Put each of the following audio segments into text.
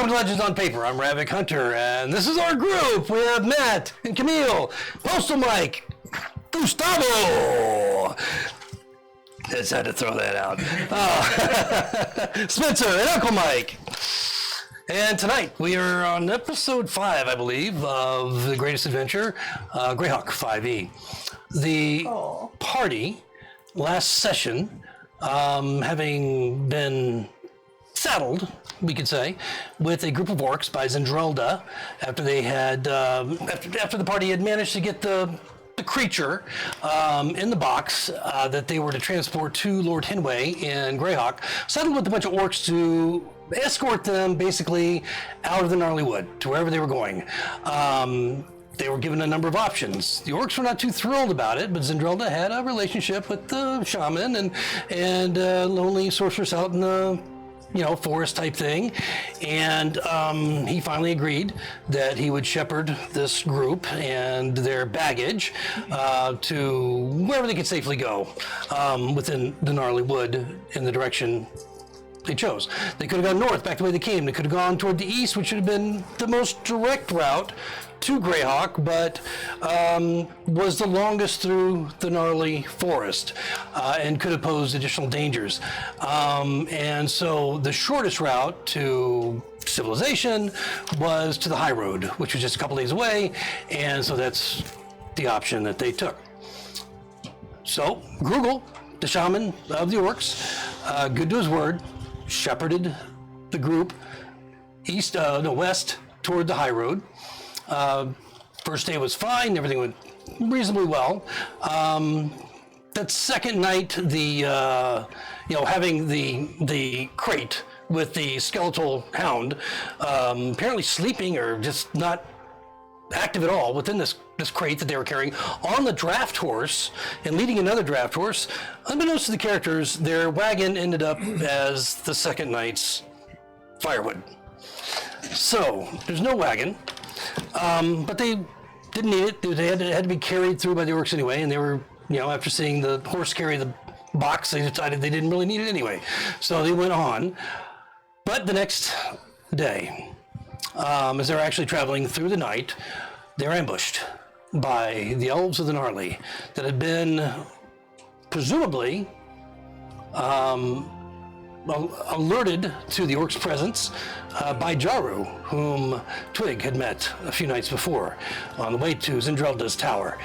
Welcome to Legends on Paper. I'm Ravik Hunter, and this is our group. We have Matt and Camille, Postal Mike, Gustavo. Just had to throw that out. Spencer and Uncle Mike. And tonight we are on episode 5, I believe, of The Greatest Adventure, Greyhawk 5e. The party last session, having been saddled, we could say, with a group of orcs by Zendrelda after they had, after the party had managed to get the creature in the box that they were to transport to Lord Hinway in Greyhawk, settled with a bunch of orcs to escort them basically out of the gnarly wood to wherever they were going. They were given a number of options. The orcs were not too thrilled about it, but Zendrelda had a relationship with the shaman and lonely sorceress out in the forest type thing, and he finally agreed that he would shepherd this group and their baggage to wherever they could safely go within the gnarly wood in the direction they chose. They could have gone north, back the way they came. They could have gone toward the east, which should have been the most direct route to Greyhawk, but was the longest through the gnarly forest and could have posed additional dangers. And so the shortest route to civilization was to the high road, which was just a couple days away, and so that's the option that they took. So Grugel, the shaman of the orcs, good to his word, shepherded the group west toward the high road. First day was fine, everything went reasonably well. That second night, having the crate with the skeletal hound apparently sleeping or just not active at all within this crate that they were carrying on the draft horse and leading another draft horse, unbeknownst to the characters, their wagon ended up as the second night's firewood. So there's no wagon. But they didn't need it. They had to be carried through by the orcs anyway, and they were, after seeing the horse carry the box, they decided they didn't really need it anyway. So they went on. But the next day, as they're actually traveling through the night, they're ambushed by the elves of the gnarly that had been presumably alerted to the orcs' presence by Jaru, whom Twig had met a few nights before on the way to Zendrelda's tower.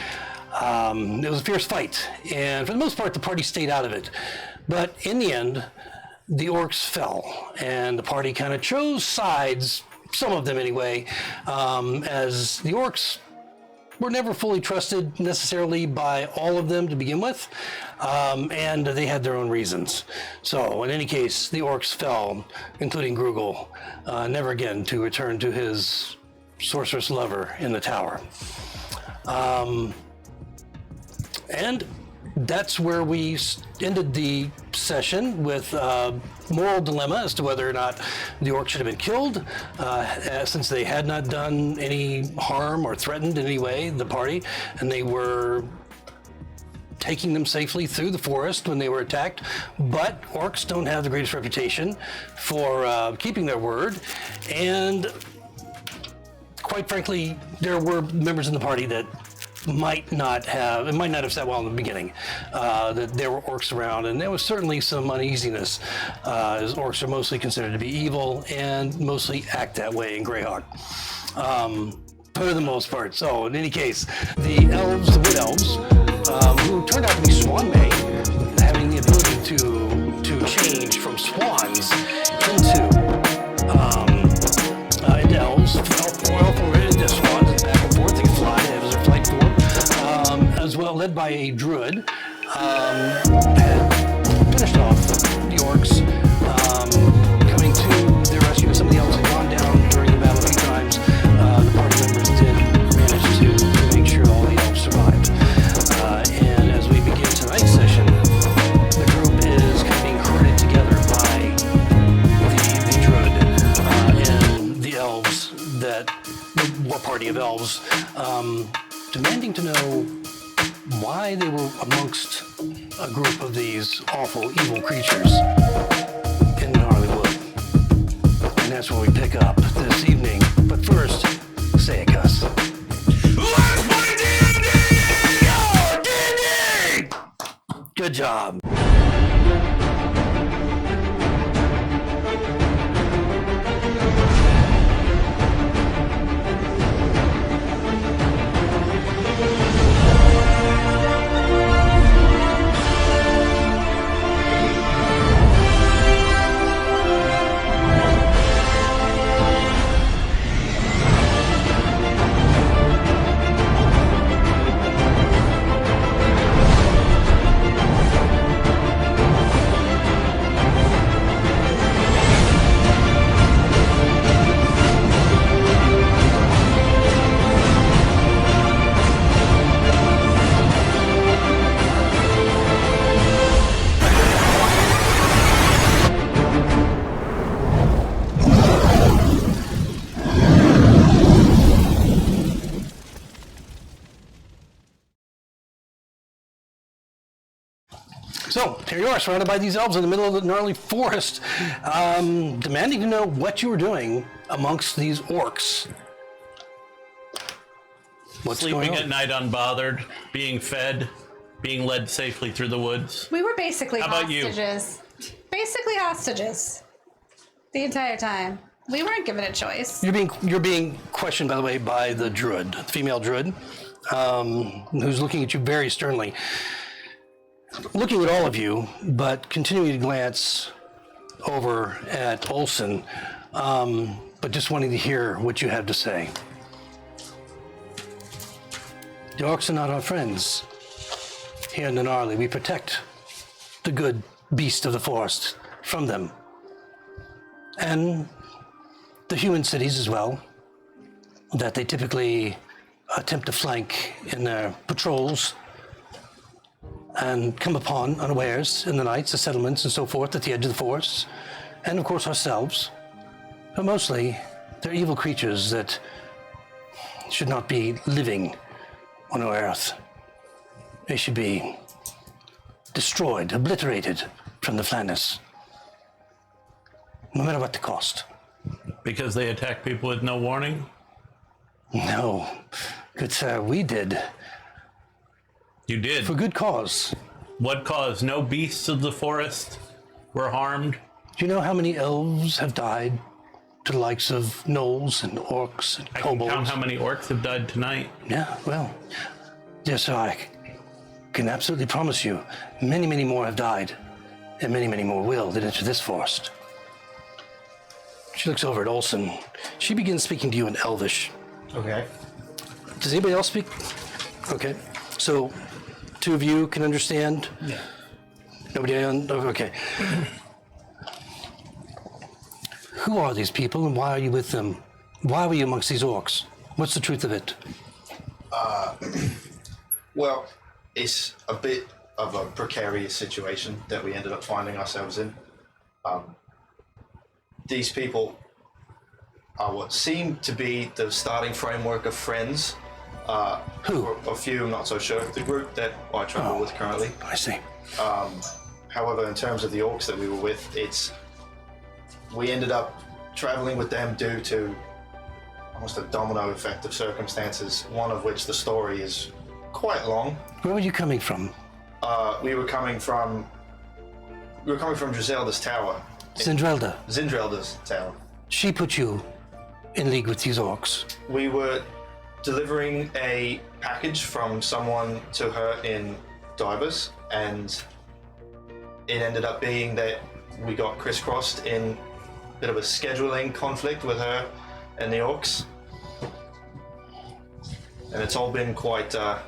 It was a fierce fight, and for the most part, the party stayed out of it. But in the end, the orcs fell, and the party kind of chose sides, some of them anyway, as the orcs were never fully trusted necessarily by all of them to begin with, and they had their own reasons. So in any case, the orcs fell, including Grugel, never again to return to his sorceress lover in the tower. And that's where we ended the session with moral dilemma as to whether or not the orcs should have been killed, since they had not done any harm or threatened in any way the party, and they were taking them safely through the forest when they were attacked. But orcs don't have the greatest reputation for keeping their word, and quite frankly, there were members in the party that might not have sat well in the beginning, that there were orcs around, and there was certainly some uneasiness, as orcs are mostly considered to be evil and mostly act that way in Greyhawk, for the most part. So in any case, the elves, the wood elves, who turned out to be Swanmay, having the ability to change from swans into elves, elf or into swans, and back and forth. They could fly, as their flight form, as well, led by a druid, had finished off the orcs, coming to their rescue. Some of the elves had gone down during the battle a few times. The party members did manage to make sure all the elves survived. And as we begin tonight's session, the group is kind of being herded together by the druid and the elves, the war party of elves, demanding to know why they were amongst a group of these awful, evil creatures in the gnarly wood. And that's where we pick up this evening. But first, say it, Gus. Let's play D&D! Oh, D&D! Good job. So, here you are, surrounded by these elves in the middle of the gnarly forest, demanding to know what you were doing amongst these orcs. What's Sleeping going on? at night unbothered, being fed, being led safely through the woods. We were basically How about you? hostages. Basically hostages. The entire time. We weren't given a choice. You're being questioned, by the way, by the druid, the female druid, who's looking at you very sternly. Looking at all of you, but continuing to glance over at Olson, but just wanting to hear what you have to say. The orcs are not our friends. Here in the gnarly, we protect the good beast of the forest from them. And the human cities as well, that they typically attempt to flank in their patrols and come upon unawares in the nights, the settlements and so forth at the edge of the forest, and of course ourselves. But mostly, they're evil creatures that should not be living on our earth. They should be destroyed, obliterated from the planet, no matter what the cost. Because they attack people with no warning? No, good sir, we did. You did? For good cause. What cause? No beasts of the forest were harmed? Do you know how many elves have died to the likes of gnolls and orcs and I can kobolds? count how many orcs have died tonight. Yeah, well, yes, sir, I can absolutely promise you many, many more have died, and many, many more will that enter this forest. She looks over at Olson. She begins speaking to you in Elvish. Okay. Does anybody else speak? Okay, so two of you can understand? Yeah. Nobody on? Okay. Who are these people and why are you with them? Why were you amongst these orcs? What's the truth of it? Well, it's a bit of a precarious situation that we ended up finding ourselves in. These people are what seem to be the starting framework of friends. Who? A few, I'm not so sure. The group that I travel with currently. I see. However, in terms of the orcs that we were with, we ended up traveling with them due to almost a domino effect of circumstances, one of which the story is quite long. Where were you coming from? We were coming from Drizelda's tower. Zindrelda. Zindrelda's tower. She put you in league with these orcs. We were delivering a package from someone to her in Dyvers, and it ended up being that we got crisscrossed in a bit of a scheduling conflict with her and the orcs. And it's all been quite a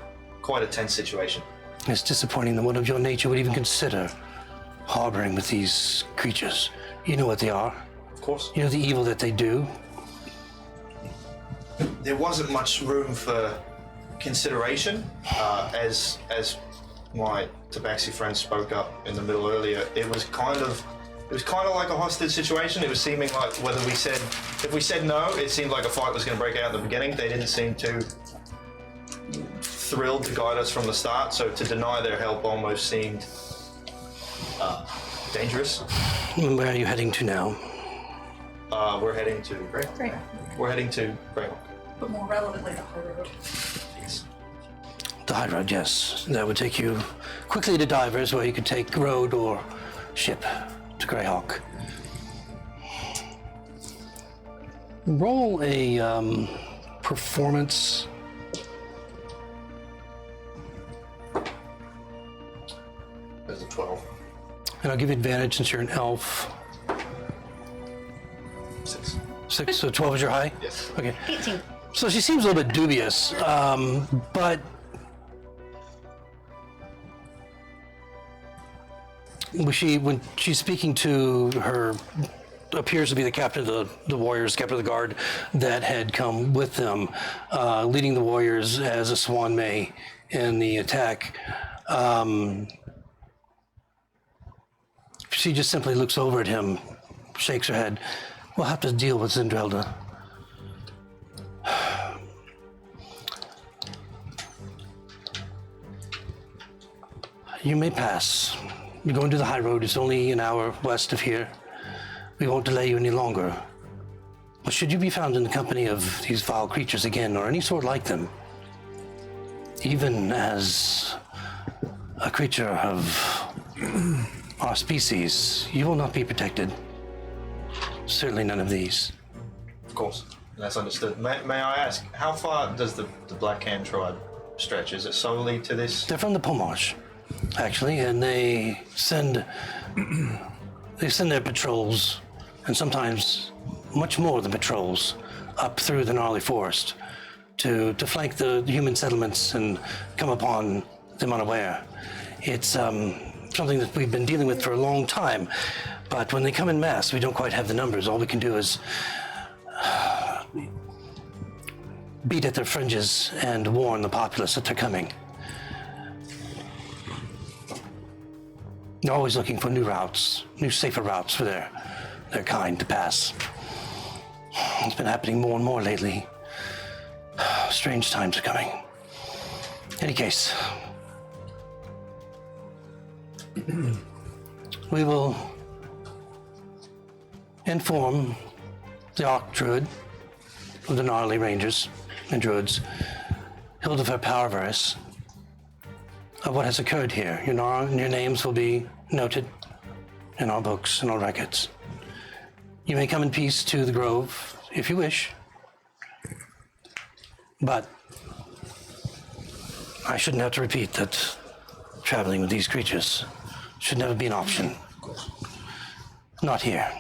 tense situation. It's disappointing that one of your nature would even consider harboring with these creatures. You know what they are. Of course. You know the evil that they do. There wasn't much room for consideration, as my Tabaxi friend spoke up in the middle earlier. It was kind of like a hostage situation. It was seeming like if we said no, it seemed like a fight was going to break out in the beginning. They didn't seem too thrilled to guide us from the start, so to deny their help almost seemed dangerous. And where are you heading to now? we're heading to Greyhawk. Great. We're heading to Greyhawk. But more relevantly, the high road. Yes. The high road, yes. That would take you quickly to Dyvers, where you could take road or ship to Greyhawk. Roll a performance. There's a 12. And I'll give you advantage since you're an elf. 6. 6, so 12 is your high? Yes. Okay. 18. So she seems a little bit dubious, but when she's speaking to her, appears to be the captain of the warriors, captain of the guard that had come with them, leading the warriors as a swan may in the attack. She just simply looks over at him, shakes her head. We'll have to deal with Zindrelda. You may pass. You're going to the high road. It's only an hour west of here. We won't delay you any longer. But should you be found in the company of these vile creatures again, or any sort like them, even as a creature of our species, you will not be protected. Certainly none of these. Of course. That's understood. May I ask, how far does the Black Hand tribe stretch? Is it solely to this? They're from the Pomarsh, actually, and they send their patrols, and sometimes much more than patrols, up through the gnarly forest to flank the human settlements and come upon them unaware. It's something that we've been dealing with for a long time, but when they come in mass, we don't quite have the numbers. All we can do is beat at their fringes and warn the populace that they're coming. They're always looking for new routes, new safer routes for their kind to pass. It's been happening more and more lately. Strange times are coming. Any case, we will inform the Arc Druid of the gnarly rangers and druids, Hildifer Powerverse, of what has occurred here. Your names will be noted in our books and our records. You may come in peace to the grove if you wish, but I shouldn't have to repeat that traveling with these creatures should never be an option. Not here.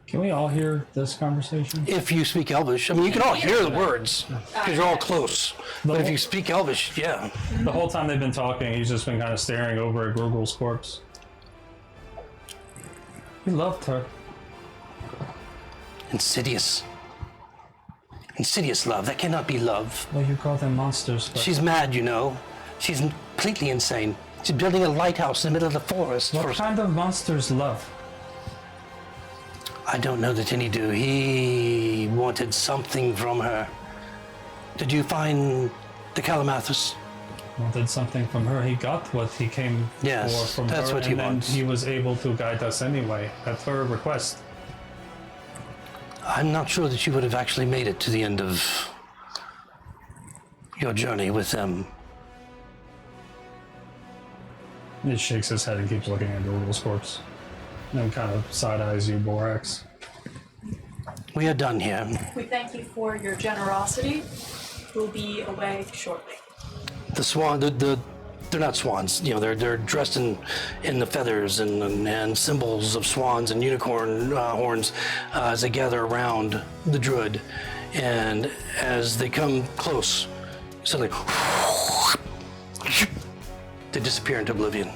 Can we all hear this conversation? If you speak Elvish, I mean, you can all hear the words because you're all close. But if you speak Elvish, yeah. The whole time they've been talking, he's just been kind of staring over at Grugul's corpse. He loved her. Insidious. Insidious love. That cannot be love. Well, you call them monsters, but She's mad, you know. She's completely insane. She's building a lighthouse in the middle of the forest. what kind of monsters love? I don't know that any do. He wanted something from her. Did you find the Calamathus? Wanted something from her. He got what he came Yes, for from that's her, what he and then wants. he was able to guide us anyway at her request. I'm not sure that you would have actually made it to the end of your journey with them. He shakes his head and keeps looking at Grugul's corpse. And then kind of side-eyes you, Borax. We are done here. We thank you for your generosity. We'll be away shortly. The swan, they're not swans. You know, they're dressed in the feathers and symbols of swans and unicorn horns as they gather around the druid, and as they come close, suddenly they disappear into oblivion,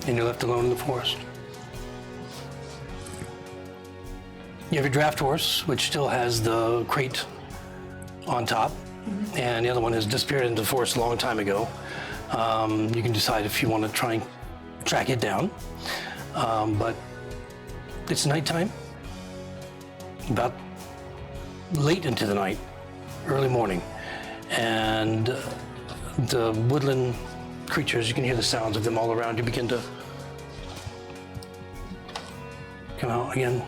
and you're left alone in the forest. You have your draft horse, which still has the crate on top, and the other one has disappeared into the forest a long time ago. You can decide if you want to try and track it down, but it's nighttime, about late into the night, early morning, and the woodland creatures, you can hear the sounds of them all around you begin to come out again?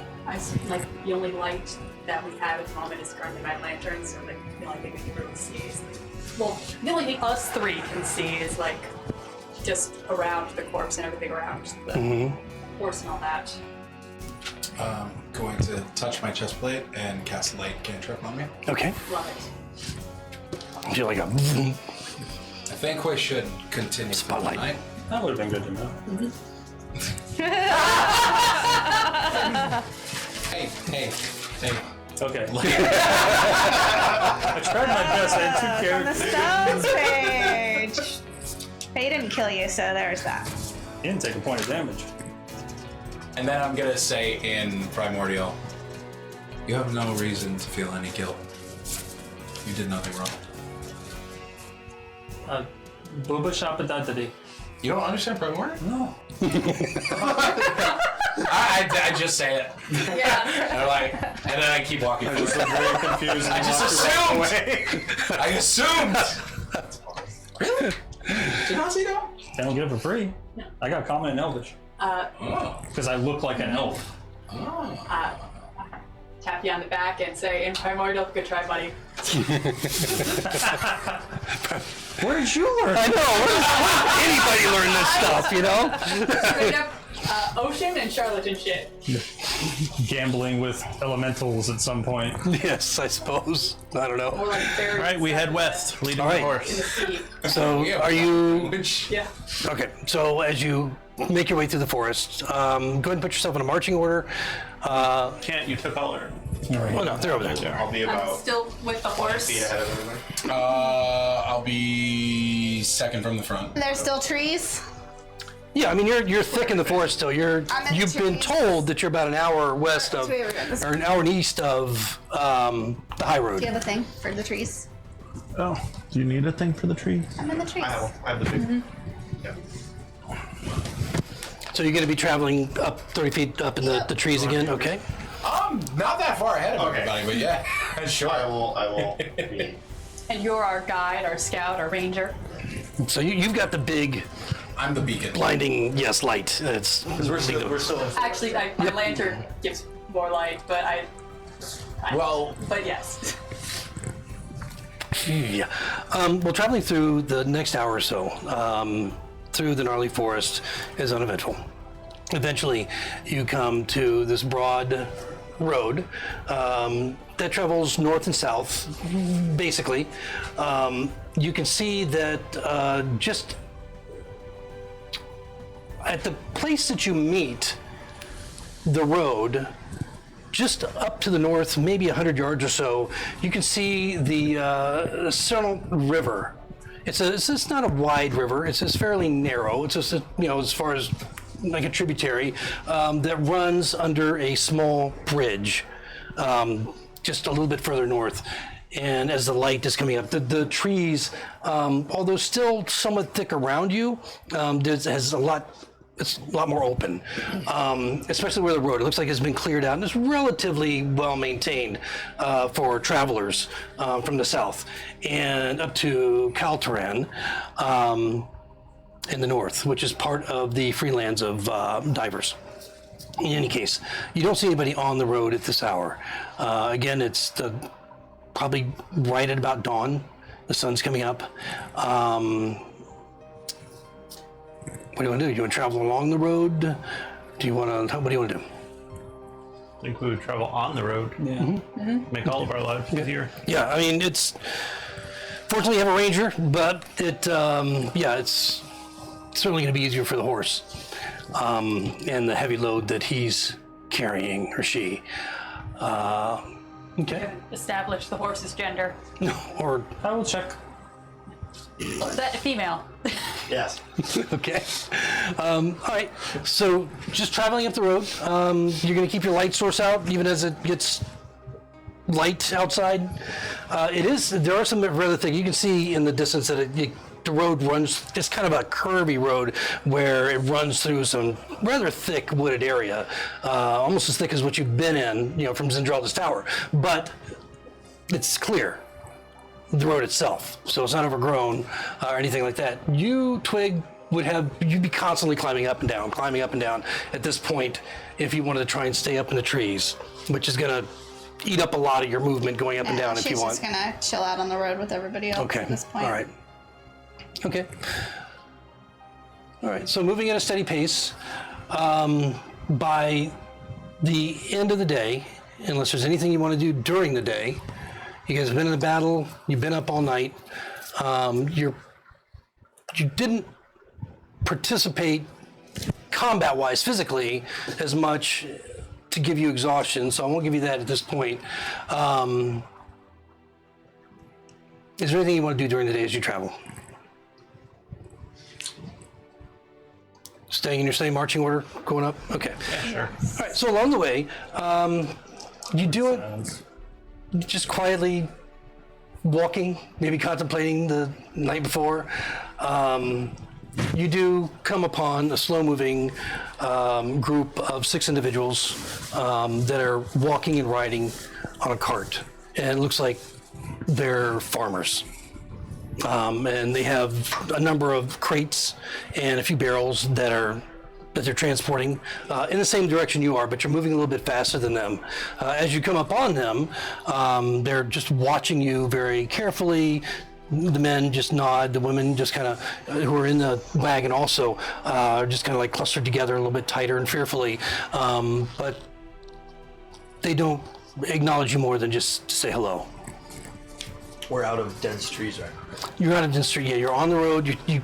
Like the only light that we have at the moment is currently my lantern, so like the only thing we can really see is the only thing us three can see is like just around the corpse and everything around the horse and all that. Going to touch my chest plate and cast light cantrip on me. Okay. Love it. Feel like a. I think we should continue Spotlight. for the night. That would have been good to know. Hey. Okay. I tried my best. I had two On the characters. stones page. They didn't kill you, so there's that. You didn't take a point of damage. And then I'm gonna say in Primordial, you have no reason to feel any guilt. You did nothing wrong. Booba Shapadadadi. You don't understand Primordial? No. I just say it. Yeah. And then I keep walking. I just looked very confused. I just assumed. I assumed. Really? Did not see that? They don't get it for free. I got common and elvish. Oh. Because I look like an elf. Tap you on the back and say, in Primordial, good try, buddy. Where did you learn? I know. Where does anybody learn this stuff? You know. Straight up ocean and charlatan shit. Gambling with elementals at some point. Yes, I suppose. I don't More know. like fairies. All right, we head west, leading All right. the In horse. the sea. So, Yeah, are you Yeah. okay? So, as you make your way through the forest, go ahead and put yourself in a marching order. Can't you took all our... Oh no, they're over there. I'll be I'm about still with the horse. feet ahead of everything. I'll be second from the front. And there's still trees. Yeah, I mean you're thick in the forest still. I'm in You've the been trees. told that you're about an hour west of, That's where we're going. This- or an hour east of the high road. Do you have a thing for the trees? Oh, do you need a thing for the trees? I'm in the trees. I have the big. Yeah. So you're going to be traveling up 30 feet up in the trees again. Okay. Not that far ahead of Okay. everybody, but yeah. Sure. I will be. And you're our guide, our scout, our ranger. So you've got the big I'm the beacon. blinding light. It's We're still in. Actually, my lantern gives more light, but but yes. Yeah. Well, traveling through the next hour or so, through the gnarly forest is uneventful. Eventually, you come to this broad road that travels north and south, basically. You can see that just at the place that you meet the road, just up to the north, maybe 100 yards or so, you can see the Cernal River. It's not a wide river. It's fairly narrow. It's just as far as like a tributary that runs under a small bridge, just a little bit further north. And as the light is coming up, the trees, although still somewhat thick around you, has a lot. It's a lot more open, especially where the road. It looks like it's been cleared out and it's relatively well maintained for travelers from the south and up to Caltaran in the north, which is part of the free lands of Dyvers. In any case, you don't see anybody on the road at this hour. Again, it's probably right at about dawn. The sun's coming up. What do you want to do? Do you want to travel along the road? What do you want to do? I think we would travel on the road. Yeah. Make all of our lives easier. Yeah, I mean, it's fortunately you have a ranger, but it's certainly going to be easier for the horse and the heavy load that he's carrying or she. Okay. Establish the horse's gender. Or I will check. Is that female? Yes. okay. All right. So just traveling up the road, you're going to keep your light source out even as it gets light outside. There are some rather thick. You can see in the distance that the road runs. It's kind of a curvy road where it runs through some rather thick wooded area, almost as thick as what you've been in, from Zendralda's Tower. But it's clear. The road itself, so it's not overgrown or anything like that. You twig you'd be constantly climbing up and down at this point if you wanted to try and stay up in the trees, which is going to eat up a lot of your movement going up and down if you want. She's just gonna chill out on the road with everybody else Okay. at this point. All right. Okay. All right. So moving at a steady pace. By the end of the day, unless there's anything you want to do during the day, you guys have been in the battle. You've been up all night. You didn't participate combat-wise, physically, as much to give you exhaustion, so I won't give you that at this point. Is there anything you want to do during the day as you travel? Staying in your same marching order, going up? Okay. Yeah, sure. All right, so along the way, you do it just quietly walking, maybe contemplating the night before. You do come upon a slow-moving group of 6 individuals that are walking and riding on a cart. And it looks like they're farmers. And they have a number of crates and a few barrels that they're transporting in the same direction you are, but you're moving a little bit faster than them. As you come up on them, they're just watching you very carefully. The men just nod. The women just kind of, who are in the wagon also, are just kind of like clustered together a little bit tighter and fearfully. But they don't acknowledge you more than just to say hello. We're out of dense trees right now. You're out of the street. Yeah, you're on the road. You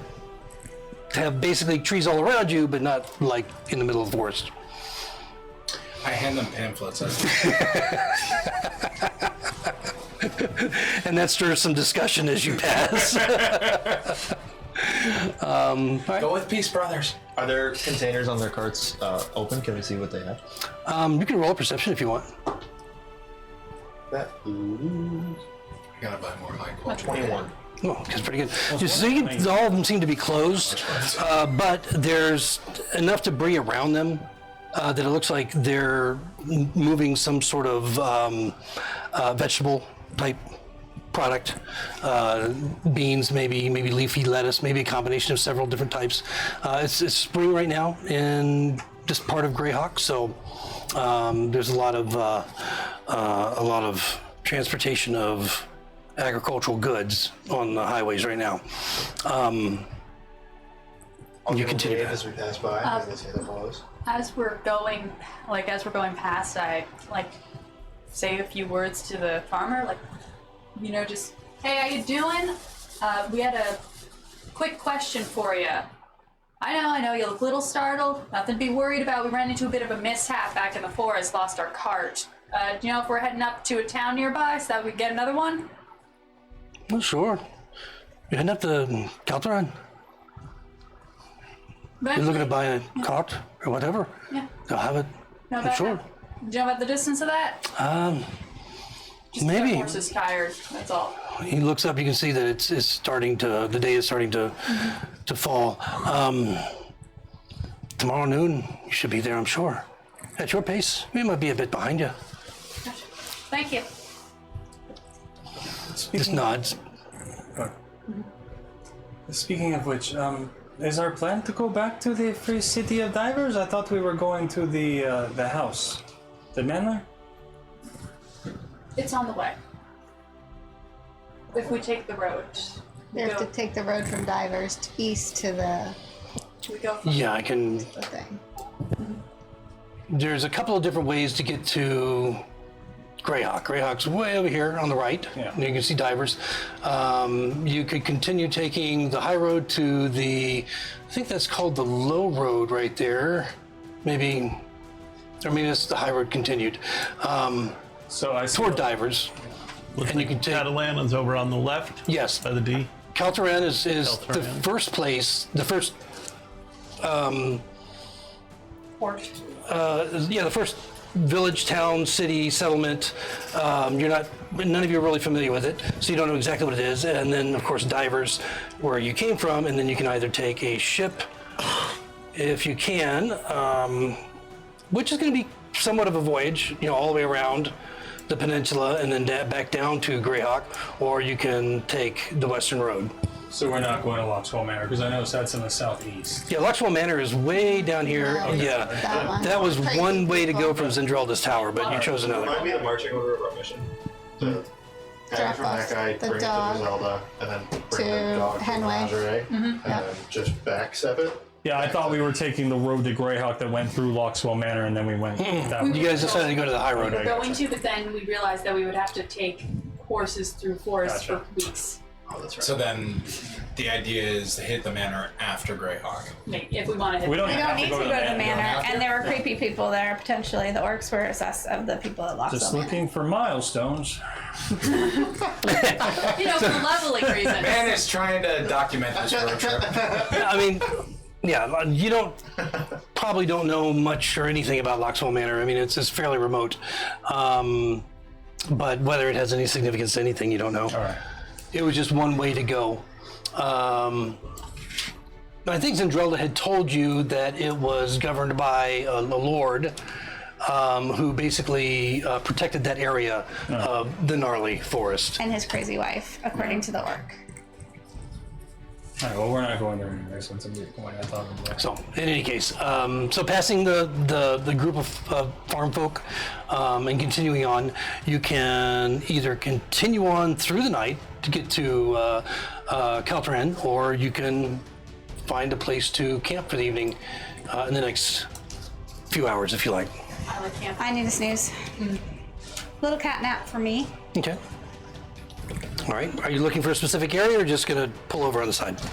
have basically trees all around you, but not like in the middle of the forest. I hand them pamphlets. And that stirs some discussion as you pass. Go with peace, brothers. Are there containers on their carts open? Can we see what they have? You can roll a perception if you want. That is I gotta buy more high quality. 21. Oh, that's pretty good. All of them seem to be closed, but there's enough debris around them that it looks like they're moving some sort of vegetable type product. Beans, maybe leafy lettuce, maybe a combination of several different types. It's spring right now in this part of Greyhawk, so there's a lot of transportation of agricultural goods on the highways right now. You continue as we pass by. As they say the follows. As we're going past, I say a few words to the farmer, just, hey, how you doing? We had a quick question for you. I know, you look a little startled. Nothing to be worried about. We ran into a bit of a mishap back in the forest, lost our cart. Do you know if we're heading up to a town nearby so that we can get another one? Well, sure. You're heading up to Calderon? You're looking to buy a cart or whatever? Yeah. They'll have it. No, I'm sure. Do you know about the distance of that? Just maybe. The horse is tired, that's all. He looks up, you can see that the day is starting to fall. Tomorrow noon, you should be there, I'm sure. At your pace, we might be a bit behind you. Thank you. Just nods. Speaking of which, is our plan to go back to the free city of Dyvers? I thought we were going to the house. The manor? It's on the way. If we take the road. We have to take the road from Dyvers east to the We go from Yeah, I can. thing. There's a couple of different ways to get to Greyhawk. Greyhawk's way over here on the right. Yeah. You can see Dyvers. You could continue taking the high road to I think that's called the low road right there. Maybe it's the high road continued. So I see Toward Dyvers. Looks And you like can take- Catalan is over on the left. Yes. By the D. Calderon is the Calderon. first place, the first Port. the first village, town, city, settlement. None of you are really familiar with it, so you don't know exactly what it is. And then, of course, Dyvers, where you came from, and then you can either take a ship, if you can, which is going to be somewhat of a voyage, all the way around the peninsula and then back down to Greyhawk, or you can take the Western Road. So we're not going to Loxwell Manor because I noticed that's in the southeast. Yeah, Luxwell Manor is way down here. Yeah, that was one way to go from Zendralda's tower, but you chose another. Might be the marching order of our mission. To Drop from that off guy, the bring it to dog Zelda, and then bring to the dog to the Henway. menagerie, and then just backstep it. Yeah, I thought we were taking the road to Greyhawk that went through Loxwell Manor, and then we went that way. You guys decided to go to the high road. We were going to, but then we realized that we would have to take horses through forests Gotcha. for weeks. Oh, that's right. So then, the idea is to hit the manor after Greyhawk. Maybe, if we want to hit We don't We have don't need to go to the manor. manor, After? and there were creepy people there, potentially. The orcs were assessed of the people at Just Loxwell Manor. looking for milestones. You know, for leveling reasons. Man is trying to document this road trip. I mean, yeah, you probably don't know much or anything about Loxwell Manor. I mean, it's fairly remote. But whether it has any significance to anything, you don't know. All right. It was just one way to go. I think Zendralda had told you that it was governed by a lord who basically protected that area of the gnarly forest. And his crazy wife, according to the orc. All right, well, we're not going there anyway, so it's a moot point. I thought we were. So, in any case, so passing the group of farm folk and continuing on, you can either continue on through the night to get to Caltran, or you can find a place to camp for the evening in the next few hours, if you like. I like camp. I need a snooze. Little cat nap for me. Okay. All right. Are you looking for a specific area, or just gonna pull over on the side? I'm gonna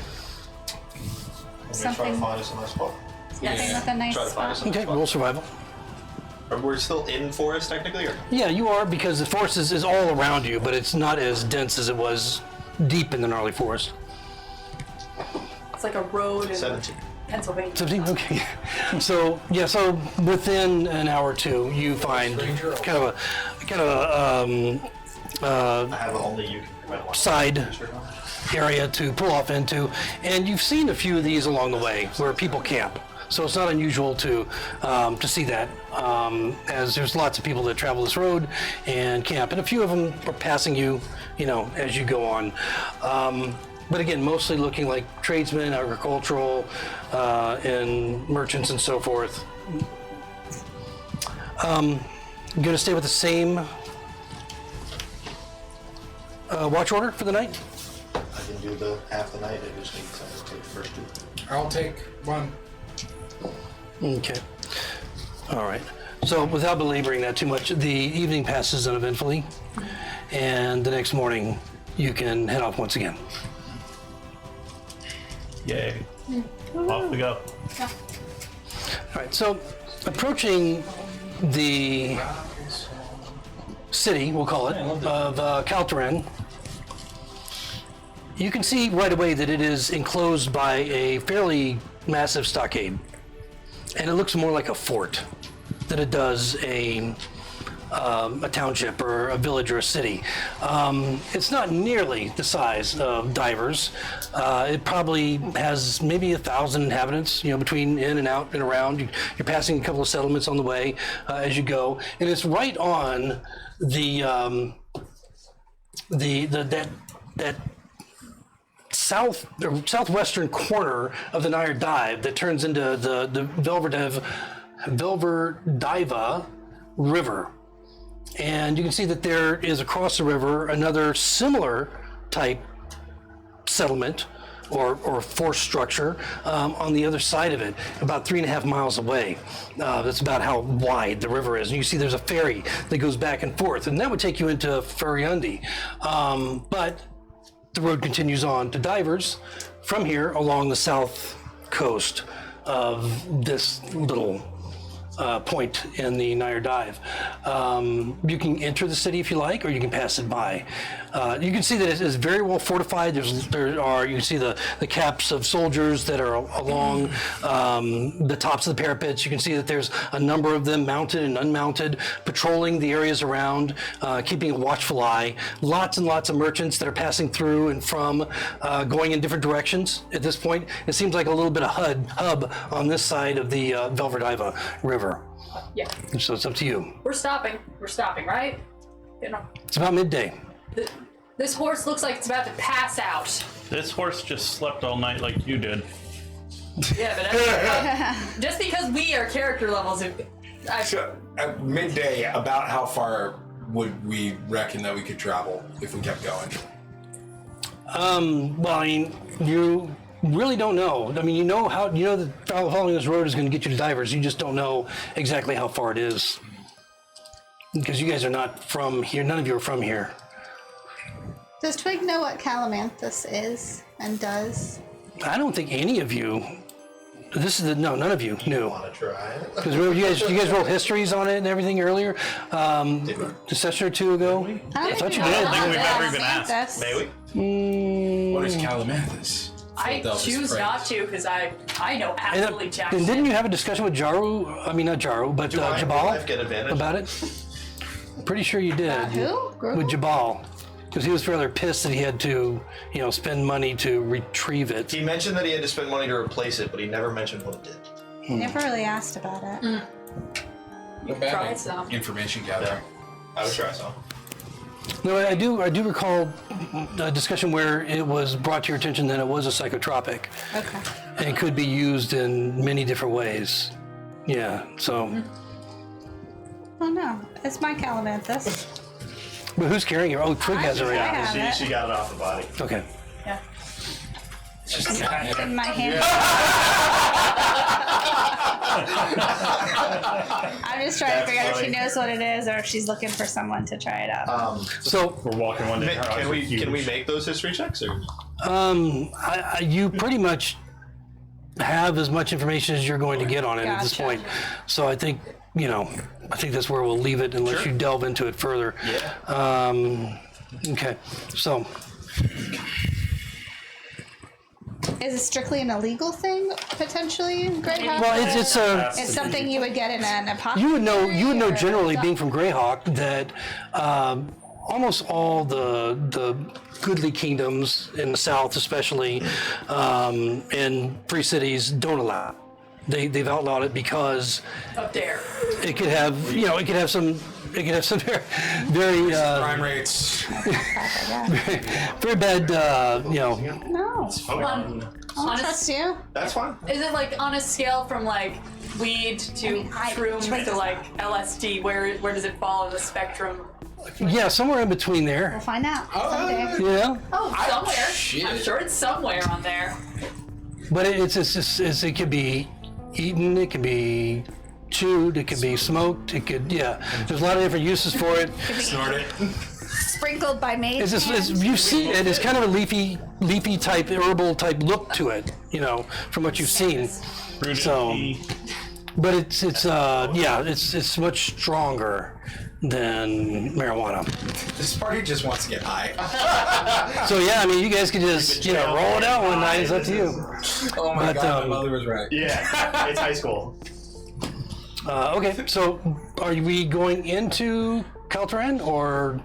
try to Something- find us a nice spot. Something with a nice Try to find us spot. a nice Okay. spot. Roll survival. We're still in forest technically, or Yeah, you are, because the forest is all around you, but it's not as dense as it was deep in the gnarly forest. It's like a road in 17. Pennsylvania. 17? Okay. So within an hour or two, you find kind of I have only you can prevent one. side area to pull off into, and you've seen a few of these along the way where people camp. So it's not unusual to see that, as there's lots of people that travel this road and camp, and a few of them are passing you, as you go on. But again, mostly looking like tradesmen, agricultural, and merchants and so forth. I'm going to stay with the same watch order for the night. I can do the half the night. I just need to take the first two. I'll take one. Okay. All right. So without belaboring that too much, the evening passes uneventfully, and the next morning you can head off once again. Yay. Off we go. All right. So approaching the city, we'll call it, of Caltran, you can see right away that it is enclosed by a fairly massive stockade. And it looks more like a fort than it does a township or a village or a city. It's not nearly the size of Dyvers. It probably has maybe 1,000 inhabitants, between in and out and around. You're passing a couple of settlements on the way as you go, and it's right on that southwestern corner of the Nire Dive that turns into the Velverdiva River. And you can see that there is across the river another similar type settlement or force structure on the other side of it, about 3.5 miles away. That's about how wide the river is. And you see there's a ferry that goes back and forth, and that would take you into Feriundi. But the road continues on to Dyvers from here along the south coast of this little point in the Nire Dive. You can enter the city if you like, or you can pass it by. You can see that it is very well fortified. You can see the caps of soldiers that are along the tops of the parapets. You can see that there's a number of them mounted and unmounted, patrolling the areas around, keeping a watchful eye. Lots and lots of merchants that are passing through and from, going in different directions. At this point, it seems like a little bit of hub on this side of the Velverdiva River. Yeah. So it's up to you. We're stopping, right? It's about midday. This horse looks like it's about to pass out. This horse just slept all night like you did. Yeah, but just because we are character levels, So, at midday, about how far would we reckon that we could travel if we kept going? Well, I mean, you really don't know. I mean, you know that following this road is going to get you to Dyvers. You just don't know exactly how far it is. Because you guys are not from here. None of you are from here. Does Twig know what Calamanthus is and does? I don't think any of you. None of you knew. Want to try it? Because remember, you guys rolled histories on it and everything earlier, a session or two ago. I thought you I did. don't think we've ever even asked. May we? What is Calamanthus? I Delvis choose praise. not to because I know absolutely jack And shit. didn't you have a discussion with Jaru? I mean, not Jaru, but Do I in real Jabal life get advantage? about it? Pretty sure you did. Who? With Jabal. Because he was rather pissed that he had to, spend money to retrieve it. He mentioned that he had to spend money to replace it, but he never mentioned what it did. Never really asked about it. Not bad Try some. information gathering. I would try some. No, I do recall a discussion where it was brought to your attention that it was a psychotropic. Okay. And it could be used in many different ways. Yeah, so. Oh no, it's my Calamanthus. But who's carrying it? Oh, Twig has it I right now. have it. She got it off the body. Okay. Yeah. It's just catnip. In my hand. I'm just trying to figure out if she knows what it is or if she's looking for someone to try it out. So, We're walking one day. Can we make those history checks? Or? you pretty much have as much information as you're going to get on it at this Gotcha. point. So I think, I think that's where we'll leave it unless you delve into it further. Yeah. Okay, so. Is it strictly an illegal thing, potentially, Greyhawk? Well, it's a. It's something you would get in an apothecary? You would know or- generally, being from Greyhawk, that almost all the goodly kingdoms in the south, especially, and free cities, don't allow it. They've outlawed it because Up there. it could have some very Crime rates. very bad No. On a, Trust you. That's fine. is it like on a scale from like weed to shrooms to like LSD? Where does it fall in the spectrum? yeah, somewhere in between We'll there. find out someday. Yeah, Oh, somewhere. shit. I'm sure it's somewhere on there. but it could be eaten, it could be chewed, it could be smoked, it could There's a lot of different uses for it. Snort it. Sprinkled by maids. You see it is kind of a leafy type, herbal type look to it, from what you've seen. So, but it's much stronger than marijuana. This party just wants to get high. So yeah, I mean, you guys could just roll it out one night. It's up to you. Oh my But, god, my mother was right. Yeah. It's high school. Okay, so are we going into Caltran or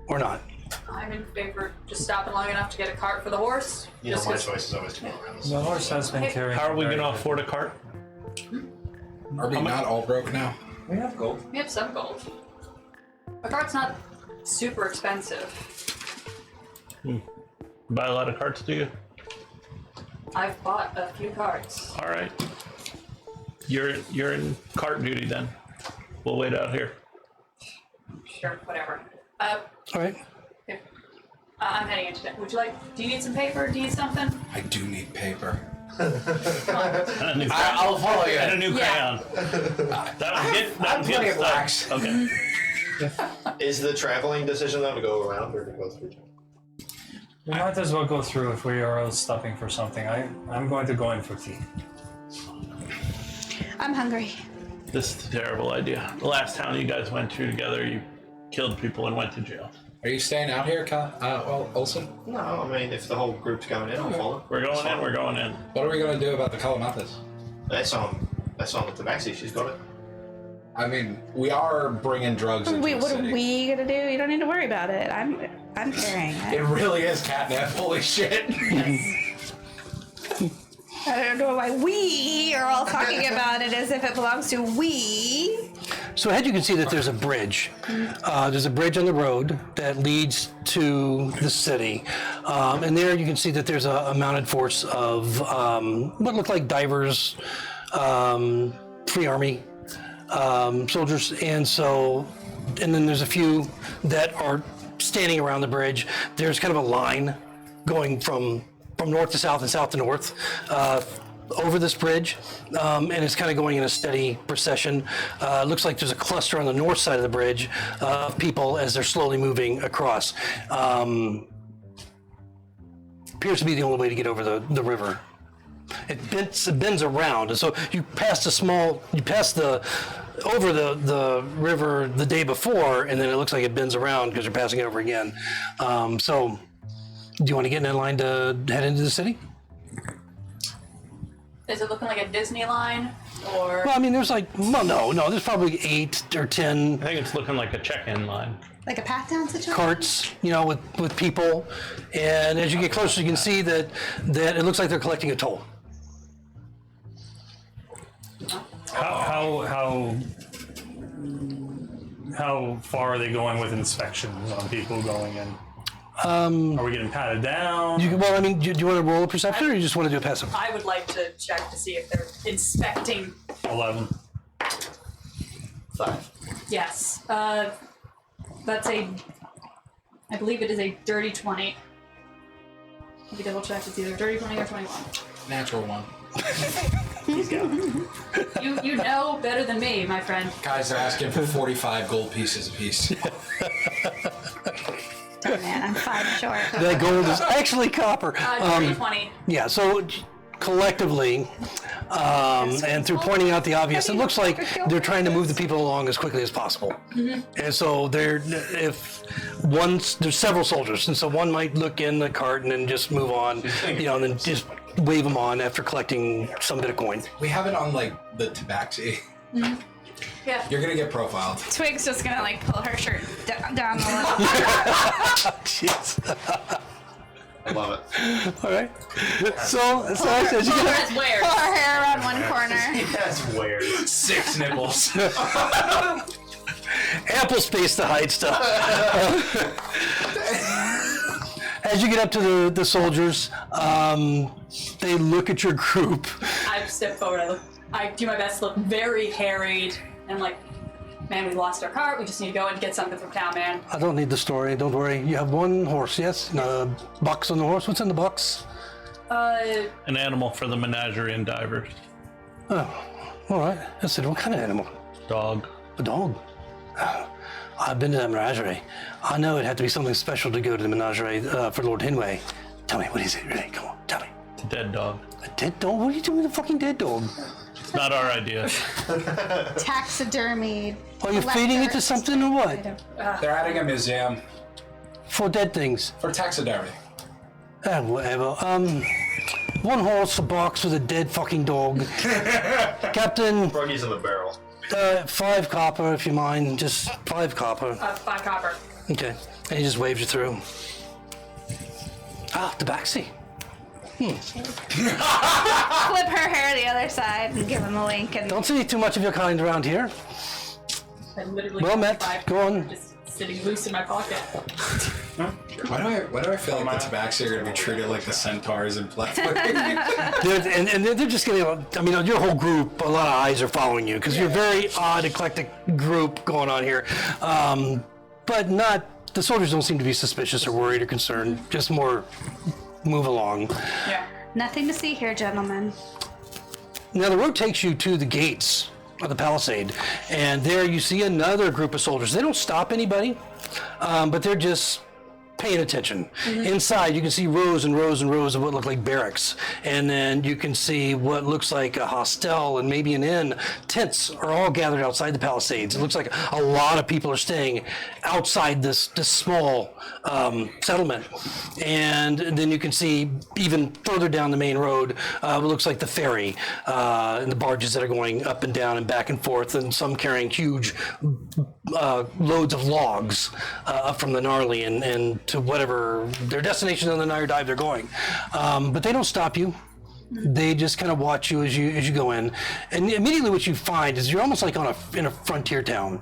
not? I'm in favor of just stopping long enough to get a cart for the horse. You know, Just my 'cause- choice is always to go around this. The horse has been carrying. How are we very going to good. afford a cart? Are we not all broke now? We have gold. We have some gold. A cart's not super expensive. Buy a lot of carts, do you? I've bought a few carts. All right. You're in cart duty then. We'll wait out here. Sure, whatever. All right. I'm heading into that. Would you like? Do you need some paper? Do you need something? I do need paper. And a new I'll follow you. and a new Yeah. crayon. That was good. That was plenty good of stuff. wax. Okay. Is the traveling decision though to go around or to go through? We might as well go through if we are stopping for something. I'm going to go in for tea. I'm hungry. This is a terrible idea. The last town you guys went to together, you killed people and went to jail. Are you staying out here, Olsen? No, I mean if the whole group's going in, I'll follow. We're going in. We're going in. What are we going to do about the Calamathas? That's on the Tabaxi. She's got it. I mean, we are bringing drugs into Wait, the what are city. we gonna do? You don't need to worry about it. I'm carrying It it. really is catnip. Holy shit. I don't know why we are all talking about it as if it belongs to we. So ahead you can see that there's a bridge. There's a bridge on the road that leads to the city. And there you can see that there's a mounted force of what look like Dyvers, Free Army soldiers. And then there's a few that are standing around the bridge. There's kind of a line going from north to south and south to north over this bridge, and it's kind of going in a steady procession. Looks like there's a cluster on the north side of the bridge of people as they're slowly moving across. Appears to be the only way to get over the river. It bends around, and so you passed over the river the day before, and then it looks like it bends around because you're passing it over again. So, do you want to get in line to head into the city? Is it looking like a Disney line, or? Well, I mean, there's there's probably 8 or 10 I think it's looking like a check-in line. Like a pat down situation? carts, with people, and as you get closer, you can see that it looks like they're collecting a toll. How far are they going with inspections on people going in? Are we getting patted down? Do you want to roll a perception, or you just want to do a passive? I would like to check to see if they're inspecting. 11. 5. Yes. That's I believe it is a dirty 20. Let me double check. It's either dirty 20 or 21. Natural one. You know better than me, my friend. Guys are asking for 45 gold pieces apiece. Oh man, I'm 5 short. That gold is actually copper. Dirty 20. Yeah, so collectively, and through pointing out the obvious, it looks like they're trying to move the people along as quickly as possible. And so there's several soldiers, and so one might look in the cart and then just move on, and then just wave them on after collecting some bit of coin. We have it on like the tabaxi. Yeah. You're gonna get profiled. Twig's just gonna like pull her shirt down the little. Jeez. I love it. All right. So as you get That's weird. Pull her hair around one corner. That's weird. 6 nipples. ample space to hide stuff. As you get up to the soldiers, they look at your group. I step forward. I do my best to look very harried and like, man, we lost our cart. We just need to go and get something from town, man. I don't need the story. Don't worry. You have one horse, yes? Box on the horse. What's in the box? An animal for the menagerie and divers. Oh, all right. I said, what kind of animal? Dog. A dog. I've been to the menagerie. I know it had to be something special to go to the menagerie for Lord Hinway. Tell me, what is it? Really? Come on, tell me. It's a dead dog. A dead dog? What are you doing with a fucking dead dog? It's not our idea. Taxidermy. Are you feeding it to something or what? They're adding a museum For dead things. for taxidermy. Whatever. One horse, a box with a dead fucking dog. Captain, Bruggy's in the barrel. 5 copper if you mind. Just 5 copper. 5 copper. Okay. And he just waves you through. Ah, the backseat. Flip her hair the other side and give him a wink. And Don't see too much of your kind around here. I literally Well have met. 5 Go on. just sitting loose in my pocket. Why do I feel like the tabaxi are gonna be treated like the centaurs in play? They're just getting, I mean, your whole group, a lot of eyes are following you because you're a very odd, eclectic group going on here. But the soldiers don't seem to be suspicious or worried or concerned, just more move along. Yeah. nothing to see here, gentlemen. Now the road takes you to the gates of the palisade, and there you see another group of soldiers. They don't stop anybody, but they're just paying attention. Inside, you can see rows and rows and rows of what look like barracks, and then you can see what looks like a hostel and maybe an inn. Tents are all gathered outside the palisades. It looks like a lot of people are staying outside this small settlement. And then you can see even further down the main road, what looks like the ferry and the barges that are going up and down and back and forth, and some carrying huge loads of logs up from the Gnarly and to whatever their destination on the Nire Dive they're going. But they don't stop you. They just kind of watch you as you go in, and immediately what you find is you're almost like in a frontier town.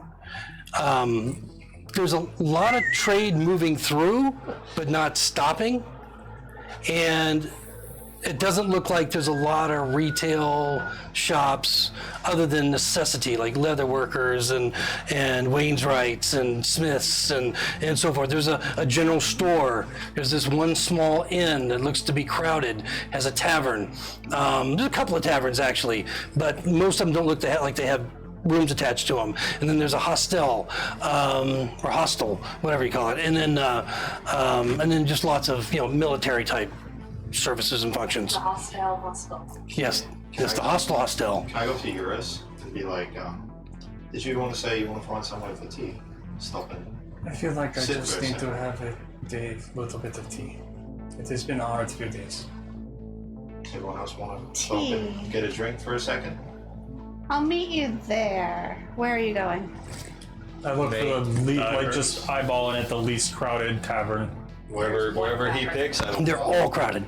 There's a lot of trade moving through, but not stopping, and it doesn't look like there's a lot of retail shops other than necessity, like leather workers and Wainwrights and Smiths and so forth. There's a general store. There's this one small inn that looks to be crowded, has a tavern. There's a couple of taverns actually, but most of them don't look like they have rooms attached to them. And then there's a hostel, or hostel, whatever you call it. And then just lots of, military type services and functions. The hostel. Yes, it's the hostel. Can I go to Eurus and be like, did you want to say you want to find somewhere for tea? Stop it. I feel like I Sit just for a need to second. have a little bit of tea. It has been a hard few days. Everyone else want to stop and get a drink for a second? I'll meet you there. Where are you going? I look for the just eyeballing at the least crowded tavern. Wherever he picks, I don't They're all crowded.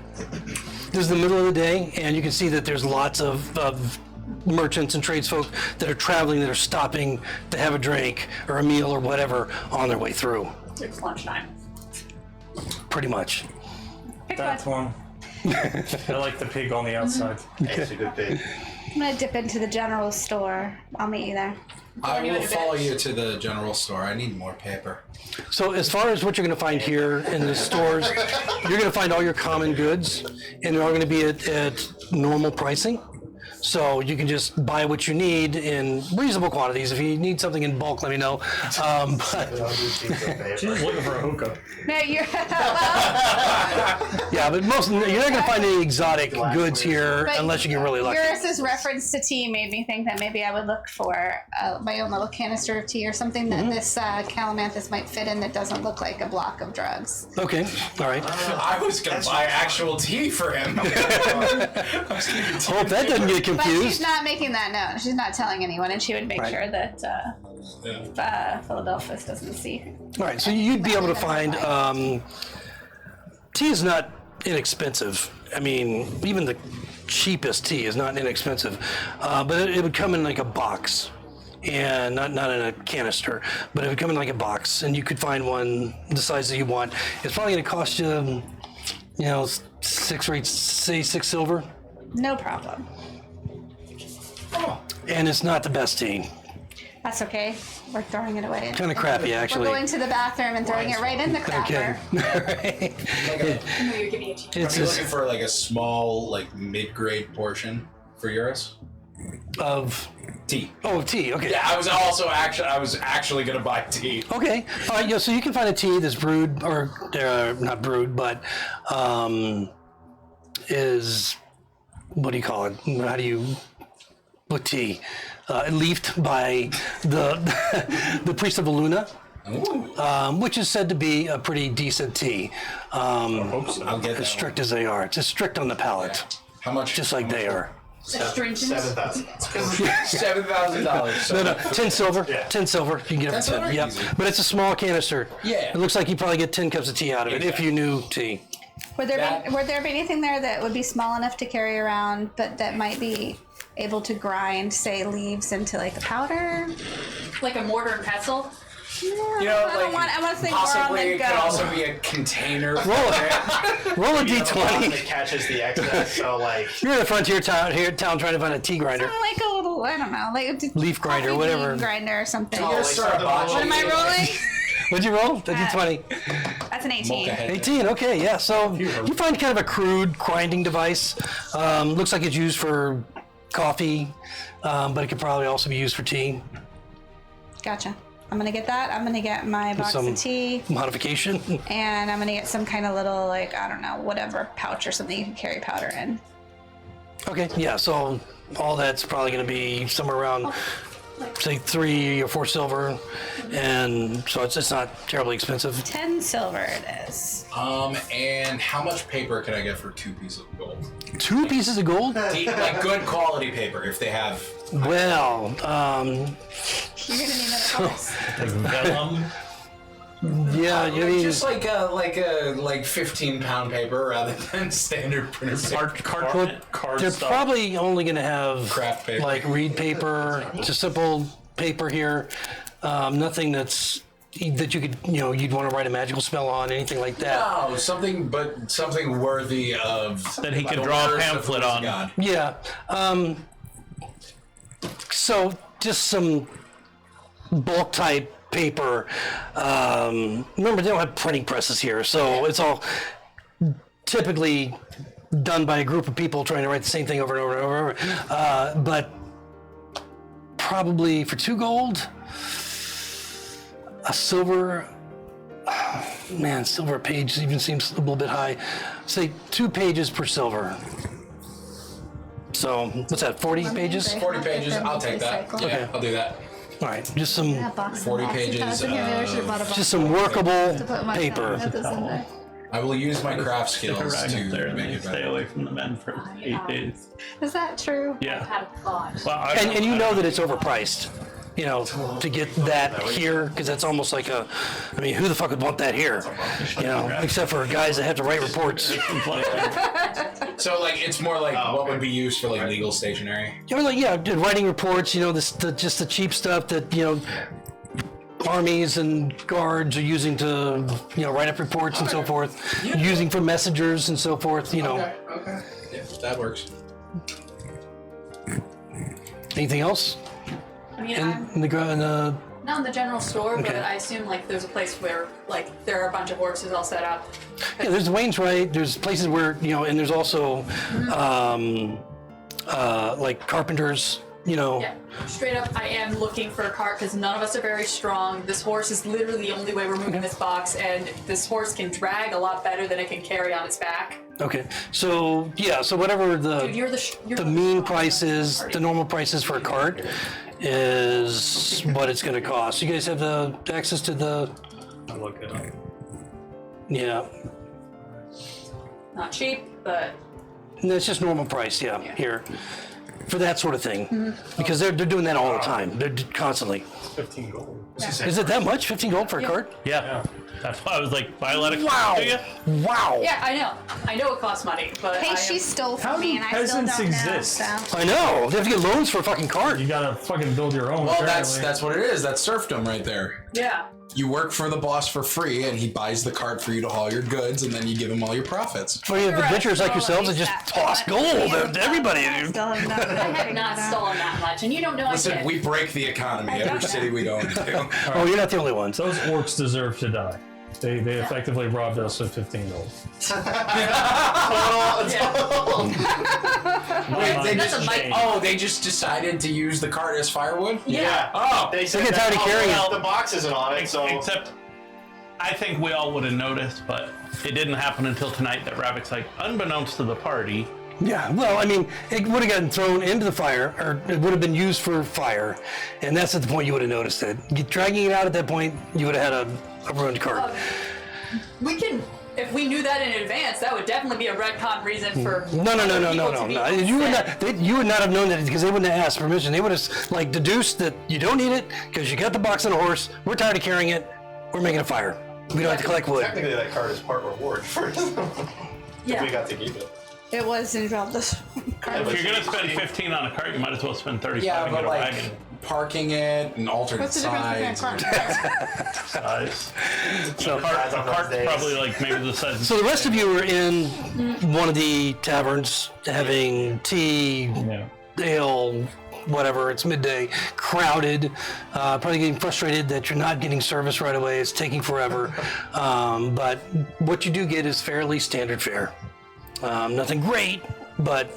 This is the middle of the day, and you can see that there's lots of merchants and tradesfolk that are traveling, that are stopping to have a drink or a meal or whatever on their way through. It's lunchtime. Pretty much. That one. I like the pig on the outside. It's a good bit. I'm gonna dip into the general store. I'll meet you there. I will follow you to the general store. I need more paper. So as far as what you're going to find here in the stores, you're going to find all your common goods, and they're all going to be at normal pricing. So you can just buy what you need in reasonable quantities. If you need something in bulk, let me know. She's just looking for a hookah. No, you're Yeah, but you're not going to find any exotic goods here unless you get really lucky. Eurus's reference to tea made me think that maybe I would look for my own little canister of tea or something that this Calamanthus might fit in that doesn't look like a block of drugs. Okay, all right. I was gonna buy actual tea for him. Hope that doesn't get But she's confused. not making that known. She's not telling anyone, and she would make Right. sure that Philadelphus doesn't see. All right, so you'd be able to find tea is not inexpensive. I mean, even the cheapest tea is not inexpensive, but it would come in like a box, and not in a canister, but it would come in like a box, and you could find one the size that you want. It's probably going to cost you, 6 silver, No problem. and it's not the best tea. That's okay. We're throwing it away. Kind of crappy, actually. We're going to the bathroom and throwing it right in the crapper. Okay. No, you're giving it to you. It's Are you just looking for like a small, mid-grade portion for Eurus? of Tea. tea. Okay. Yeah, I was actually gonna buy tea. Okay. All right. Yeah. So you can find a tea that's brewed, or not brewed, but is, what do you call it? How do you put tea? Leafed by the priest of Aluna, which is said to be a pretty decent tea. I'll get As that strict as they are, it's as strict on the palate, one. How much? just like they are. Astringent. $7,000. $7,000. No, 10 silver. 10 silver. You can get it for 10. silver? Yep. Easy. But it's a small canister. Yeah. It looks like you probably get 10 cups of tea out of it if you knew tea. Would there be anything there that would be small enough to carry around, but that might be able to grind, say, leaves into like a powder? Like a mortar and pestle. I want to think more on possibly the it go. could also be a container. Roll a d20. It catches the excess, so You're in a frontier town trying to find a tea grinder. Like a little, I don't know, like a Leaf grinder, coffee whatever. bean grinder or something. You're sriracha. What am I rolling? What'd you roll? A d20. That's an 18. 18, okay, yeah. So you find kind of a crude grinding device. Looks like it's used for coffee, but it could probably also be used for tea. Gotcha. I'm gonna get that. I'm gonna get my box Some of tea, modification. and I'm gonna get some kind of little, like, I don't know, whatever pouch or something you can carry powder in. Okay, yeah, so all that's probably going to be somewhere around, say, 3 or 4 silver, and so it's not terribly expensive. 10 silver it is. And how much paper can I get for 2 pieces of gold? 2 pieces of gold? Like good quality paper, if they have. Well, You're gonna need another box. Like vellum. Yeah, you mean Just like a 15-pound paper rather than standard printer paper. Card they're stuff. probably only going to have Craft paper. like reed paper, just simple paper here. Nothing that you could you'd want to write a magical spell on, anything like that. No, something worthy of That he could the draw a worst of pamphlet who's on. God. Yeah. So just some bulk type paper. Remember, they don't have printing presses here, so it's all typically done by a group of people trying to write the same thing over and over and over and over. But probably for 2 gold, a silver. Man, silver page even seems a little bit high. Say 2 pages per silver. So what's that? 40 pages? 40 pages, I'll take that. Yeah, Okay. I'll do that. All right, just some 40 pages, just some workable paper. I will use my craft skills Right to there and make then it stay better. away from the men for 8 days. Is that true? Yeah. Had a thought. Well, And you know that it's overpriced, to get that here, because that's almost like I mean, who the fuck would want that here? Except for guys that have to write reports. So, like, it's more like what would be used for, like, legal stationery. Writing reports, just the cheap stuff that, armies and guards are using to, write up reports and so forth, using for messengers and so forth, Okay. Yeah, that works. Anything else? I mean, In the not in the general store, but Okay. I assume like there's a place where like there are a bunch of horses all set up. yeah, there's Wayne's Right. There's places where and there's also like carpenters. Yeah, straight up, I am looking for a cart because none of us are very strong. This horse is literally the only way we're moving this box, and this horse can drag a lot better than it can carry on its back. Okay, so whatever Dude, you're the the mean price is, the normal price is for a cart is what it's going to cost. You guys have the access to the I'll look it up. yeah. Not cheap, but No, it's just normal price, here. For that sort of thing. Because they're doing that all the time. They're constantly. 15 gold. Is it that much? 15 gold for a cart? Yeah. That's why I was like, Violet, Wow. do you? Wow. yeah, I know it costs money, but Hey, I she am, stole How from me, do and I still peasants don't exist? know. So. I know. They have to get loans for a fucking cart. You gotta fucking build your own. Well, apparently. that's what it is. That's serfdom right there. yeah. You work for the boss for free, and he buys the cart for you to haul your goods, and then you give him all your profits. For you adventurers like yourselves that just toss gold to everybody. Still have not I have not stolen that much, and you don't know I Listen, did. we break the economy every city we go into. Oh, you're not the only ones. Those orcs deserve to die. They effectively robbed us of 15 gold. Yeah. They That's just, a mic- they just decided to use the cart as firewood? Yeah. Oh, They said get tired of carrying it. the box isn't on it, so Except, I think we all would have noticed, but it didn't happen until tonight that Rabbit's like, unbeknownst to the party, Yeah, well, I mean, it would have gotten thrown into the fire, or it would have been used for fire, and that's at the point you would have noticed it. Dragging it out at that point, you would have had a ruined cart. We can, if we knew that in advance, that would definitely be a retcon reason for No. people to be You would upset. not. You would not have known that because they wouldn't have asked permission. They would have like deduced that you don't need it because you got the box on a horse. We're tired of carrying it. We're making a fire. We don't have to collect wood. technically that card is part reward for Yeah. we got to keep it. It was involved this card. if you're gonna spend 15 on a cart, you might as well spend 35 yeah, and but get a like wagon parking it and alternate What's the difference between a sides. card? size. So, A cart's probably like maybe the size. so the rest of you were in one of the taverns having tea, Yeah. ale, whatever. It's midday, crowded, probably getting frustrated that you're not getting service right away. It's taking forever. But what you do get is fairly standard fare. Nothing great, but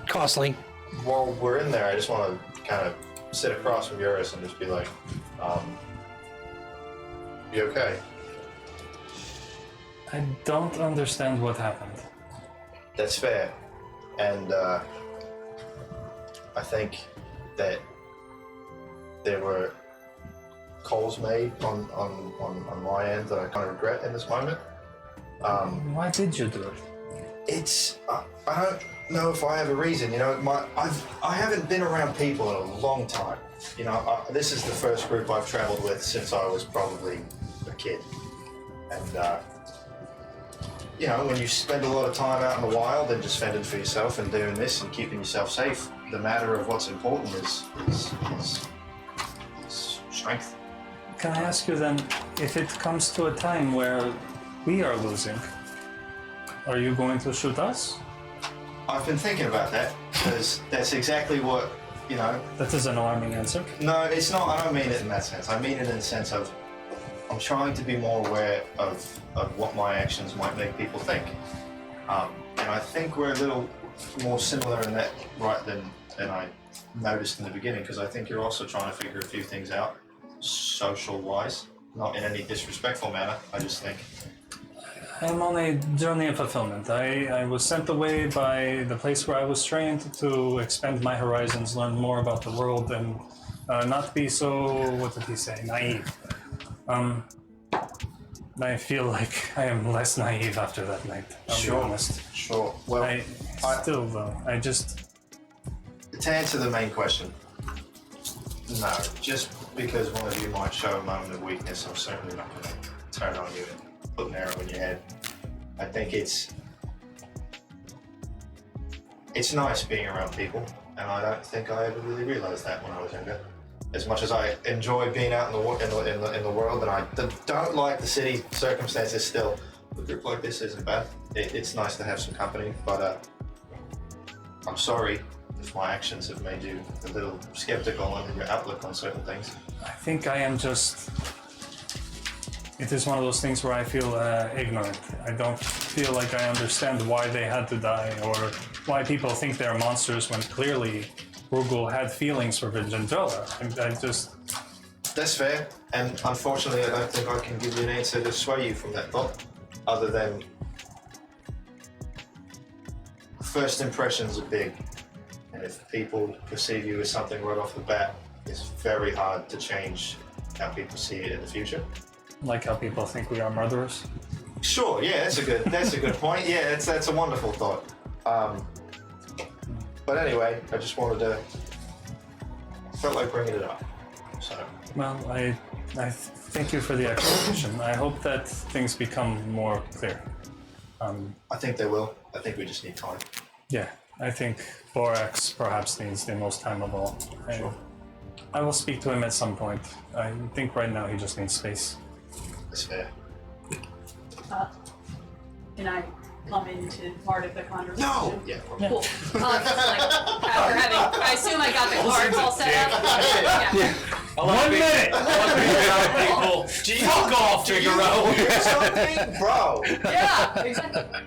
costly. While we're in there, I just want to kind of sit across from Eurus and just be like, you okay? I don't understand what happened. That's fair. And I think that there were calls made on my end that I kind of regret in this moment. Why did you do it? It's I don't know if I have a reason. You know, I haven't been around people in a long time. You know, this is the first group I've traveled with since I was probably a kid. And, you know, when you spend a lot of time out in the wild and just fending for yourself and doing this and keeping yourself safe, the matter of what's important is strength. Can I ask you then, if it comes to a time where we are losing, are you going to shoot us? I've been thinking about that, because that's exactly what, you know... That is an alarming answer. No, it's not. I don't mean it in that sense. I mean it in the sense of I'm trying to be more aware of what my actions might make people think. And I think we're a little more similar in that right than I noticed in the beginning, because I think you're also trying to figure a few things out social-wise, not in any disrespectful manner. I just think... I'm on a journey of fulfillment. I was sent away by the place where I was trained to expand my horizons, learn more about the world, and not be so, what did he say, naive. I feel like I am less naive after that night, I'll be honest. Sure. Well, Still, though, I just... To answer the main question, no. Just because one of you might show a moment of weakness, I'm certainly not going to turn on you and put an arrow in your head. I think it's nice being around people, and I don't think I ever really realized that when I was younger. As much as I enjoy being out in the world, and I don't like the city circumstances still, a group like this isn't bad. It's nice to have some company, but I'm sorry if my actions have made you a little skeptical on your outlook on certain things. I think I am just... It is one of those things where I feel ignorant. I don't feel like I understand why they had to die, or why people think they're monsters when clearly Rugul had feelings for Vigindrella. I just... That's fair, and unfortunately I don't think I can give you an answer to sway you from that thought, other than first impressions are big, and if people perceive you as something right off the bat, it's very hard to change how people see it in the future. Like how people think we are murderers. Sure, yeah, that's a good point. Yeah, that's a wonderful thought. But anyway, I just felt like bringing it up. So. Well, I thank you for the explanation. I hope that things become more clear. I think they will. I think we just need time. Yeah, I think Borax perhaps needs the most time of all. Sure. I will speak to him at some point. I think right now he just needs space. That's fair. Can I come into part of the conversation? No! Yeah. Cool. Just like, after having, I assume I got the cards all set up. Yeah. 1 minute! People, fuck off, Figaro! Something, bro. Yeah, exactly.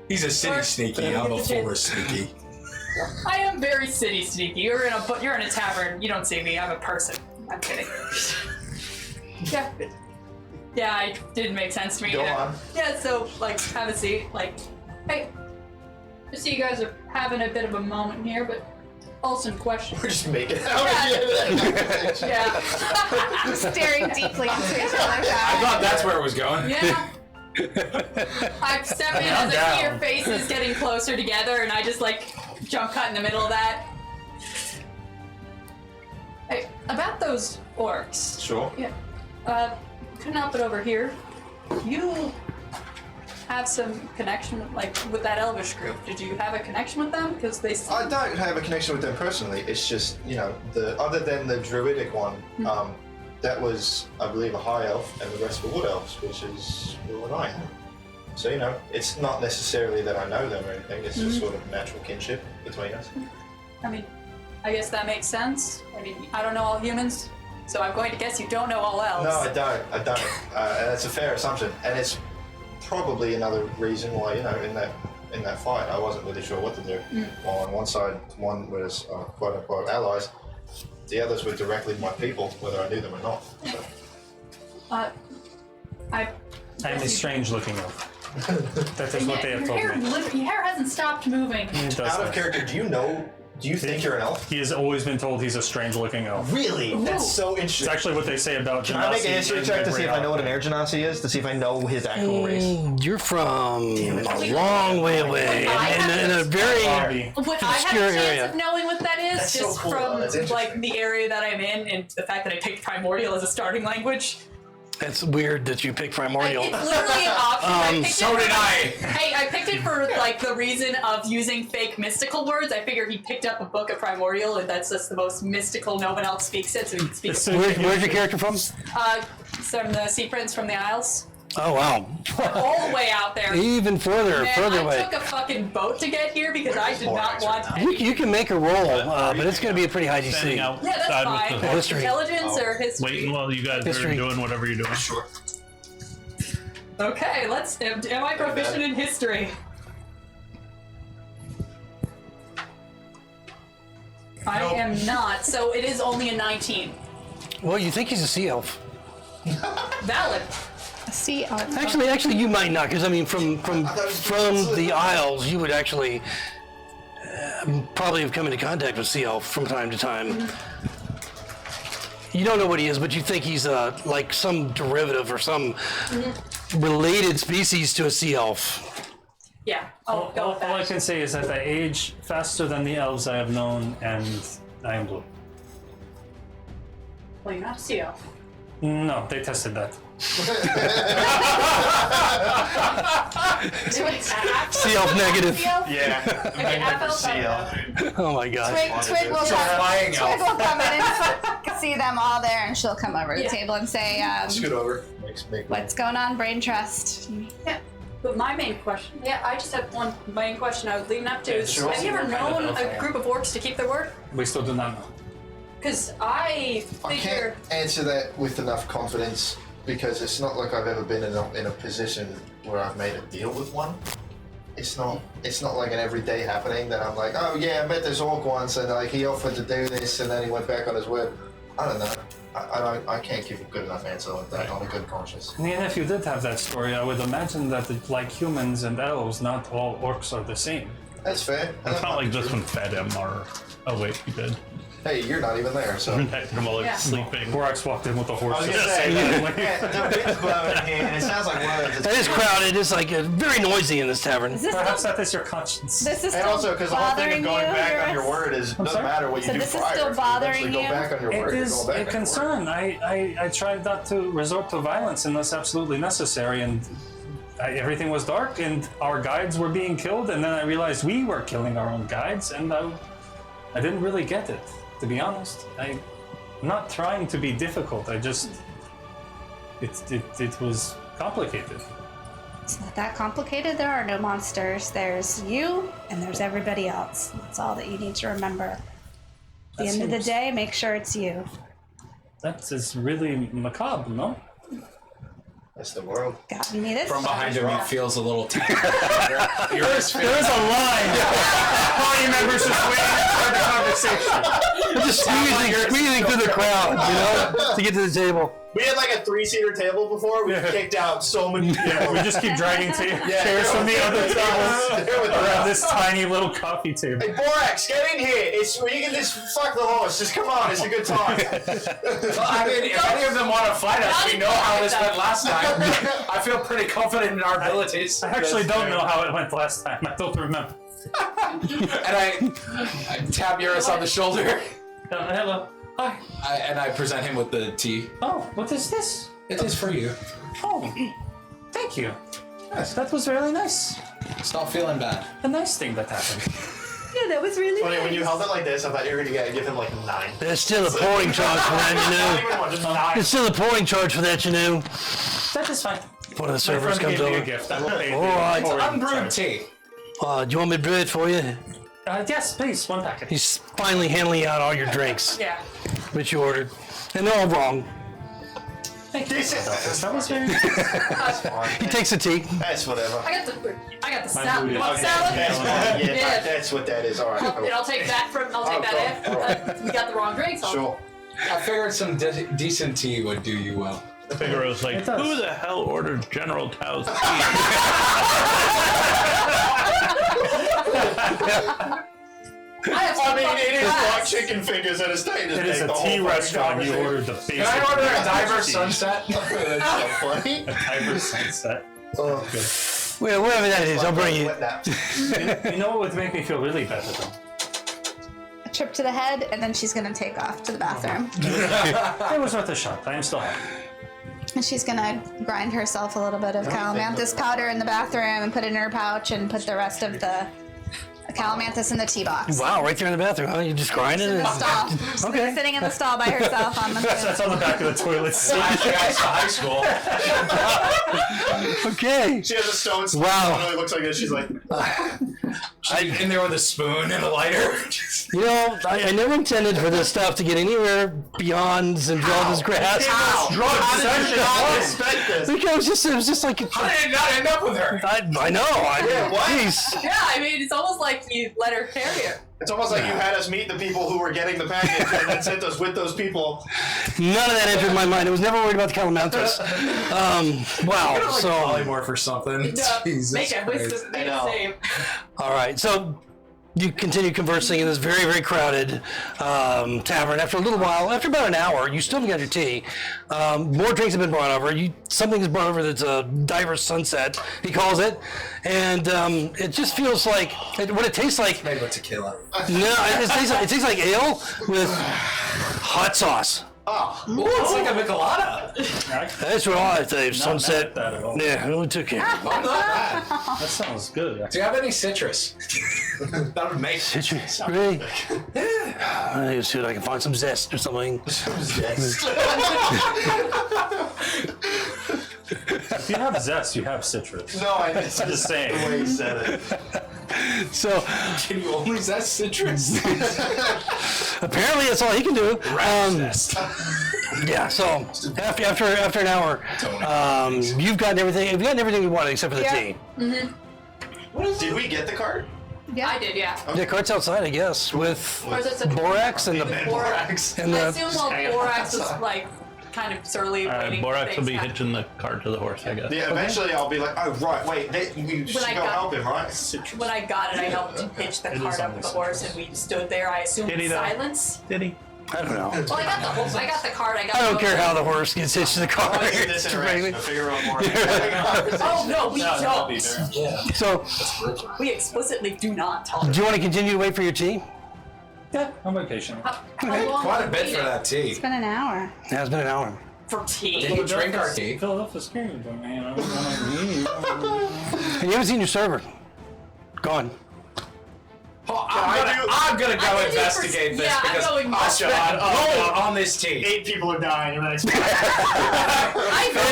He's a city sneaky. I'm a forest sneaky. I am very city sneaky. You're in a tavern. You don't see me. I'm a person. I'm kidding. Yeah. Yeah, it didn't make sense to me. Go on. Yeah, so like have a seat. Like, hey, I see you guys are having a bit of a moment here, but also question. We're just making out. Yeah. Staring deeply into each other's I eyes. thought that's where it was going. Yeah. I step in as I see your faces getting closer together, and I just like jump cut in the middle of that. Hey, about those orcs. Sure. Yeah. Couldn't help it over here. You have some connection with that Elvish group. Did you have a connection with them? Because they seem... I don't have a connection with them personally. It's just, you know, other than the druidic one, that was, I believe, a high elf, and the rest were wood elves, which is Will and I. So, you know, it's not necessarily that I know them or anything. It's just sort of natural kinship between us. I mean, I guess that makes sense. I mean, I don't know all humans, so I'm going to guess you don't know all elves. No, I don't. And that's a fair assumption. And it's probably another reason why, you know, in that fight, I wasn't really sure what to do. While on one side, one was quote-unquote allies, the others were directly my people, whether I knew them or not. So. I am a strange-looking elf. That is what they have told me. Your hair hasn't stopped moving. Out of character, do you think you're an elf? He has always been told he's a strange-looking elf. Really? That's so interesting. It's actually what they say about Can I make an history check to see if I know what an air genasi is? To see if I know his actual race? You're from a long way away, in a very What I have obscure a chance area. of knowing what that is, That's so just cool, from though. That's interesting. like the area that I'm in, and the fact that I picked Primordial as a starting language. That's weird that you picked Primordial. It's literally an option. I picked So it did I. Hey, I picked it for like the reason of using fake mystical words. I figured he picked up a book of Primordial, and that's just the most mystical. No one else speaks it, so he speaks. Where's your character from? From the Sea Prince from the Isles, Oh, wow. all the way out there. Even further Man, I away. took a fucking boat to get here because I did not want. You can make a roll, but it's going to be a pretty high Standing DC. outside Yeah, that's fine. with the History. Intelligence or history? waiting while you guys History. are doing whatever you're doing. Sure. Okay, let's. Am I proficient in history? I am not. So it is only a 19. Well, you think he's a sea elf. Valid. See, Actually, you might not, because I mean, from the Isles, you would actually probably have come into contact with sea elf from time to time. You don't know what he is, but you think he's like some derivative or some related species to a sea elf. Yeah, I'll go with All I that. can say is that I age faster than the elves I have known, and I am blue. Well, you're not a sea elf. No, they tested that. Sea elf negative. Yeah. Okay, half elf. Oh my gosh. Twig will flying Twig will come in and see them all there, and she'll come over to the table and say, Scoot over. Make "What's going on, brain trust?" Yeah. But my main question, I just have one main question I was leading up to. Is, sure. have you ever known a group of orcs to keep their word? We still do not know. Because I I figure. can't answer that with enough confidence because it's not like I've ever been in a position where I've made a deal with one. It's not like an everyday happening that I'm like, oh yeah, I met this orc once and like he offered to do this and then he went back on his word. I don't know. I can't give a good enough answer like that on a good conscience. And even if you did have that story, I would imagine that like humans and elves, not all orcs are the same. That's fair. It's not like this one fed him or. Oh, wait, he did. Hey, you're not even there, so. Protected him while he Yeah. was sleeping. Borax walked in with the I horse. was gonna say, the wind's blowing here, and it sounds like one of those. It is crowded. It's like very noisy in this tavern. Is this Perhaps still, that is your conscience. this is And still also, because the whole thing bothering of going you? back on your Eurus? word is doesn't sorry? matter what you So do this is prior. still If you bothering eventually go you? back on your word, It you're is going back a on your concern. I tried not to resort to violence unless absolutely necessary, and everything was dark, and our guides were being killed, and then I realized we were killing our own guides, and I didn't really get it, to be honest. I'm not trying to be difficult. I just it was complicated. It's not that complicated. There are no monsters. There's you, and there's everybody else. That's all that you need to remember. At the That end of the seems- day, make sure it's you. That is really macabre, no? That's the world. Got me this. From behind him, he feels a little tap. There is a line. Party members just waiting for the conversation. Just squeezing through the crowd, to get to the table. We had like a 3-seater table before. We kicked out so many people. Yeah, we just keep dragging chairs from the other tables around this tiny little coffee table. Hey, Borax, get in here. You can just fuck the horse. Just come on. It's a good time. Well, I mean, if any of them want to fight us, we know how this went last time. I feel pretty confident in our abilities. I actually don't know how it went last time. I don't remember. And I tap Eurus on the shoulder. Hello. Hi. And I present him with the tea. Oh, what is this? It is for you. Oh, thank you. Yes, that was really nice. Stop feeling bad. A nice thing that happened. Yeah, that was really When you held it like this, I thought you were gonna give him like 9. There's still a pouring charge for that, Not even one, just 9. There's still a pouring charge for that, That is fine. One of the My servers friend comes gave me a over. gift. I will pay All right. Unbrewed tea. Do you want me to brew it for you? Yes, please, one packet. He's finally handing out all your drinks, Yeah. which you ordered. And they're all wrong. Thank you. That was very He takes the tea. That's whatever. I got the salad. booty. You want Okay. salad? Yeah, that's what that is. All right. Cool. I'll take that from. I'll take that if we got the wrong drinks. Sure. I figured some decent tea would do you well. Figaro's like, It does. who the hell ordered General Tao's tea? I mean, it is like chicken fingers at a state. It is a tea restaurant. You ordered the basic. Can I order a Dyvers sunset? That's so funny. A Tiber sunset. Well, whatever that is, I'll bring you. Wet naps. You know what would make me feel really better though? A trip to the head, and then she's gonna take off to the bathroom. It was worth a shot. I am still happy. And she's gonna grind herself a little bit of calamanthus powder in the bathroom and put it in her pouch and put the rest of the calamanthus in the tea box. Wow, right there in the bathroom, huh? You just grind it? In the and- stall. Okay. Sitting in the stall by herself on the That's on the back of the toilet seat. Guys to high school. Okay. She has a stone spoon. Wow. It really looks like this. She's like, She's in there with a spoon and a lighter. You know, I never intended for this stuff to get anywhere beyond Zimbalda's grasp. how did you not expect this? Because it was just like, How did it not end up with her? I know. Jeez. Yeah, I mean, it's almost like you let her carry her. It's almost like you had us meet the people who were getting the package and then sent us with those people. None of that entered my mind. I was never worried about the calamanthus. Wow. So, Polymorph for something. Jesus Make a Christ. wisdom save. all right. So you continue conversing in this very, very crowded tavern. After a little while, after about an hour, you still haven't got your tea. More drinks have been brought over. Something is brought over that's a Dyvers sunset, he calls it. And it just feels like, what it tastes like, Made with tequila. no, it tastes like ale with hot sauce. Ooh, it's like a Michelada. That's what I think. Sunset. Not bad at all. Yeah, we took care. I'm not bad. That sounds good. Do you have any citrus? That would make Citrus, really? I need to see if I can find some zest or something. If you have zest, you have citrus. No, I I'm just saying. the way you said it. So Can you only zest citrus? apparently that's all he can do. Zest. Yeah. So after an hour, you've gotten everything. You've gotten everything you wanted except for the tea. Did we get the card? Yeah. I did, yeah. The cart's outside, I guess, with Or is it the borax and the borax? and I the. assume while borax was like kind of surly waiting. for Borax will things be to happen. hitching the cart to the horse, I guess. Yeah, eventually I'll be like, oh, right, wait, you should I go got- help him, right? When I got it, I helped hitch the cart up with the horse, and we stood there. I assumed Did he in though? silence. Did he? I don't know. Well, I got the horse. I got the cart. I got. I don't the care how the horse gets hitched to the car. Why is this interaction to figure out more? Oh no, we that'll be don't. there. So, We explicitly do not talk. do you want to continue to wait for your tea? Yeah, I'm very patient. How long Quite a have we bit for waited that tea. It's been an hour. It has been an hour. for tea. Did you drink our tea? Philadelphia's scary, but man, And you haven't seen your server. Gone. Oh, I'm gonna go I can do investigate this yeah, I'm because going I spent gold on this tea. 8 people are dying. And It's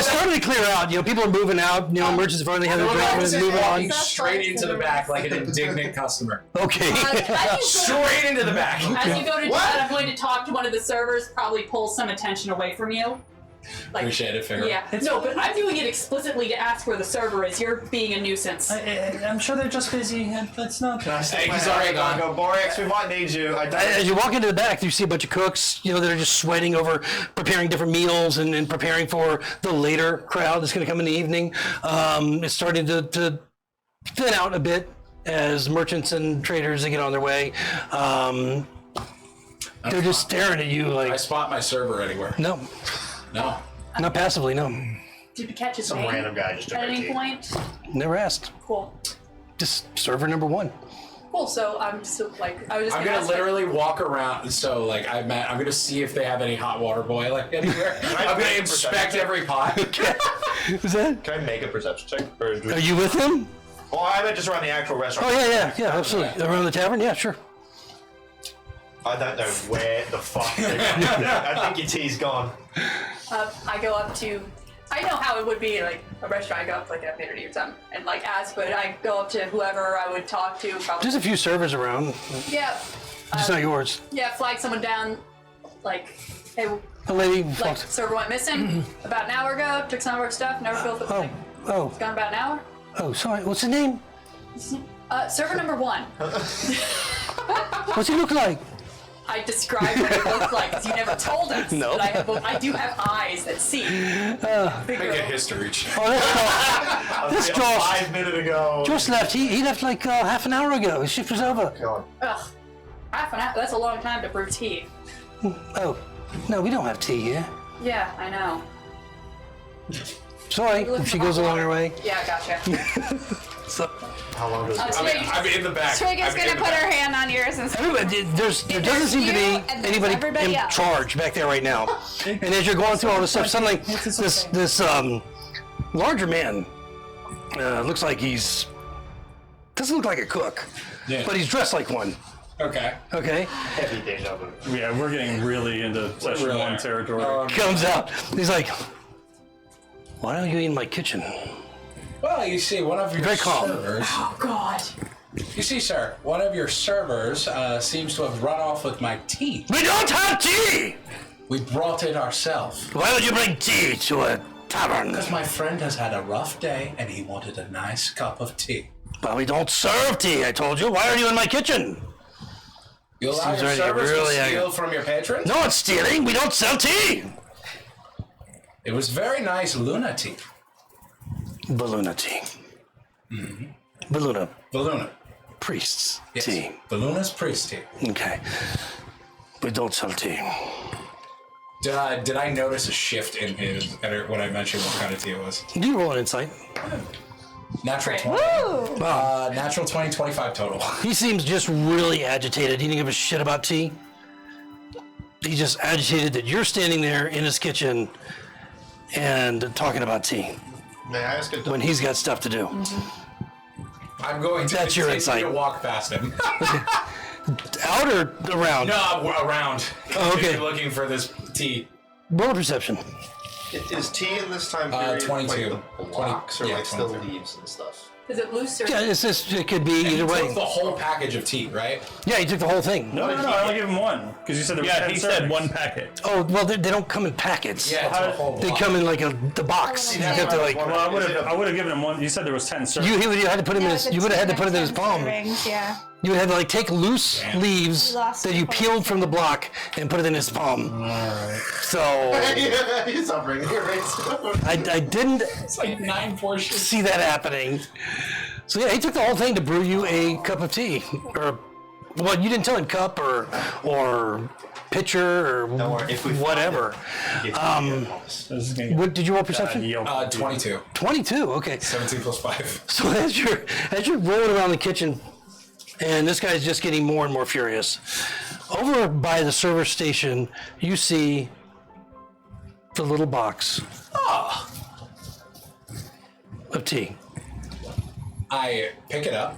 starting to clear out. You know, people are moving out. You know, merchants have finally had their drink and moving Walking on. straight into the back like an indignant customer. Okay. Straight into the back. As you go to do that, I'm going to talk to one of the servers, probably pull some attention away from you. Like, Appreciate it, figure. yeah. No, but I'm doing it explicitly to ask where the server is. You're being a nuisance. I'm sure they're just busy. That's not. Hey, he's already gone. Go, Borax, we might need you. As you walk into the back, you see a bunch of cooks, you know, that are just sweating over preparing different meals and preparing for the later crowd that's going to come in the evening. It's starting to thin out a bit as merchants and traders they get on their way. They're just staring at you I like, spot my server anywhere. no, No. not passively, no. Did you catch his Some name random guy just took at our any tea. point? Never asked. Cool. Just server number one. Cool. So I'm still like I was just I'm gonna gonna ask literally walk around. So like I'm gonna see if they have any hot water boiling anywhere. I'm gonna inspect every pot. Is that? Can I make a perception check? Or do Are you with him? Well, I meant just around the actual restaurant. Oh, yeah, absolutely. Around the tavern? Yeah, sure. I don't know where the fuck they're going. I think your tea's gone. I go up to. I know how it would be like a restaurant. I go up like a community or something and like ask, but I go up to whoever I would talk to. Probably. There's a few servers around. Yeah. Just not yours. Yeah. Flag someone down. Like, hey, A lady like walked. server went missing about an hour ago. Took some of our stuff. Never filled it. Like, Oh, it's gone about an hour. oh, sorry. What's his name? Server number 1. What's he look like? I described what it looked like because you never told us. No. But I do have eyes that see. Make a history check. Oh, that's Josh. That's Josh. 5 minutes ago. Josh left. He left like half an hour ago. His shift was over. Ugh. Half an hour. That's a long time to brew tea. Oh, no, we don't have tea here. Yeah, I know. Sorry, if she goes along her way. Yeah, gotcha. So, How long does it I'm in the back. Twig is I'm gonna in the put back. her hand on yours and say, everybody, there doesn't seem to be you and there's anybody everybody in else. charge back there right now. And as you're going through all this stuff, suddenly this larger man looks like doesn't look like a cook, Yeah. but he's dressed like one. Okay. Okay, heavy deja vu? Yeah, we're getting really into session Really? 1 territory. comes out. He's like, "Why don't you eat in my kitchen?" Well, you see, one of your Very calm. servers. Oh God. You see, sir, one of your servers seems to have run off with my tea. We don't have tea. We brought it ourselves. Why would you bring tea to a tavern? Because my friend has had a rough day and he wanted a nice cup of tea. Well, we don't serve tea. I told you. Why are you in my kitchen? You allow Seems your ready, servers really to steal angry. from your patrons? No, it's stealing. We don't sell tea. It was very nice Luna tea. Balloona tea. Balloona Baluna. priests Yes. tea. Baluna's priest tea. Okay. We don't sell tea. Did I notice a shift in his when I mentioned what kind of tea it was? Do you roll an insight? Natural 20. "Woo!" Natural 20, 25 total. He seems just really agitated. He didn't give a shit about tea. He's just agitated that you're standing there in his kitchen and talking about tea May I ask a when he's got stuff to do. I'm going to That's your continue insight. to walk past him. Out or around? No, around. Oh, okay. Looking for this tea. Roll a perception. Is tea in this time period 22. like the blocks or yeah, like still 22. leaves and stuff? Is it loose or? Yeah, it could be either He way. took the whole package of tea, right? Yeah, he took the whole thing. No, I only give him one because you said there were Yeah, 10 he said servings. one packet. Oh, well, they don't come in packets. Yeah, it's a whole They block. come in like the box. You have to like. Well, I would have given him one. You said there was 10 servings. You had to put him in his. You would have had to put it in his palm. Rings, yeah. You would have to like take loose leaves You lost that your you palm. peeled from the block and put it in his palm. Alright. So Yeah, he's not bringing your rates. I didn't It's like 9 portions. see that happening. So yeah, he took the whole thing to brew you a cup of tea, or well, you didn't tell him cup or pitcher or Don't worry, if we find whatever. This is gonna get What did you roll perception? yelp. 22. 22. Okay. 17 plus 5. So as you're rolling around the kitchen, and this guy's just getting more and more furious. Over by the server station, you see the little box of tea. I pick it up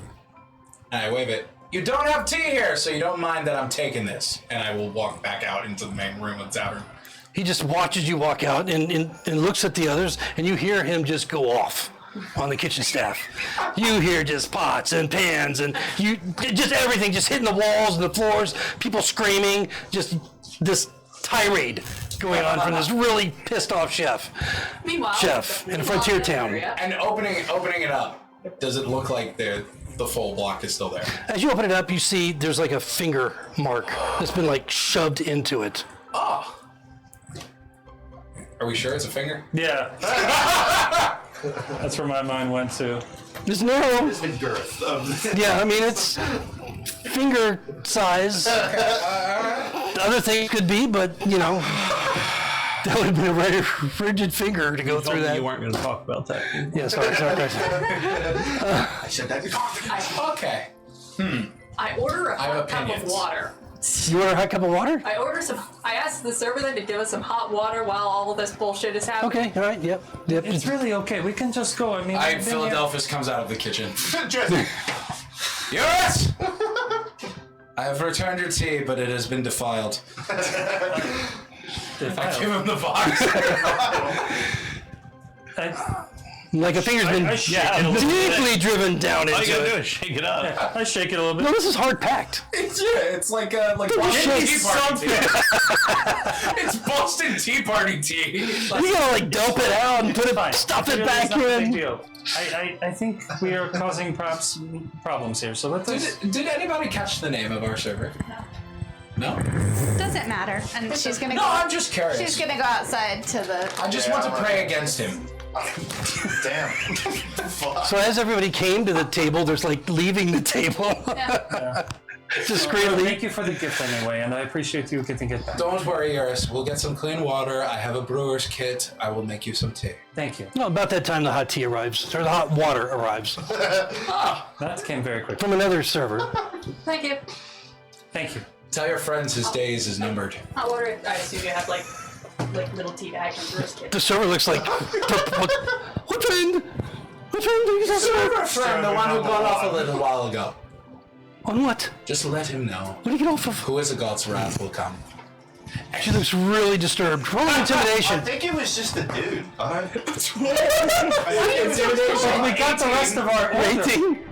and I wave it. You don't have tea here, so you don't mind that I'm taking this. And I will walk back out into the main room of the tavern. He just watches you walk out and looks at the others, and you hear him just go off on the kitchen staff. You hear just pots and pans and just everything just hitting the walls and the floors, people screaming, just this tirade going on from this really pissed off chef Meanwhile, in a frontier town. area. And opening it up, does it look like the full block is still there? As you open it up, you see there's like a finger mark that's been like shoved into it. Oh. Are we sure it's a finger? Yeah. That's where my mind went to. There's no, The girth of yeah, I mean it's finger size. Other things could be, but you know, that would have been a rather rigid finger to go Told through me that. you weren't going to talk about that. Yeah, sorry. I said that. Okay. I order a I have hot cup of opinions. water. You want a hot cup of water? I asked the server then to give us some hot water while all of this bullshit is happening. Okay, all right, yep. It's really okay. We can just go. I mean, we've been here- Philadelphus comes out of the kitchen. Yes! I have returned your tea, but it has been defiled. I give him the box. Like a finger's been I shake it a little bit. deeply driven down All you gotta into do it. is shake it up. I shake it a little bit. No, this is hard packed. It's like Boston shake Tea Party tea. It's Boston Tea Party tea. You gotta like dump it out and put Fine. it, stuff it It's back not a big in. deal. I think we are causing perhaps problems here. So let's. Did anybody catch the name of our server? No? Doesn't matter. And she's gonna No, go. I'm just curious. She's gonna go outside to the. I just want to pray against him. Damn. So as everybody came to the table, there's like leaving the table. discreetly. Thank you for the gift anyway, and I appreciate you getting it back. Don't worry, Eris. We'll get some clean water. I have a brewer's kit. I will make you some tea. Thank you. No, about that time the hot tea arrives, or the hot water arrives That came very quick. from another server. Thank you. Thank you. Tell your friends his days is numbered. Hot water. I assume you have like little tea bags and brewers kit. The server looks like, what friend? What friend are you talking Server about? friend, the one who got off a little while ago. On what? Just let him know. What did he get off of? Who is a god's wrath will come. Actually looks really disturbed. Roll I intimidation. think it was just a dude. We got the rest of our order. 18?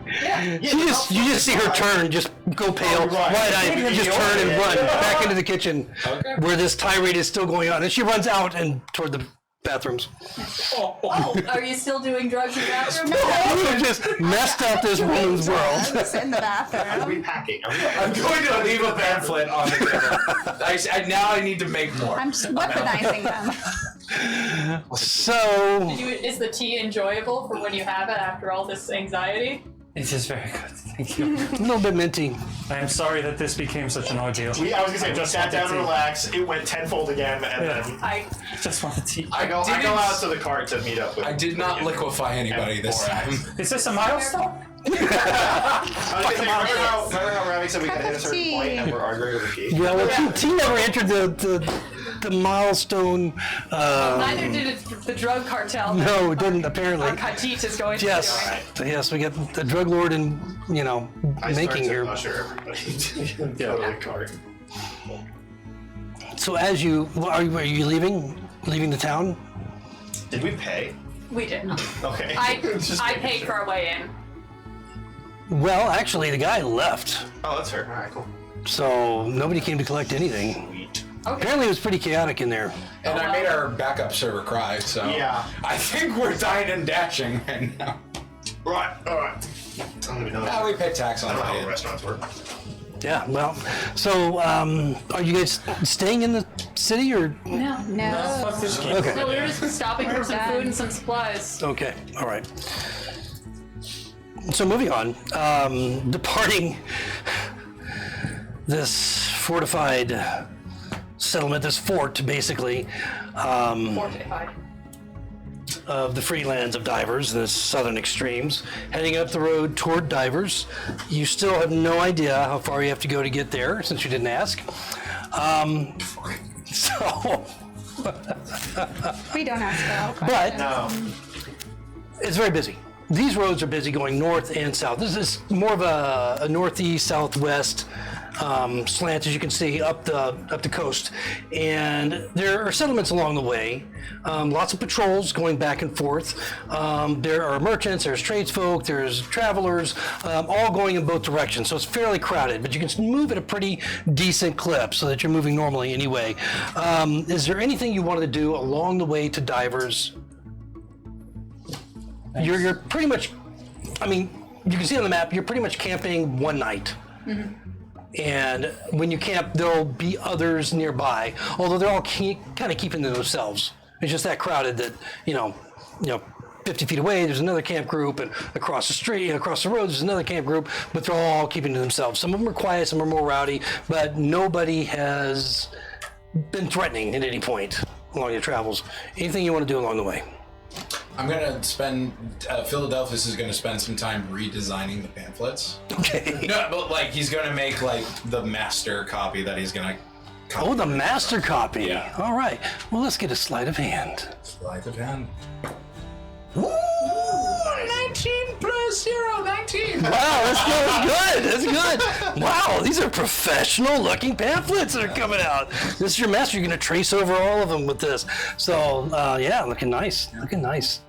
You just see her turn, just go pale, wide-eyed, just turn and run back into the kitchen where this tirade is still going on. And she runs out and toward the bathrooms. Oh, are you still doing drugs in the bathroom? You just messed up this woman's world. Drugs in the bathroom. Repacking. I'm going to leave a pamphlet on the table. Now I need to make more. I'm just weaponizing them. So, Is the tea enjoyable for when you have it after all this anxiety? It is very good. Thank you. a little bit minty. I am sorry that this became such an ordeal. I was gonna say, we just sat down wanted and tea. relaxed. It went tenfold again, and then I Just wanted tea. I go out to the cart to meet up with. I did not liquefy anybody this time. Is this a milestone? I was gonna say, remember how Ravi said we gotta hit a certain Tea. point and we're arguing with the key? Yeah, well, T never entered the milestone. neither did the drug cartel. No, it didn't, apparently. Our Khajiit is going to Yes, do it. yes, we got the drug lord and, I making start to here. usher everybody to the cart. So as you, are you leaving the town? Did we pay? We did. Okay. I Just I making paid sure. for our way in. Well, actually, the guy left, Oh, that's fair. All right, cool. so nobody came to collect anything. Sweet. Apparently, it was pretty chaotic in there. And I made our backup server cry, so Yeah. I think we're dying and dashing right now. Right. All right. I don't even know. Ah, we pay tax I on don't know how it. restaurants work. Yeah, well, so are you guys staying in the city or? No. No. Fuck this game. Okay, No, we were just stopping for some done. food and some supplies. okay, all right. So moving on, departing this fortified settlement, this fort, basically, Fortified. of the free lands of Dyvers, the southern extremes, heading up the road toward Dyvers. You still have no idea how far you have to go to get there, since you didn't ask. So, We don't ask all but No. it's very busy. These roads are busy going north and south. This is more of a northeast, southwest slant, as you can see, up the coast. And there are settlements along the way. Lots of patrols going back and forth. There are merchants, there's tradesfolk, there's travelers, all going in both directions. So it's fairly crowded, but you can move at a pretty decent clip so that you're moving normally anyway. Is there anything you wanted to do along the way to Dyvers? You're pretty much, I mean, you can see on the map, you're pretty much camping one night. And when you camp, there'll be others nearby, although they're all kind of keeping to themselves. It's just that crowded that, 50 feet away, there's another camp group, and across the street, across the road, there's another camp group, but they're all keeping to themselves. Some of them are quiet, some are more rowdy, but nobody has been threatening at any point along your travels. Anything you want to do along the way? I'm gonna spend. Philadelphus is gonna spend some time redesigning the pamphlets. Okay. No, but like he's gonna make like the master copy that he's gonna. Oh, the master copy. Yeah. All right. Well, let's get a sleight of hand. Sleight of hand. Ooh, 19 plus 0, 19. Wow, that's good. That's good. Wow, these are professional-looking pamphlets that are coming out. This is your master. You're going to trace over all of them with this. So, yeah, looking nice. Looking nice.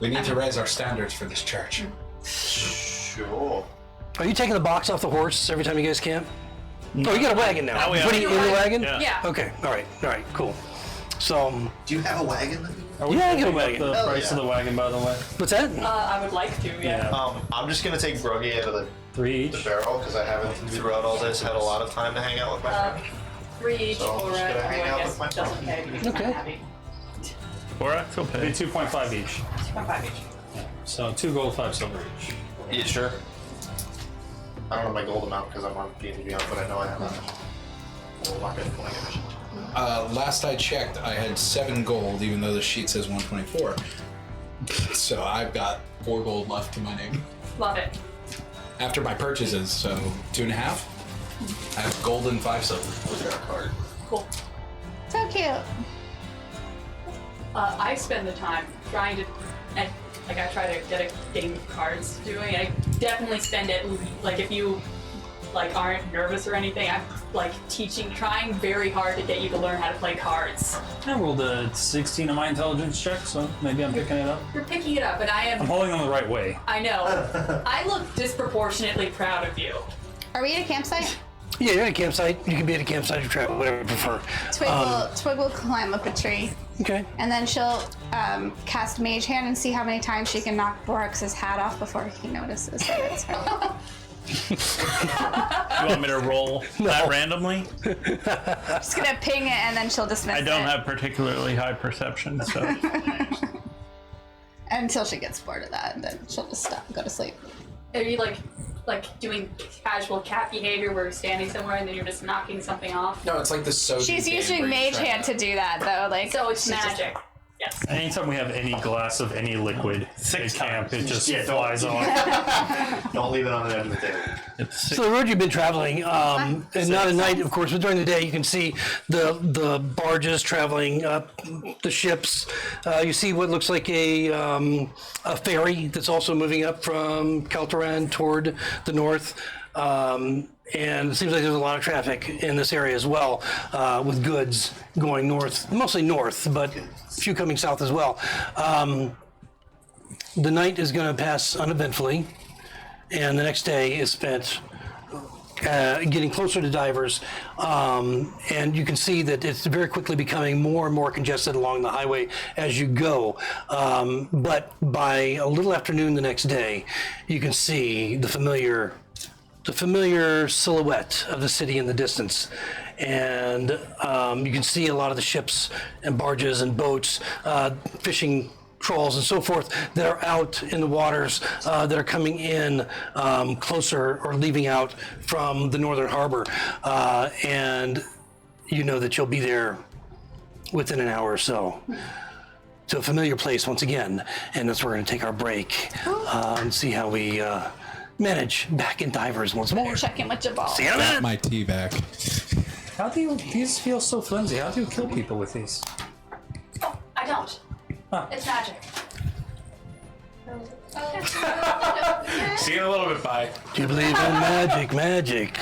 We need to raise our standards for this church. Sure. Are you taking the box off the horse every time you guys camp? Oh, you got a wagon now. Now we Putting it are. in the wagon? Yeah. Okay. All right. Cool. So, Do you have a wagon? Are we Yeah, I get a picking up wagon. the Hell price yeah. of the wagon, by the way? what's that? I would like to, yeah. I'm just gonna take Bruggy out of the 3 each. barrel because I haven't throughout all this had a lot of time to hang out with my friend. 3 each So I'm for just gonna hang everyone out gets with my doesn't pay because Okay. I'm happy. Or still It'd pay. be 2.5 each. 2.5 each. So 2 gold, 5 silver each. Yeah, sure. I don't have my gold amount because I'm on D&D Beyond, but I know I have a weapon point. Last I checked, I had 7 gold, even though the sheet says 124. So I've got 4 gold left to my name. Love it. After my purchases, so 2.5. I have gold and 5 silver. Look at our card. Cool. So cute. I spend the time trying to, and like I try to get a game of cards doing. I definitely spend it. Like if you like aren't nervous or anything, I'm like trying very hard to get you to learn how to play cards. I rolled a 16 on my intelligence check, so maybe I'm picking it up. You're picking it up, and I am. I'm holding them the right way. I know. I look disproportionately proud of you. Are we at a campsite? Yeah, you're at a campsite. You can be at a campsite or travel, whatever you prefer. Twig will climb up a tree. Okay. And then she'll cast Mage Hand and see how many times she can knock Borax's hat off before he notices that it's her. You want me to roll that randomly? Just gonna ping it and then she'll dismiss it. I don't have particularly high perception, so. Until she gets bored of that, and then she'll just stop and go to sleep. Are you like doing casual cat behavior where you're standing somewhere and then you're just knocking something off? No, it's like the soda. She's using Mage Hand to do that, though. Like, So it's she's just- magic. Yes. Anytime we have any glass of any liquid at camp, it just flies on. Don't leave it on the edge of the table. So the road you've been traveling, and not at night, of course, but during the day, you can see the barges traveling up, the ships. You see what looks like a ferry that's also moving up from Kaltaran toward the north. And it seems like there's a lot of traffic in this area as well, with goods going north, mostly north, but a few coming south as well. The night is going to pass uneventfully, and the next day is spent getting closer to Dyvers, and you can see that it's very quickly becoming more and more congested along the highway as you go. But by a little afternoon the next day, you can see the familiar silhouette of the city in the distance. And you can see a lot of the ships and barges and boats, fishing trawls and so forth that are out in the waters, that are coming in closer or leaving out from the northern harbor. And you know that you'll be there within an hour or so. To a familiar place once again. And that's where we're going to take our break and see how we manage back in Dyvers once more. Check in with Jabal. See you in a minute. Got my tea back. How do you, these feel so flimsy? How do you kill people with these? Oh, I don't. Huh. It's magic. See you in a little bit, bye. Do you believe in magic?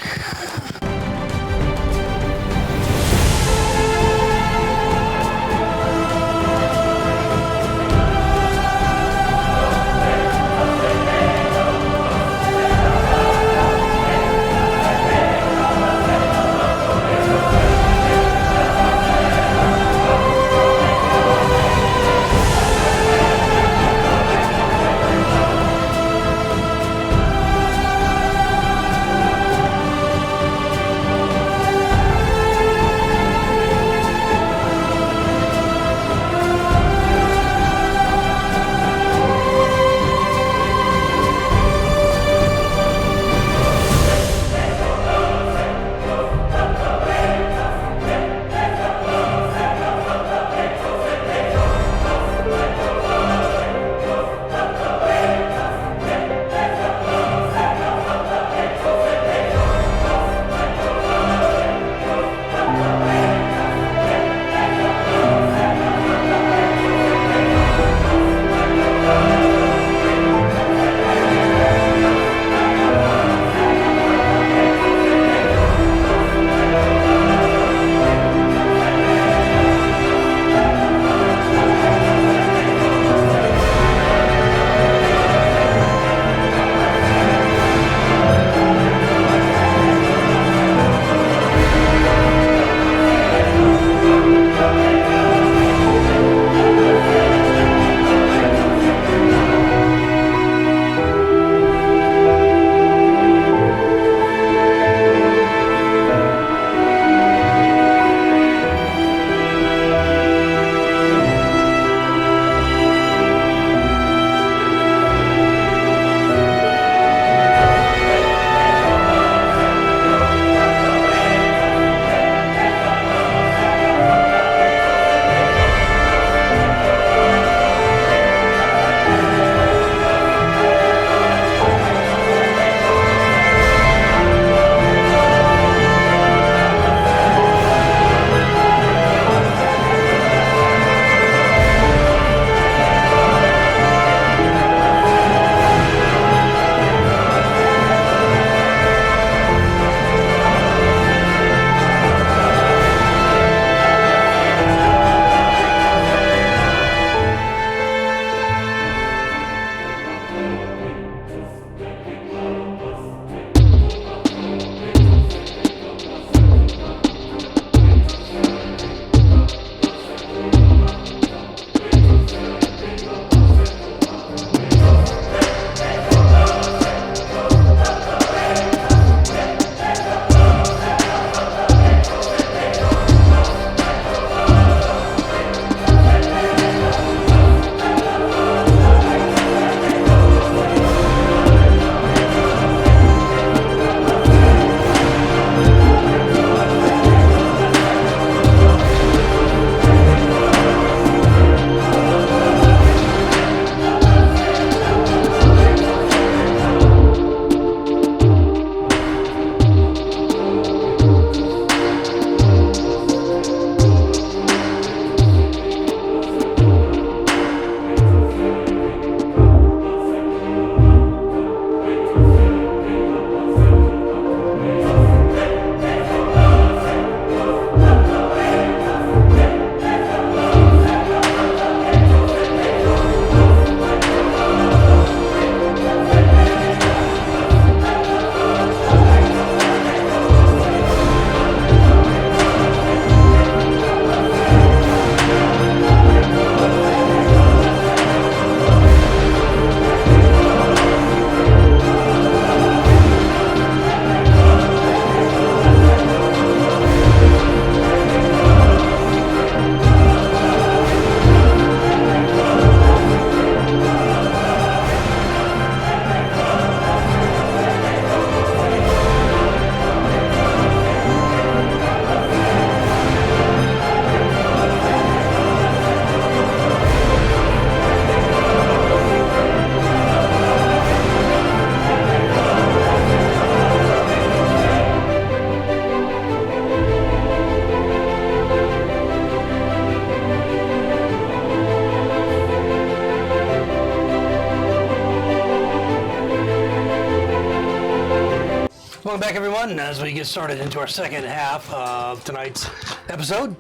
Welcome back, everyone. As we get started into our second half of tonight's episode,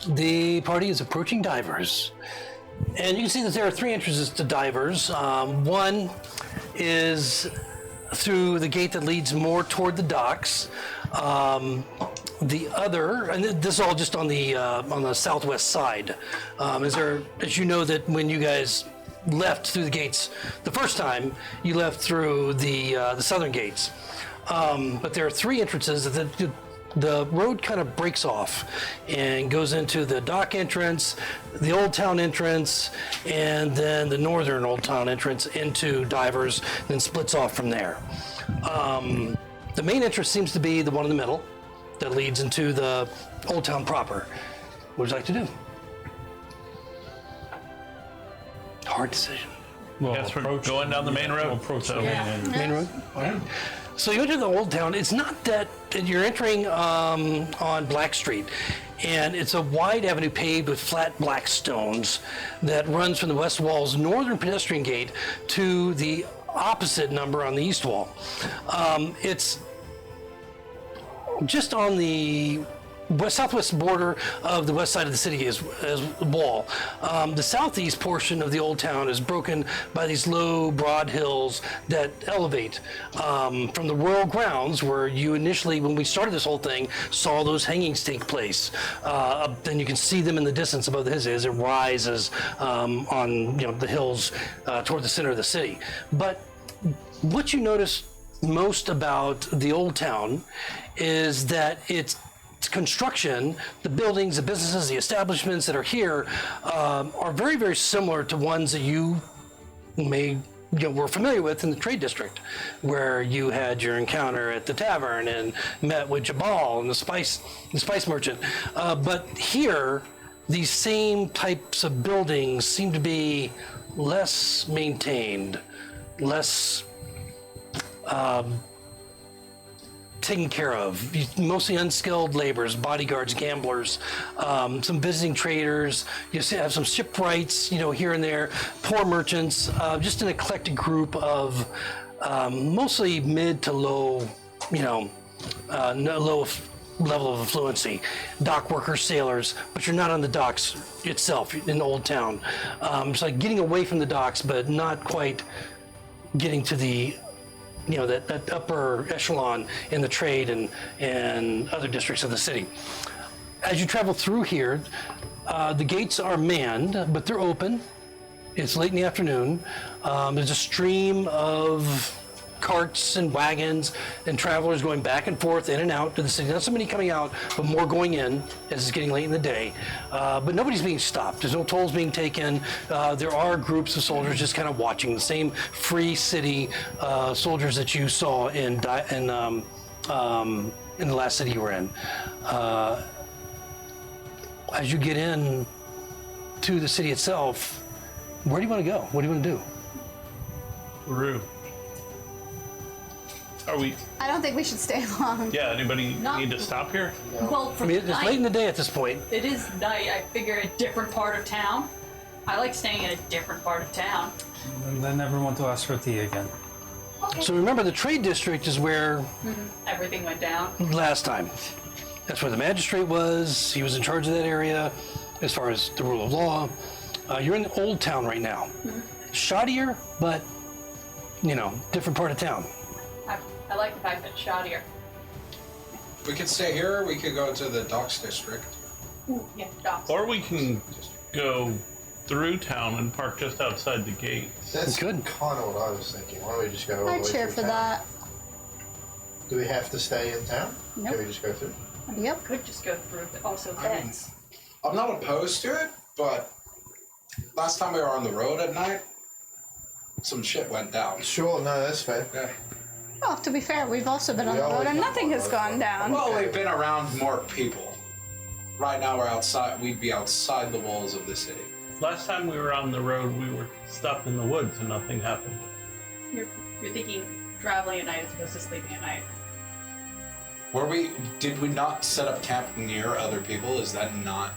the party is approaching Dyvers. And you can see that there are three entrances to Dyvers. One is through the gate that leads more toward the docks. The other, and this is all just on the southwest side. As you know, that when you guys left through the gates the first time, you left through the southern gates. But there are three entrances. The road kind of breaks off and goes into the dock entrance, the Old Town entrance, and then the northern Old Town entrance into Dyvers, then splits off from there. The main entrance seems to be the one in the middle that leads into the Old Town proper. What would you like to do? Hard decision. Well, Yes, we're going down the main road. Approach So- the main end. Main road? All right. So you enter the Old Town. It's not that you're entering on Black Street, and it's a wide avenue paved with flat black stones that runs from the west wall's northern pedestrian gate to the opposite number on the east wall. It's just on the southwest border of the west side of the city as wall. The southeast portion of the Old Town is broken by these low, broad hills that elevate from the rural grounds where you initially, when we started this whole thing, saw those hangings take place. Then you can see them in the distance above the hills as it rises on the hills toward the center of the city. But what you notice most about the Old Town is that it's construction, the buildings, the businesses, the establishments that are here are very, very similar to ones that you were familiar with in the trade district, where you had your encounter at the tavern and met with Jabal and the spice merchant. But here, these same types of buildings seem to be less maintained, less taken care of, mostly unskilled laborers, bodyguards, gamblers, some visiting traders. You have some shipwrights, here and there, poor merchants, just an eclectic group of mostly mid to low, low level of affluency, dock workers, sailors, but you're not on the docks itself in Old Town. It's like getting away from the docks, but not quite getting to the that upper echelon in the trade and other districts of the city. As you travel through here, the gates are manned, but they're open. It's late in the afternoon. There's a stream of carts and wagons and travelers going back and forth in and out to the city. Not so many coming out, but more going in as it's getting late in the day. But nobody's being stopped. There's no tolls being taken. There are groups of soldiers just kind of watching, the same free city soldiers that you saw in the last city you were in. As you get in to the city itself, where do you want to go? What do you want to do? Rue. Are we? I don't think we should stay long. Yeah. Anybody Not- need to stop here? Well, I from mean, it's late in the day at this point. It is night. I figure a different part of town. I like staying in a different part of town. And then everyone to ask for tea again. So remember, the trade district is where Everything went down. last time. That's where the magistrate was. He was in charge of that area as far as the rule of law. You're in the Old Town right now. Shoddier, but, different part of town. I like the fact that it's shoddier. We could stay here, or we could go to the docks district. Ooh, yeah, docks. Or we can go through town and park just outside the gate. That's Good. kind of what I was thinking. Why don't we just go all the way I'd cheer through for town? that. Do we have to stay in town? Nope. Can we just go through? Yep. Could just go through, but also I mean- beds. I'm not opposed to it, but last time we were on the road at night, some shit went down. Sure, no, that's fair. Yeah. Well, to be fair, we've also been on We the road always and have nothing on has the road. gone down. Well, we've been around more people. Right now we're outside. We'd be outside the walls of the city. Last time we were on the road, we were stopped in the woods and nothing happened. You're thinking traveling at night as opposed to sleeping at night. Did we not set up camp near other people? Is that not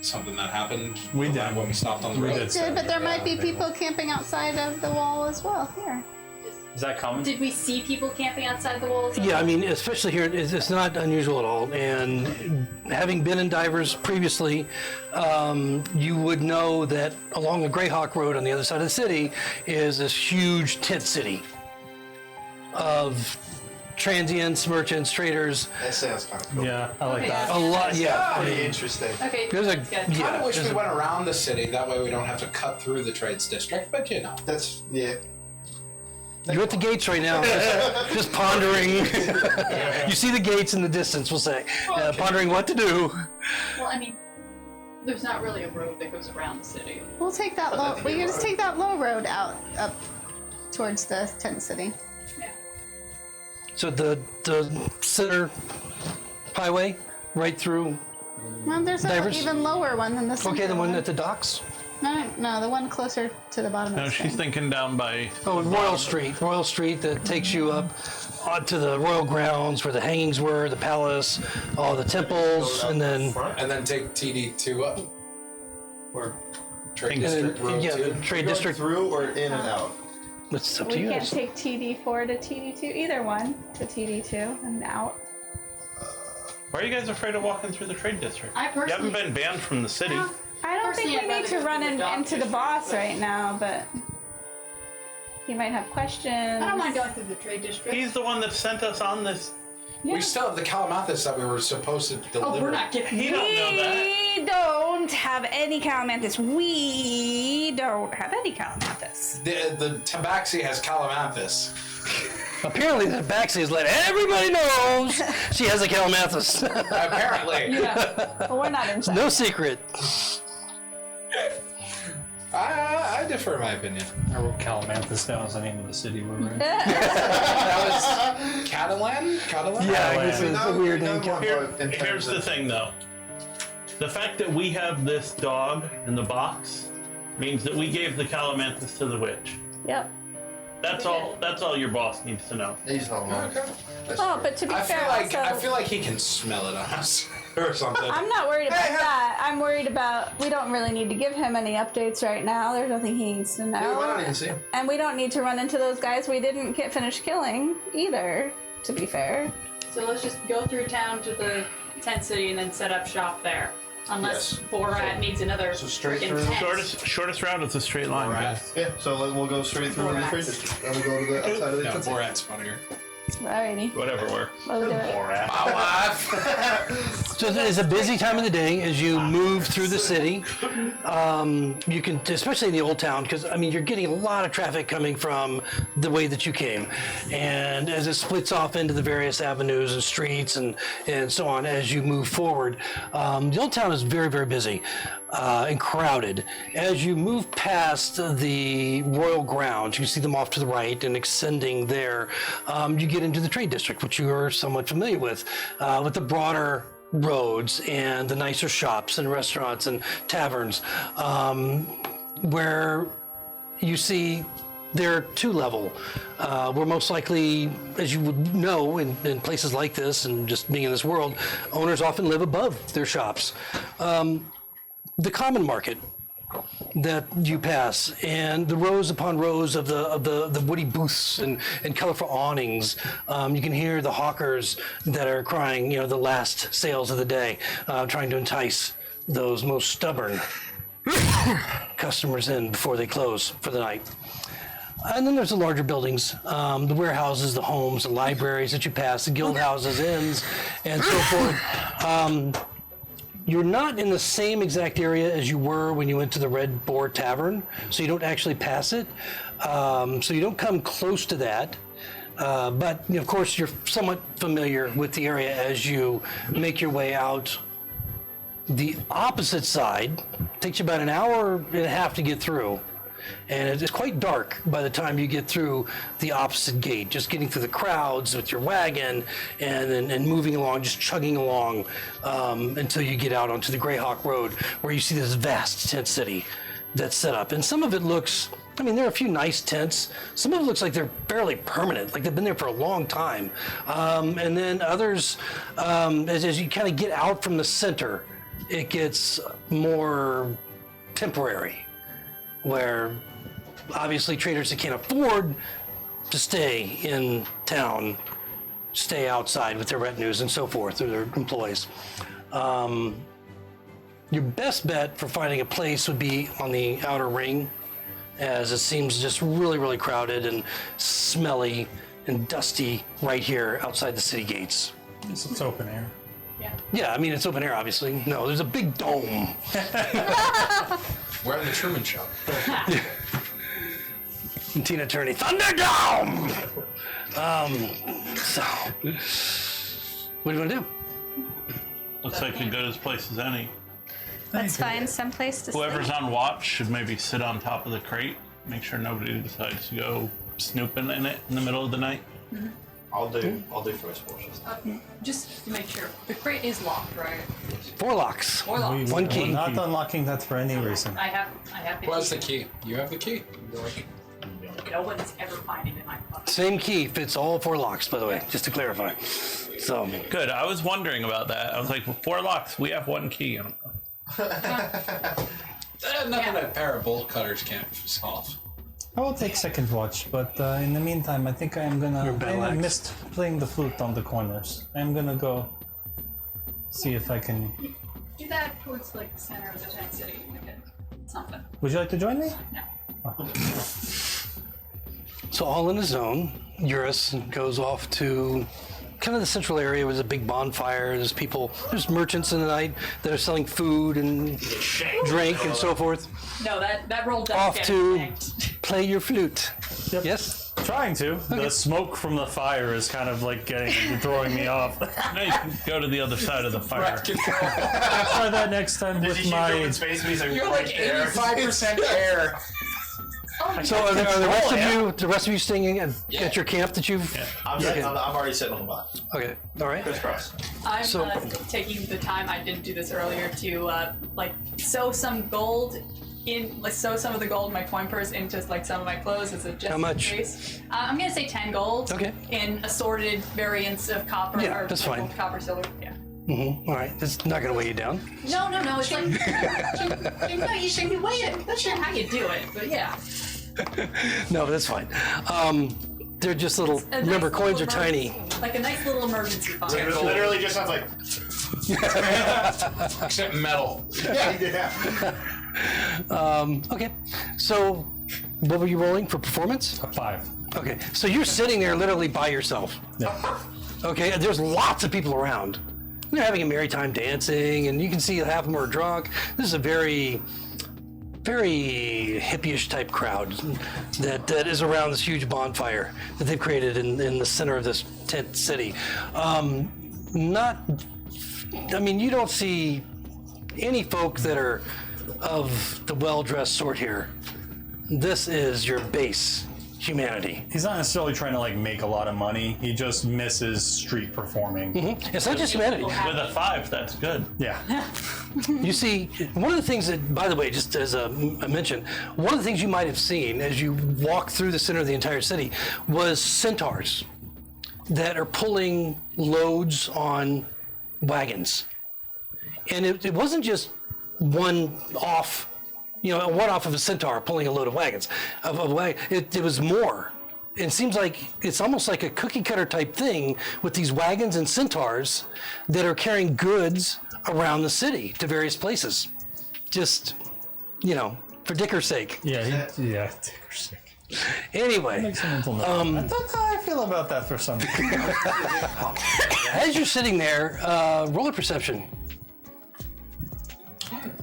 something that happened We did. when we stopped on the road? But there might be Yeah, people camping outside of the wall as well. Here. Is that common? Did we see people camping outside the walls? Yeah, I mean, especially here, it's not unusual at all. And having been in Dyvers previously, you would know that along the Greyhawk Road on the other side of the city is this huge tent city of transients, merchants, traders. That sounds kind of cool. Yeah, I like Okay. that. A lot, yeah. I Pretty mean, interesting. Okay, there's a, that's good. I kind yeah, of wish there's we a- went around the city. That way we don't have to cut through the trades district. But you know, That's yeah. you're at the gates right now, just pondering. You see the gates in the distance, we'll say, pondering what to do. Well, I mean, there's not really a road that goes around the city. We'll take that low. We can just take that low road out up towards the tent city. So the center highway right through. Well, there's an Dyvers? even lower one than this. Okay, the one at the docks. No, the one closer to the bottom. No, of the she's screen. thinking down by. Oh, Royal Street that takes you up onto the royal grounds where the hangings were, the palace, all the temples, and then take TD2 up or trade and district then road yeah, the 2. trade Going district. through or in and out? It's up to We you. can't take TD4 to TD2, either one to TD2 and out. Why are you guys afraid of walking through the trade district? I You haven't personally, been banned from the city. I don't Personally, think we I'd need rather to go run through the dock into the district, boss but- right now, but he might have questions. I don't mind going through the trade district. He's the one that sent us on this. We still have the Calamathus that we were supposed to deliver. Oh, we're not getting. He don't know that. We don't have any Calamanthus. We don't have any Calamanthus. The Tabaxi has Calamathus. Apparently, the Baxi has let everybody know she has a Calamathus. Apparently. But we're not inside. No secret. I differ in my opinion. I wrote Calamanthus down as the name of the city we're in. That was Catalan? Catalan? Yeah, I guess it's a weird name. Here's the thing, though. The fact that we have this dog in the box means that we gave the Calamanthus to the witch. Yep. That's all. That's all your boss needs to know. He's not wrong. Okay. That's Oh, true. but to be I fair, feel also, like he can smell it on us or something. I'm not worried about that. I'm worried about we don't really need to give him any updates right now. There's nothing he needs to know. Yeah, we might not even see him. And we don't need to run into those guys we didn't get finished killing either, to be fair. So let's just go through town to the tent city and then set up shop there. Unless Yes. Borat needs another So straight freaking through? tent. Shortest route is a straight line, Borat. guys. Yeah, so we'll go straight through the Borat. trade district. And we go to the outside of the No, tent. Borat's funnier. Alrighty. Whatever works. We'll do it. Borat. My wife. So it's a busy time of the day as you move through the city. You can, especially in the old town, because I mean you're getting a lot of traffic coming from the way that you came, and as it splits off into the various avenues and streets and so on as you move forward, the old town is very, very busy and crowded. As you move past the royal grounds, you see them off to the right and extending there. You get into the trade district, which you are somewhat familiar with the broader roads and the nicer shops and restaurants and taverns, where you see they're two-level. Where most likely, as you would know in places like this and just being in this world, owners often live above their shops. The common market that you pass, and the rows upon rows of the woody booths and colorful awnings. You can hear the hawkers that are crying, the last sales of the day, trying to entice those most stubborn customers in before they close for the night. And then there's the larger buildings, the warehouses, the homes, the libraries that you pass, the guild houses, inns, and so forth. You're not in the same exact area as you were when you went to the Red Boar Tavern, so you don't actually pass it. So you don't come close to that. But of course, you're somewhat familiar with the area as you make your way out. The opposite side takes you about an hour and a half to get through. And it's quite dark by the time you get through the opposite gate, just getting through the crowds with your wagon and moving along, just chugging along until you get out onto the Greyhawk Road, where you see this vast tent city that's set up. And some of it looks, there are a few nice tents. Some of it looks like they're fairly permanent, like they've been there for a long time. And then others, as you kind of get out from the center, it gets more temporary, where obviously traders that can't afford to stay in town, stay outside with their retinues and so forth, or their employees. Your best bet for finding a place would be on the outer ring, as it seems just really, really crowded and smelly and dusty right here outside the city gates. It's open air. Yeah, I mean, it's open air, obviously. No, there's a big dome. We're in the Truman Show. And Tina Turner, Thunderdome! So, what do you want to do? Looks like a good as place as any. Let's find some place to Whoever's sleep. on watch should maybe sit on top of the crate. Make sure nobody decides to go snooping in it in the middle of the night. I'll do first watches. Just to make sure, the crate is locked, right? 4 locks. 4 locks. One key. We're not unlocking that for any reason. I have the Who has key. the key? You have the key. No one's ever finding it in my pocket. Same key fits all 4 locks, by the way, just to clarify. So, Good. I was wondering about that. I was like, well, 4 locks. We have 1 key. Nothing a pair of bolt cutters can't solve. I will take second watch, but in the meantime, I think I am gonna. I missed playing the flute on the corners. I'm gonna go see if I can. Do that towards like the center of the tent city. Like something. Would you like to join me? No. so all in his zone, Eurus goes off to kind of the central area with a big bonfire. There's merchants in the night that are selling food and drink and so forth. No, that roll does Off get to banked. play your flute. Yep. Yes? Trying to. The smoke from the fire is kind of like throwing me off. Now you can go to the other side of the fire. I'll try that next time with my. Space Beast are You're right like there. 85% air. So are the rest of you staying at your camp that you've... I'm already sitting on the box. Okay, all right. Crisscross. I'm So- taking the time, I didn't do this earlier, to like sew some gold in, like sew some of the gold in my coin purse into like some of my clothes as a just How much? in case. I'm gonna say 10 gold. Okay. In assorted variants of copper. Yeah, or that's like, fine. Copper, silver. Yeah. All right, it's not going to weigh you down. No. It's like you should weigh it. Not sure how you do it, but yeah. No, that's fine. They're just little... A Remember, nice coins are little tiny. Like a nice little emergency fund. It literally just sounds like. Except metal. Yeah. Okay, so what were you rolling for performance? 5. Okay, so you're sitting there literally by yourself. Yeah. Okay, and there's lots of people around. They're having a merry time dancing, and you can see half of them are drunk. This is a very, very hippie-ish type crowd that is around this huge bonfire that they've created in the center of this tent city. You don't see any folk that are of the well-dressed sort here. This is your base humanity. He's not necessarily trying to like make a lot of money. He just misses street performing. It's not just humanity. With a 5, that's good. Yeah. You see, one of the things that, by the way, just as a mention, one of the things you might have seen as you walk through the center of the entire city was centaurs that are pulling loads on wagons. And it wasn't just one off of a centaur pulling a load of wagons. It was more. It seems like it's almost like a cookie cutter type thing with these wagons and centaurs that are carrying goods around the city to various places. Just, for dicker's sake. Yeah. Take her sick. Anyway, Makes a mental note. I don't know how I feel about that for some reason. as you're sitting there, roll a perception.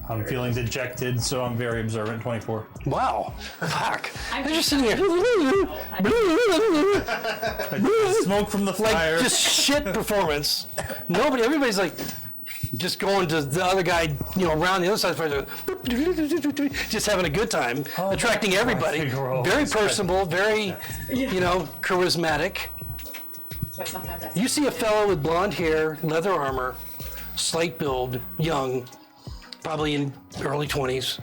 I'm feeling dejected, so I'm very observant. 24. Wow. Fuck. As you're sitting there. Smoke from the fire. Like, just shit performance. Everybody's like, just going to the other guy, around the other side of the fire, just having a good time, attracting everybody. Figaro. Very personable, very, charismatic. So sometimes that's You see a fellow with blonde hair, leather armor, slight build, young, probably in early 20s,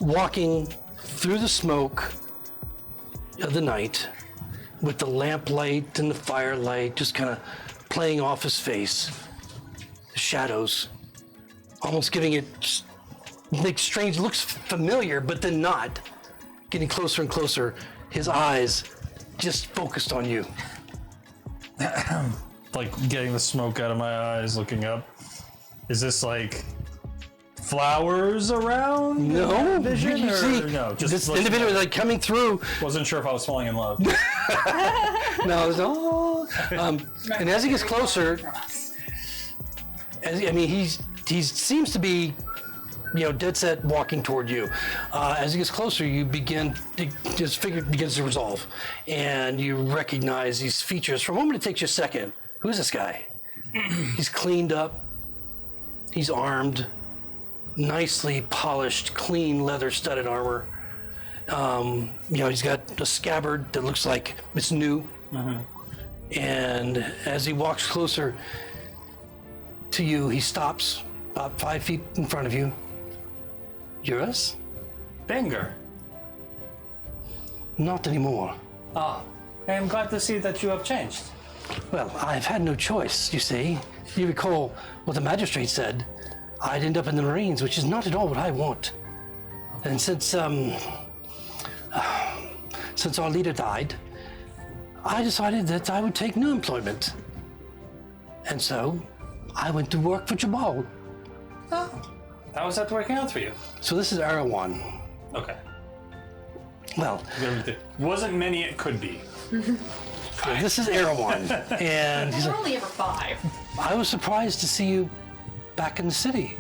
walking through the smoke of the night with the lamplight and the firelight just kind of playing off his face. The shadows, almost giving it like strange, looks familiar, but then not. Getting closer and closer, his eyes just focused on you. Like getting the smoke out of my eyes, looking up. Is this like flowers around? No, vision, you or see, no? Just this looking individual at is like coming through. Wasn't sure if I was falling in love. No, it's all. And as he gets closer, he seems to be, dead set walking toward you. As he gets closer, you begins to resolve, and you recognize these features. For a moment, it takes you a second. Who's this guy? He's cleaned up. He's armed, nicely polished, clean leather-studded armor. He's got a scabbard that looks like it's new. And as he walks closer to you, he stops about 5 feet in front of you. Yours? Banger. Not anymore. Ah, I am glad to see that you have changed. Well, I've had no choice, you see. You recall what the magistrate said. I'd end up in the Marines, which is not at all what I want. And since our leader died, I decided that I would take new employment. And so, I went to work for Jabal. Oh. How is that working out for you? So this is Erewhon. Okay. Well, wasn't many it could be. So this is Erewhon, and he's We're like, only ever 5. I was surprised to see you back in the city.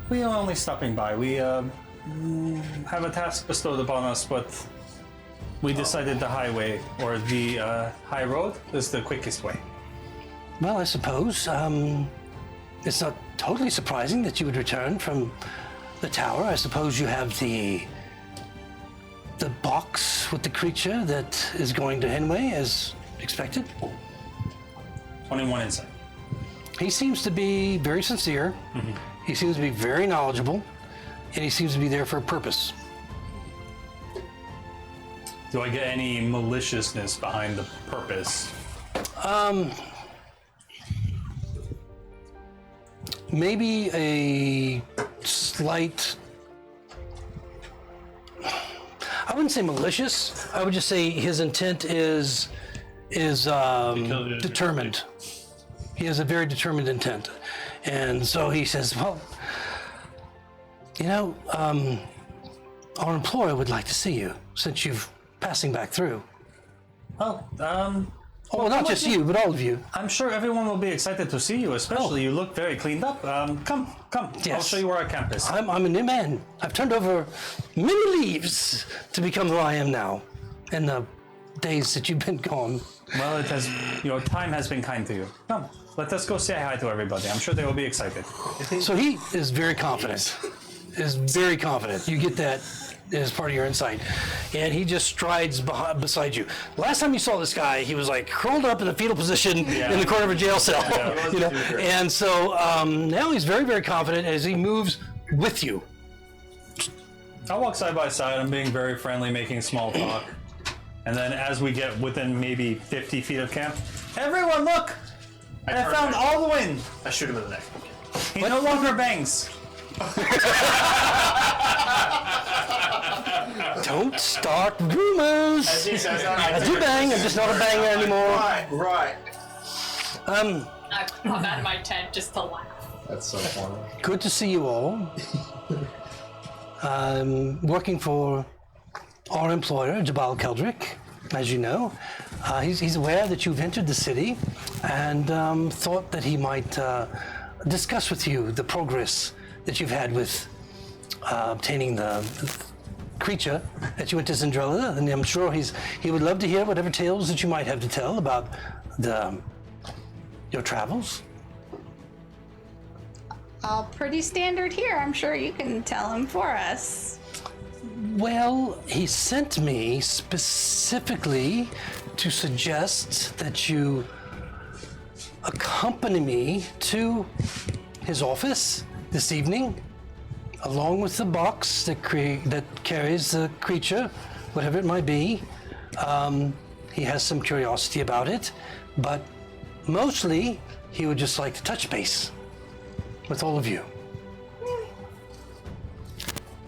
We are only stopping by. We have a task bestowed upon us, but we decided the highway, or the high road, is the quickest way. Well, I suppose it's not totally surprising that you would return from the tower. I suppose you have the box with the creature that is going to Henway as expected. 21 insight. He seems to be very sincere. He seems to be very knowledgeable, and he seems to be there for a purpose. Do I get any maliciousness behind the purpose? Maybe a slight, I wouldn't say malicious. I would just say his intent is determined. He has a very determined intent. And so he says, well, our employer would like to see you since you're passing back through. Oh, well, not just you, but all of you. I'm sure everyone will be excited to see you, especially you look very cleaned up. Come. Yes. I'll show you where our camp is. I'm a new man. I've turned over many leaves to become who I am now in the days that you've been gone. Well, it has, time has been kind to you. Come, let us go say hi to everybody. I'm sure they will be excited. So he is very confident. You get that as part of your insight. And he just strides beside you. Last time you saw this guy, he was like curled up in the fetal position in the corner of a jail cell. And so now he's very, very confident as he moves with you. I'll walk side by side. I'm being very friendly, making small talk. And then as we get within maybe 50 feet of camp, everyone look! I found all the wind! I shoot him in the neck. He no longer bangs. Don't start rumors. As he says that, I do bang, I'm just not a banger anymore. Right. I pop out of my tent just to laugh. That's so funny. Good to see you all. Working for our employer, Jabal Keldrick, as you know. He's aware that you've entered the city and thought that he might discuss with you the progress that you've had with obtaining the creature that you went to Zendrella, and I'm sure he would love to hear whatever tales that you might have to tell about your travels. All pretty standard here. I'm sure you can tell him for us. Well, he sent me specifically to suggest that you accompany me to his office this evening, along with the box that carries the creature, whatever it might be. He has some curiosity about it, but mostly he would just like to touch base with all of you.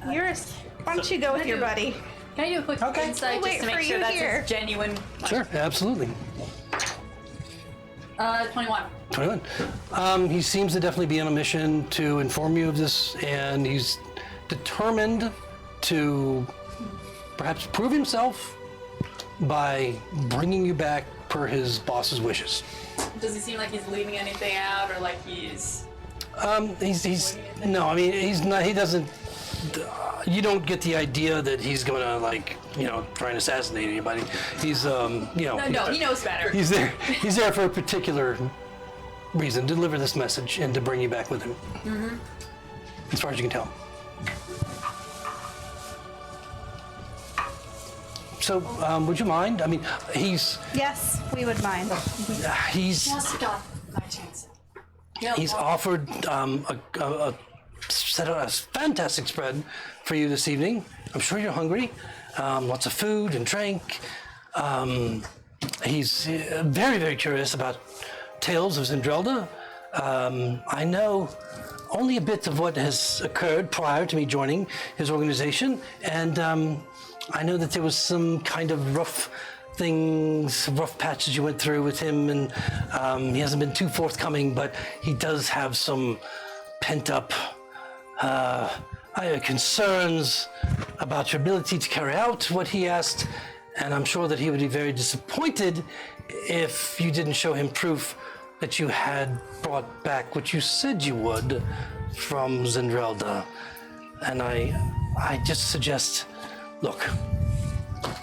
Why don't you go with your buddy? Can I do a quick insight We'll wait just to for make sure you that's here. a genuine? Sure, absolutely. 21. 21. He seems to definitely be on a mission to inform you of this, and he's determined to perhaps prove himself by bringing you back per his boss's wishes. Does he seem like he's leaving anything out, or like he's? He's no, I mean he's not. He doesn't. You don't get the idea that he's going to try and assassinate anybody. He's No, he knows better. He's there. He's there for a particular reason, to deliver this message and to bring you back with him. Mm-hmm. As far as you can tell. So, would you mind? I mean, Yes, we would mind. he's Just got my chance. he's offered set a fantastic spread for you this evening. I'm sure you're hungry. Lots of food and drink. He's very, very curious about tales of Zendrelda. I know only a bit of what has occurred prior to me joining his organization, and I know that there was some kind of rough patches you went through with him, and he hasn't been too forthcoming, but he does have some pent-up concerns about your ability to carry out what he asked, and I'm sure that he would be very disappointed if you didn't show him proof that you had brought back what you said you would from Zendrelda. And I just suggest, look,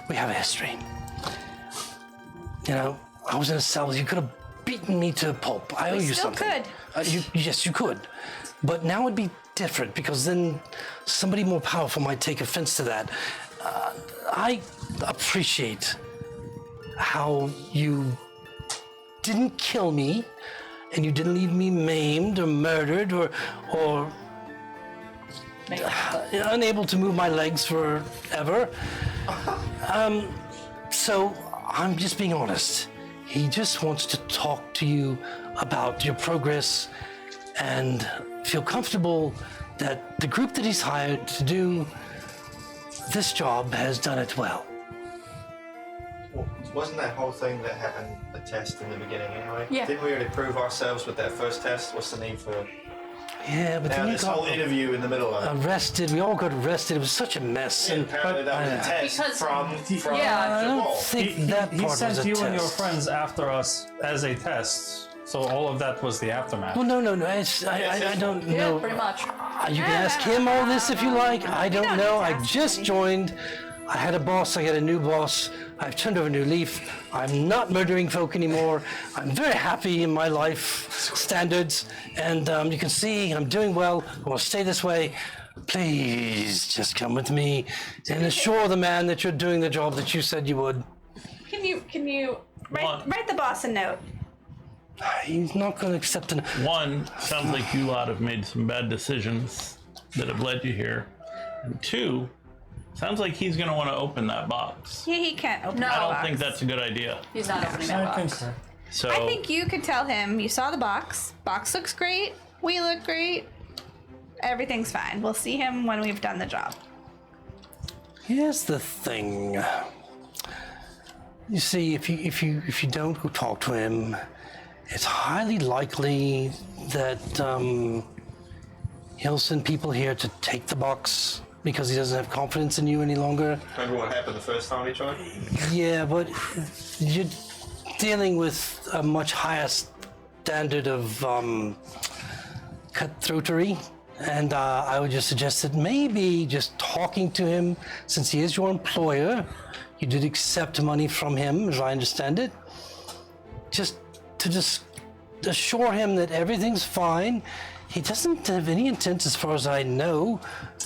we have a history. I was in a cell. You could have beaten me to a pulp. I owe you still something. could. Yes, you could. But now it'd be different, because then somebody more powerful might take offense to that. I appreciate how you didn't kill me, and you didn't leave me maimed or murdered or unable to move my legs forever. So I'm just being honest. He just wants to talk to you about your progress and feel comfortable that the group that he's hired to do this job has done it well. Well, wasn't that whole thing that happened a test in the beginning anyway? Yeah. Didn't we already prove ourselves with that first test? What's the need for Yeah, but now then you this whole got interview in the middle of it? arrested. We all got arrested. It was such a mess. And apparently that was a test Because- from Yeah. I the don't wall. think that He part was sent a you test. and your friends after us as a test. So all of that was the aftermath. Well, no. I don't Yeah, know. pretty much. You can ask him all this if you like. I don't know. I just joined. I had a boss. I got a new boss. I've turned over a new leaf. I'm not murdering folk anymore. I'm very happy in my life standards. And you can see I'm doing well. I will stay this way. Please just come with me and assure the man that you're doing the job that you said you would. Can you write the boss a note? He's not going to accept it. One, sounds like you lot have made some bad decisions that have led you here. And two, sounds like he's going to want to open that box. Yeah, he can't open No. the I don't box. think that's a good idea. He's not opening that I box. think so. So I think you could tell him you saw the box. Box looks great. We look great. Everything's fine. We'll see him when we've done the job. Here's the thing. You see, if you don't go talk to him, it's highly likely that he'll send people here to take the box because he doesn't have confidence in you any longer. Remember what happened the first time he tried? Yeah, but you're dealing with a much higher standard of cutthroatery. And I would just suggest that maybe just talking to him, since he is your employer, you did accept money from him, as I understand it, just assure him that everything's fine. He doesn't have any intent, as far as I know,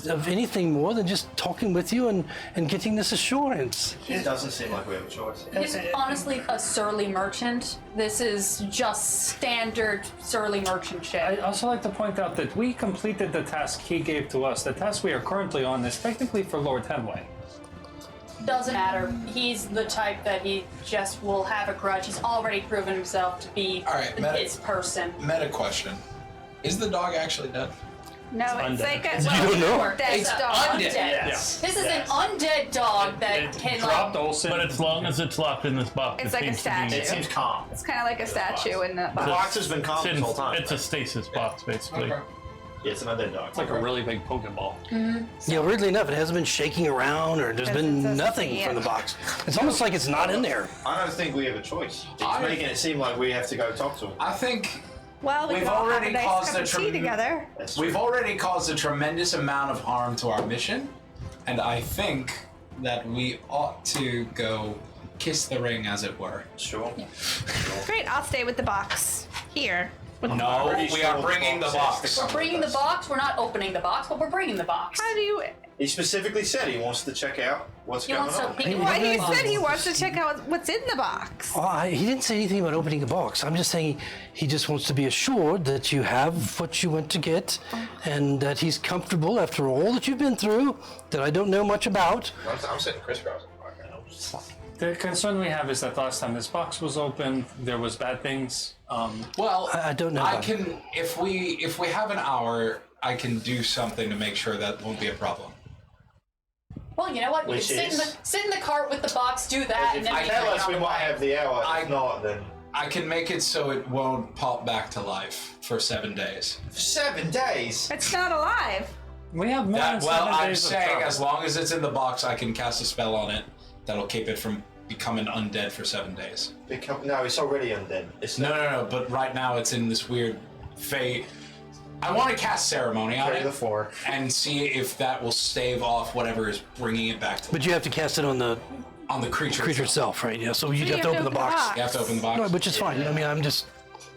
of anything more than just talking with you and getting this assurance. It doesn't seem like we have a choice. He's honestly a surly merchant. This is just standard surly merchant shit. I'd also like to point out that we completed the task he gave to us. The task we are currently on is technically for Lord Headway. Doesn't matter. He's the type that he just will have a grudge. He's already proven himself to be All right, his person. Meta question. Is the dog actually dead? No, it's undead. like a You don't know? dead dog. Undead. Yes. This is an undead dog that can dropped like. Olsen. But as long as it's locked in this box, It's it like a seems to be- statue. It seems calm. It's kind of like a statue in the box. Box has been calm It's, this whole time. it's a stasis box, basically. Yeah, it's an undead dog. It's like a really big Pokeball. Yeah, weirdly enough, it hasn't been shaking around or there's Because it been doesn't nothing see from it. the box. It's almost like it's not in there. I don't think we have a choice. It's I- making it seem like we have to go talk to him. I think Well, we We've could all have a already nice caused cup a of tea trem- together. That's we've already caused a tremendous amount of harm to our mission, and I think that we ought to go kiss the ring, as it were. sure. Great, I'll stay with the box. Here. No, pretty we sure are the bringing the box has box. to We're bringing the box. We're not opening the box, but we're bringing the box. How do you... He specifically said he wants to check out what's He going wants to on. pick it Well, he up. said he wants to check out what's in the box. He didn't say anything about opening the box. I'm just saying he just wants to be assured that you have what you went to get and that he's comfortable after all that you've been through that I don't know much about. I'm sitting crisscross. The concern we have is that last time this box was opened, there was bad things. Well, I don't know I about can if we have an hour, I can do something to make sure that won't be a problem. Well, you know what? You Which can is? sit in the cart with the box, do that, and then I we Tell can us we might have the hour. I- If not, then I can make it so it won't pop back to life for 7 days. 7 days. It's not alive. We have more than That, well, 7 I'm days of saying travel. as long as it's in the box, I can cast a spell on it that'll keep it from becoming undead for 7 days. No, it's already undead. It's No. But right now it's in this weird fate. I want to cast ceremony on Carry the it floor. and see if that will stave off whatever is bringing it back to But you have to cast it on the on the creature. creature itself, right? Yeah, so you you have to open the box. You have to open the box. No, which is fine. I mean, I'm just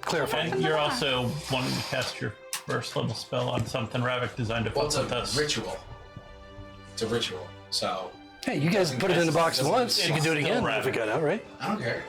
clarifying. And you're also wanting to cast your first level spell on something Ravik designed to Well, fuck it's with a us. ritual. It's a ritual. So Hey, you guys put it in the box once. You can do it It's again still if it got out, right? I don't care.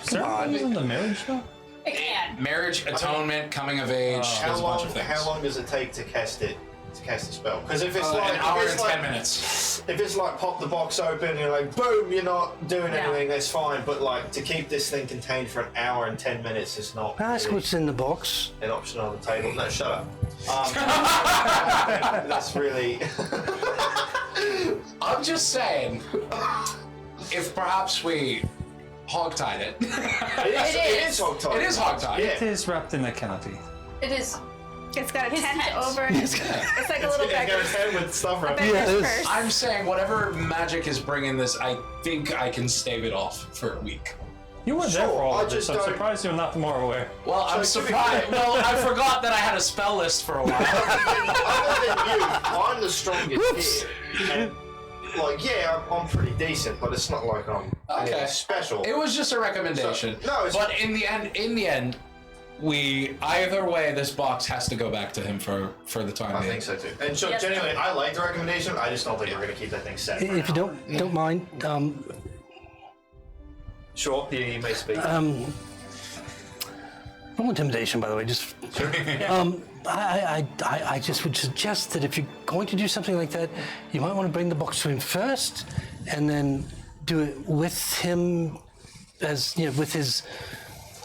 Ceremony was in the marriage though? Again. Marriage, atonement, coming of age. How there's a bunch long? of things. How long does it take to cast it? To cast the spell? Because if it's like An hour if and it's 10 like, minutes. If it's like pop the box open, and you're like boom, you're not doing No. anything. That's fine. But like to keep this thing contained for an hour and 10 minutes is not Ask really what's in the box. an option on the table. No, shut up. That's really. I'm just saying, if perhaps we hogtied it. It is hogtied. It is hogtied. Yeah. It is wrapped in a canopy. It is. It's got a His tent tent. over it. It's like a little It's got a beggar's, tent with stuff a right beggar's Yeah, it is. purse. I'm saying whatever magic is bringing this, I think I can stave it off for a week. You were there Sure, for all I of this, just so I'm don't- surprised you're not more aware. Well, I'm So to be surprised. fair- Well, I forgot that I had a spell list for a while. Other than you, I'm the strongest here. And, like, yeah, I'm pretty decent, but it's not like I'm anything special. It was just a recommendation. So- no, it's- but in the end, we either way, this box has to go back to him for the time I being. think so too. And so, Yes. genuinely, I like the recommendation. I just don't think we're going to keep that thing set. for If you now. don't mind, Sure, you may speak. roll intimidation, by the way. Just I just would suggest that if you're going to do something like that, you might want to bring the box to him first, and then do it with him, as you know, with his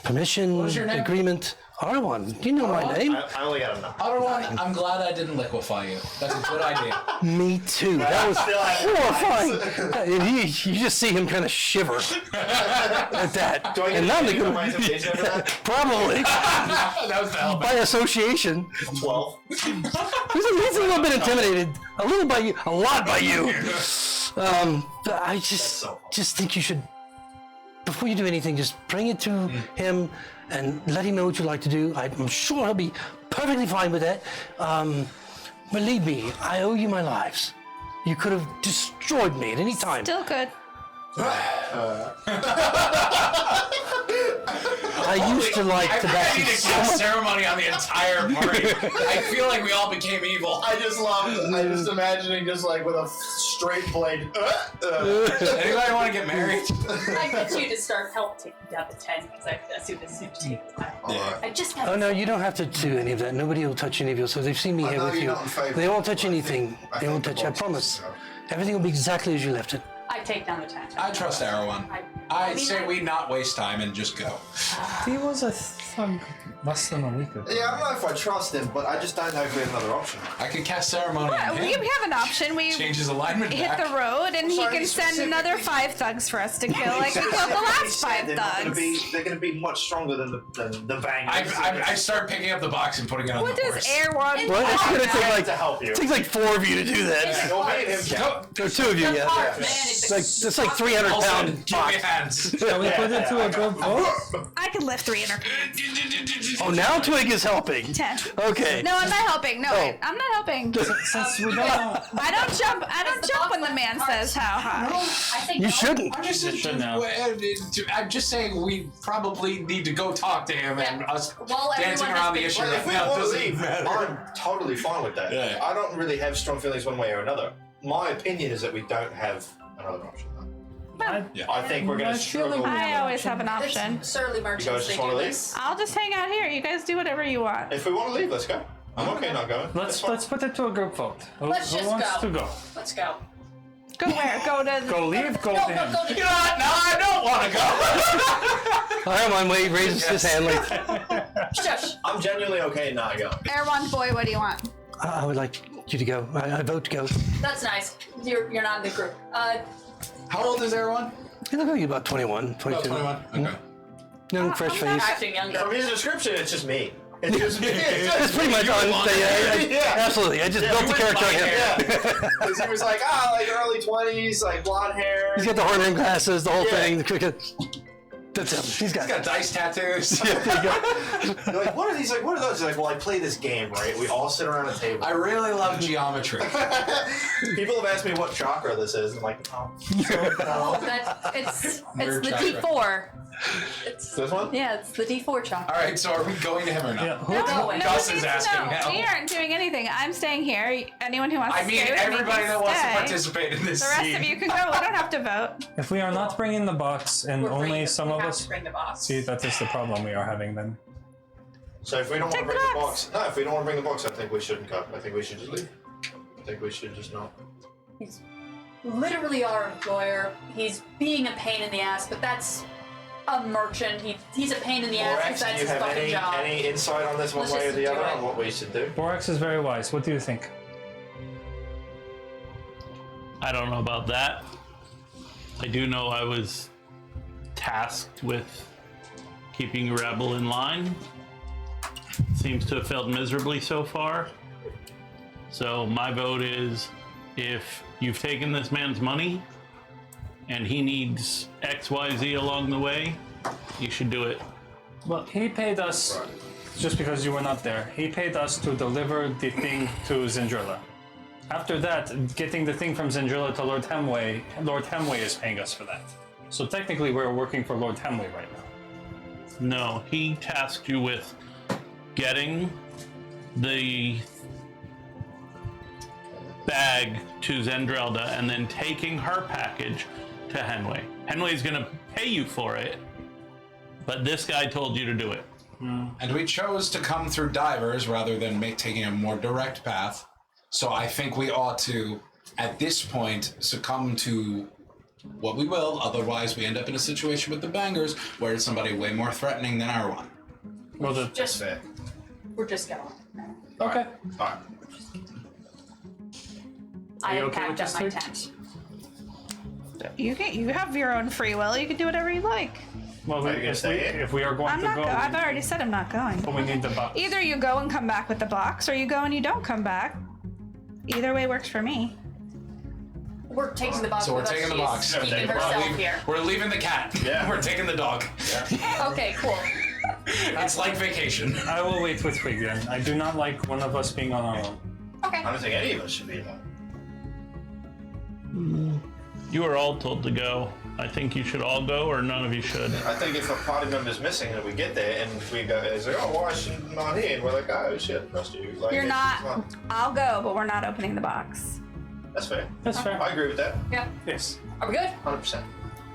permission, was your name? agreement. Arwan, you know my name. I only got enough. Other one, I'm glad I didn't liquefy you. That's a good idea. Me too. That was Still have horrifying. And you just see him kind of shiver at that. Do I get and now anything they're on my intimidation after that? probably That was the element. by association. 12. He's a little bit intimidated, a little by you, a lot by you. But I just think you should, before you do anything, just bring it to him and let him know what you'd like to do. I'm sure he'll be perfectly fine with that. Believe me, I owe you my lives. You could have destroyed me at any time. Still good. I used to like I tobacco need to so cast much. ceremony on the entire party. I feel like we all became evil. I just imagining just like with a straight blade. Anybody want to get married? I get you to start help taking down the tent because I assume this is going to take a while. Yeah. I just have Oh no, you don't have to do any of that. Nobody will touch any of you. So they've seen me I here know with you're you. not in favour They won't of touch it, but I anything. think- I They won't think touch. I the promise. boxes, Everything will be exactly as you left it. I take down the tent. I trust Erewhon. I I'd mean, say we not waste time and just go. He was a like less than a week ago. Yeah, I don't know if I trust him, but I just don't know if we have another option. I could cast ceremony on We him. have an option. We Change his alignment hit back. the road, and he Sorry, can send another 5 thugs for us to kill, like we killed the last 5 thugs. They're going to be much stronger than the bangers. I start picking up the box and putting it on What the does horse. Air One? Well, it's gonna take like to help you. it takes like 4 of you to do that. Go me and him count. Or 2 of you, yeah. It's like 300 Olsen, pound give me hands. Shall we put it to a group vote? I can lift 300. Oh, now Twig is helping. 10. Okay. No, I'm not helping. No, Oh. I'm not helping. Since we don't know. I don't jump. I don't jump when the man says how high. I think You no. shouldn't. I'm just, I'm just saying we probably need to go talk to him and us Well, dancing everyone around the has issue been- Well, right if we now want to doesn't leave, matter. I'm totally fine with that. Yeah. I don't really have strong feelings one way or another. My opinion is that we don't have another option. I think we're going I to feel like struggle. I always have an option. It's surly merchants. You guys just they wanna do leave? this. I'll just hang out here. You guys do whatever you want. If we want to leave, let's go. I'm okay not going. Let's put it to a group vote. Who Let's just wants go. to go? Let's go. Go where? Go to. Go leave. Go No, to no, him. go to You know what? No, I don't want to go. Herman Wade raises his hand like, Shush. I'm genuinely okay not going. Air One boy, what do you want? I would like you to go. I vote to go. That's nice. You're not in the group. How old is everyone? You look like you're about 21, 22. About 21. Okay. Young, fresh I'm face. not- acting younger. From his description, it's just me. It's just me. That's pretty much on. Absolutely. I just built the character on him. Because he was like, like early 20s, like blonde hair. He's got the horn rimmed glasses, the whole Yeah. thing. That's him. He's got He's got dice tattoos. You're like, what are these? Like, what are those? He's like, well, I play this game, right? We all sit around a table. I really love geometry. People have asked me what chakra this is. I'm like, no. It's Nerd the chakra. D4. It's, This one? yeah, it's the D4 chakra. All right, so are we going to him or not? Yeah. Who, No, No, Gus we is need to asking know. now. We aren't doing anything. I'm staying here. Anyone who wants I to mean, stay with me everybody can that wants to stay. participate in this The rest scene. of you can go. We don't have to vote. if we are not bringing the box and We're only bringing- some we of have us to bring the box. see, that is the problem we are having then. So if we don't want to Take the bring the box. box, if we don't want to bring the box, I think we shouldn't go. I think we should just leave. I think we should just not. He's literally our employer. He's being a pain in the ass, but that's a merchant. He's a pain in the ass Borax, because do that's you his have fucking job. any insight on this one Let's way or just the do other it. on what we should do? Borax is very wise. What do you think? I don't know about that. I do know I was tasked with keeping Rebel in line. Seems to have failed miserably so far. So my vote is, if you've taken this man's money and he needs XYZ along the way, you should do it. Well, he paid us, just because you were not there, he paid us to deliver the thing to Zindrilla. After that, getting the thing from Zindrilla to Lord Hemway is paying us for that. So technically we're working for Lord Hemway right now. No, he tasked you with getting the bag to Zendrelda and then taking her package to Henway. Henway's gonna pay you for it, but this guy told you to do it. And we chose to come through Dyvers rather than taking a more direct path. So I think we ought to, at this point, succumb to what we will. Otherwise, we end up in a situation with the bangers where it's somebody way more threatening than our one. Well, Just, we're just going. okay. Alright. I you have okay with packed up this, my Twig? tent. You have your own free will. You can do whatever you like. Well, Are you gonna stay in? if we are going I'm to not. go, I've already said I'm not going. but we need the box. Either you go and come back with the box, or you go and you don't come back. Either way works for me. We're taking the box So we're with us. taking the She's box. keeping herself here. We're leaving the cat. Yeah. We're taking the dog. Okay, cool. It's like vacation. I will wait with Twig then. I do not like one of us being on our own. Okay. I don't think any of us should be there. You were all told to go. I think you should all go, or none of you should. I think if a party member's missing and we get there and we go, it's like, oh, why is she not here? And we're like, oh, shit, trust you. Like, You're it's not. fine. I'll go, but we're not opening the box. That's fair. That's fair. I agree with that. Yeah. Yes. Are we good? 100%.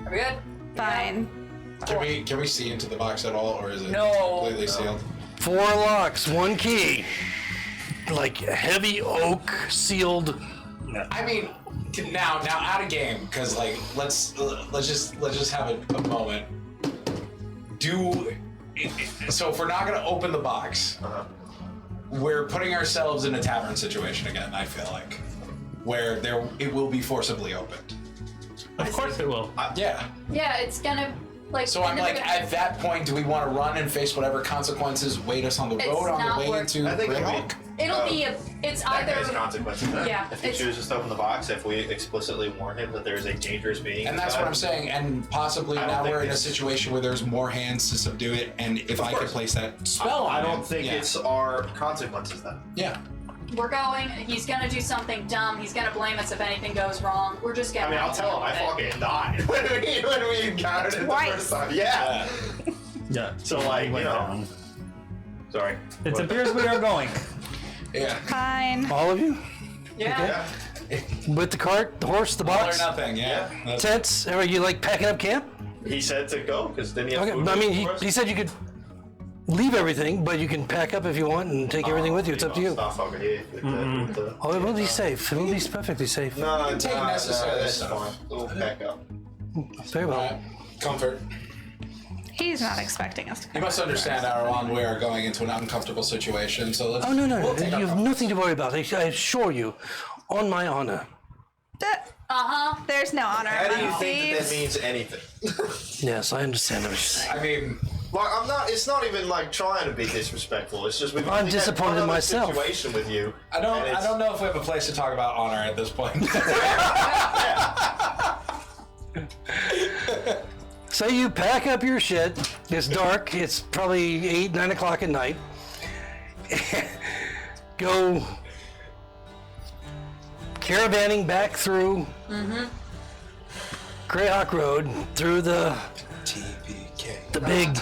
Are we good? Fine. Can we see into the box at all, or is it No. completely sealed? 4 locks, 1 key. Like heavy oak sealed. I mean, now out of game, because like let's just have a moment. So if we're not going to open the box, we're putting ourselves in a tavern situation again. I feel like where it will be forcibly opened. Of course it will. Yeah. Yeah, it's gonna like. So I'm like, at that point, do we want to run and face whatever consequences wait us on the It's road on not the way worth- to I think Greyhawk? It'll be it's That either guy's consequences. Then. Yeah, If he it's- chooses to open the box, if we explicitly warn him that there is a dangerous being, And that's what I'm saying. And possibly I don't now think we're in a it's- situation where there's more hands to subdue it. And if I could course. place that spell on I him, don't think yeah. it's our consequences then. Yeah. we're going. He's gonna do something dumb. He's gonna blame us if anything goes wrong. We're just I getting. mean, I'll tell him I fucking died when we encountered it the first time. Yeah. Yeah. So like, you know. down. Sorry. It What? appears we are going. Yeah. Fine. All of you? Yeah. Yeah. With the cart, the horse, the All or box, nothing. Yeah. That's- tents? Are you like packing up camp? He said to go because then he. Have Okay, food I mean, for us? he said you could leave everything, but you can pack up if you want and take everything with you. It's up to you. Stuff over here with the, Oh, it will be safe. It will be perfectly safe. No, can take necessary that's stuff. fine. We'll pack up. Very well. Alright. Comfort. He's not expecting us to You come. must understand, Arawan, we are going into an uncomfortable situation, so let's... Oh, no. we'll take our You have comfort. nothing to worry about. I assure you, on my honor. There's no honor How do you among think that thieves. means anything? Yes, I understand what you're saying. I mean, Like, I'm not. It's not even like trying to be disrespectful. It's just we've I'm only had disappointed one in other myself. situation with you. I don't know if we have a place to talk about honor at this point. So you pack up your shit. It's dark. It's probably 8, 9 o'clock at night. Go caravanning back through Greyhawk Road, through the big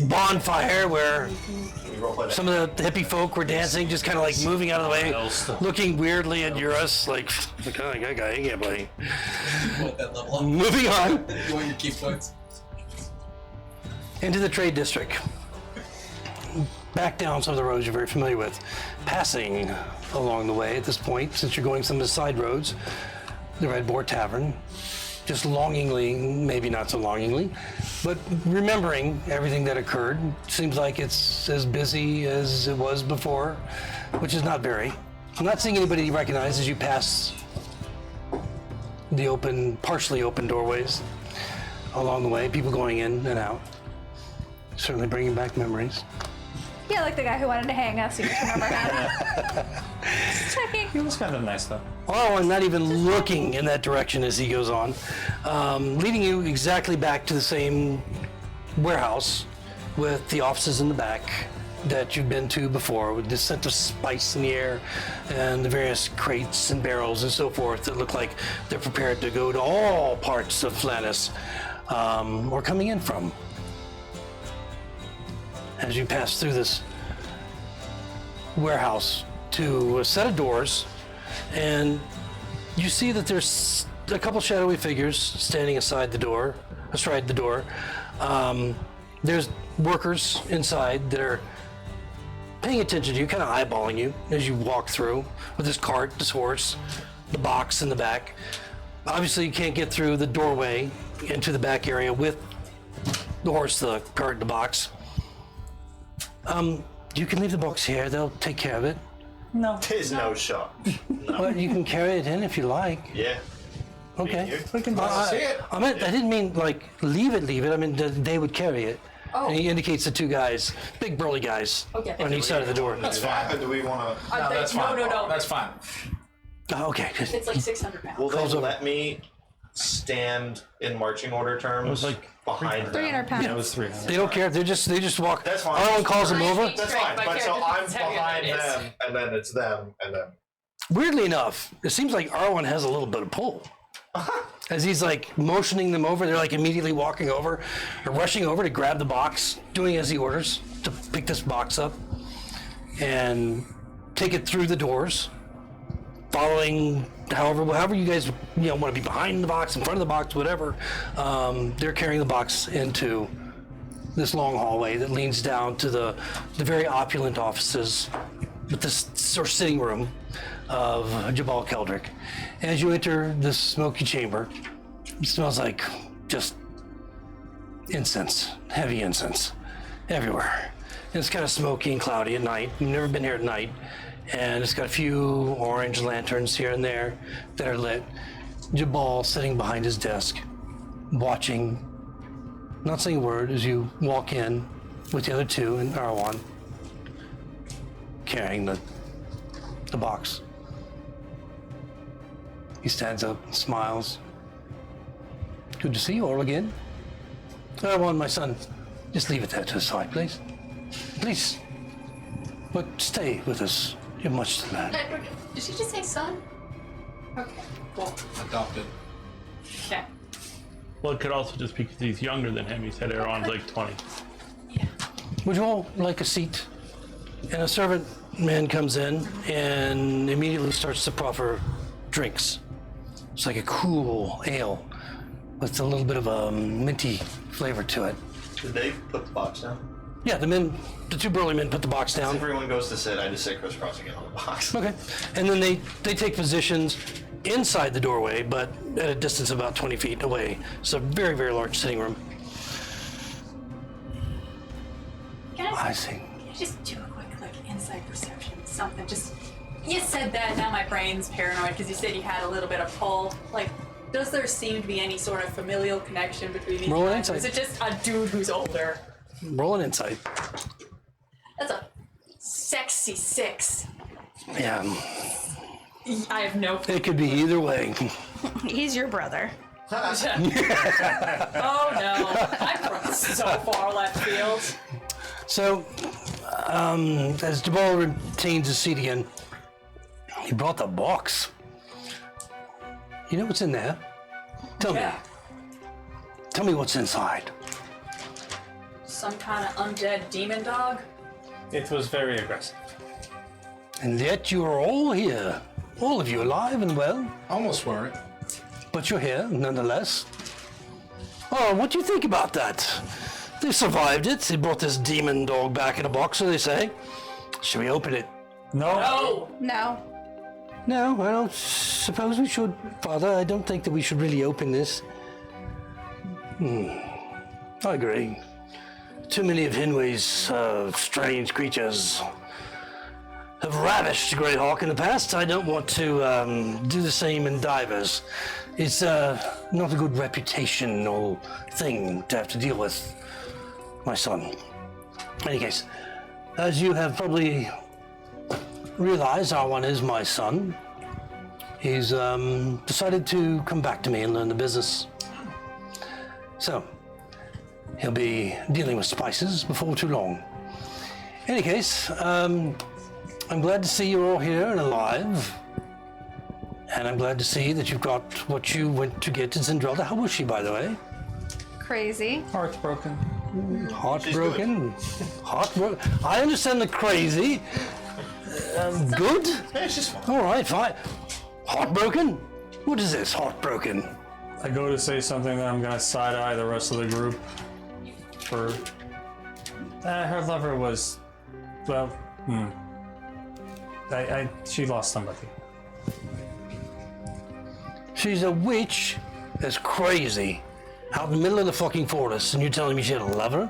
bonfire where We roleplay that. some of the hippie folk were dancing, just kind of like moving out of the way, looking weirdly at Eurus, like oh, that guy, he can't play. Moving on Going to keep points. into the trade district. Back down some of the roads you're very familiar with. Passing along the way at this point, since you're going some of the side roads, the Red Boar Tavern, just longingly, maybe not so longingly, but remembering everything that occurred. Seems like it's as busy as it was before, which is not very. I'm not seeing anybody you recognize as you pass the open, partially open doorways along the way, people going in and out. Certainly bringing back memories. Yeah, like the guy who wanted to hang us. You just remember him. Just checking. He was kind of nice though. Oh, I'm not even looking in that direction as he goes on, leading you exactly back to the same warehouse with the offices in the back that you've been to before, with the scent of spice in the air and the various crates and barrels and so forth that look like they're prepared to go to all parts of Flannis, or coming in from. As you pass through this warehouse to a set of doors, and you see that there's a couple shadowy figures standing astride the door. There's workers inside that are paying attention to you, kind of eyeballing you as you walk through with this cart, this horse, the box in the back. Obviously, you can't get through the doorway into the back area with the horse, the cart, the box. You can leave the box here. They'll take care of it. No. There's no shot. But you can carry it in if you like. Yeah. Okay. you? We can See it? I didn't mean like leave it. I mean they would carry it. Oh. And he indicates the two guys, big burly guys, Okay. on each side of the door. That's fine. Or do we want to? No, that's fine. No. That's fine. Oh, okay. It's like 600 pounds. Will they Calls over. let me stand in marching order terms? It was like behind 300 them. pounds. Yeah, it was 300. They don't care. They just walk. That's fine. Arlen calls them over. That's Right, fine. my But so character I'm is heavier behind than it is. them, and then it's them, and then. Weirdly enough, it seems like Arwen has a little bit of pull. As he's like motioning them over, they're like immediately walking over or rushing over to grab the box, doing as he orders to pick this box up and take it through the doors, following however you guys want to be behind the box, in front of the box, whatever. They're carrying the box into this long hallway that leads down to the very opulent offices with this sort of sitting room of Jabal Keldrick. As you enter this smoky chamber, it smells like just incense, heavy incense. everywhere. And it's kind of smoky and cloudy at night. We've never been here at night. And it's got a few orange lanterns here and there that are lit. Jabal sitting behind his desk, watching, not saying a word as you walk in with the other two and Arwan carrying the box. He stands up and smiles. Good to see you all again. Arwan, my son, just leave it there to the side, please. Please. But stay with us. You have much to learn. Did she just say son? Okay, cool. Adopted. Okay. Well, it could also just be because he's younger than him. He said Aaron's like 20. Would you all like a seat? And a servant man comes in and immediately starts to proffer drinks. It's like a cool ale with a little bit of a minty flavor to it. Did they put the box down? Yeah, the two burly men put the box down. As everyone goes to sit, I just sit crisscrossing it on the box. Okay. And then they take positions inside the doorway, but at a distance of about 20 feet away. It's a very, very large sitting room. Can I see. Can I just do a quick, insight perception? Something, just... You said that, now my brain's paranoid because you said you had a little bit of pull. Does there seem to be any sort of familial connection between these Roll an guys? Or is insight. it just a dude who's older? Roll an insight. That's a sexy 6. Yeah, I have no clue. it could be either way. He's your brother. Oh no, I'm from so far left field. So, as Jabal retains his seat again, he brought the box. You know what's in there? Tell me. Tell me what's inside. Some kind of undead demon dog? It was very aggressive. And yet you are all here. All of you alive and well. Almost weren't. But you're here, nonetheless. Oh, what do you think about that? They survived it. They brought this demon dog back in a box, so they say. Should we open it? No. No. No, I don't suppose we should, Father. I don't think that we should really open this. I agree. Too many of Hinway's strange creatures have ravished Greyhawk in the past. I don't want to do the same in Dyvers. It's not a good reputational thing to have to deal with, my son. In any case, as you have probably realized, Arwan is my son. He's decided to come back to me and learn the business. So, he'll be dealing with spices before too long. In any case, I'm glad to see you're all here and alive. And I'm glad to see that you've got what you went to get in Zendrelda. How was she, by the way? Crazy. Heartbroken. Heartbroken? Heartbroken? I understand the crazy. Good? Yeah, it's just fine. All right, fine. Heartbroken? What is this, heartbroken? I go to say something that I'm gonna side-eye the rest of the group for... her lover was... well, she lost somebody. She's a witch that's crazy. Out in the middle of the fucking forest, and you're telling me she had a lover?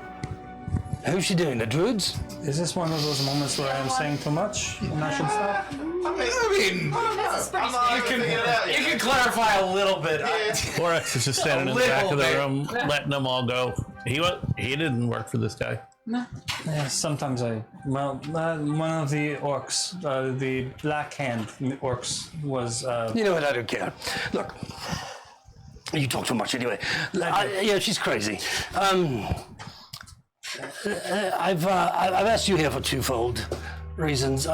Who's she doing, the druids? Is this one of those moments where I am saying too much and I should stop? You can clarify a little bit. Borax is just standing in the back of the room, letting them all go. He didn't work for this guy. Yeah, sometimes one of the orcs, the black hand orcs was... You know what, I don't care. Look, you talk too much anyway. Yeah, she's crazy. I've asked you here for twofold reasons.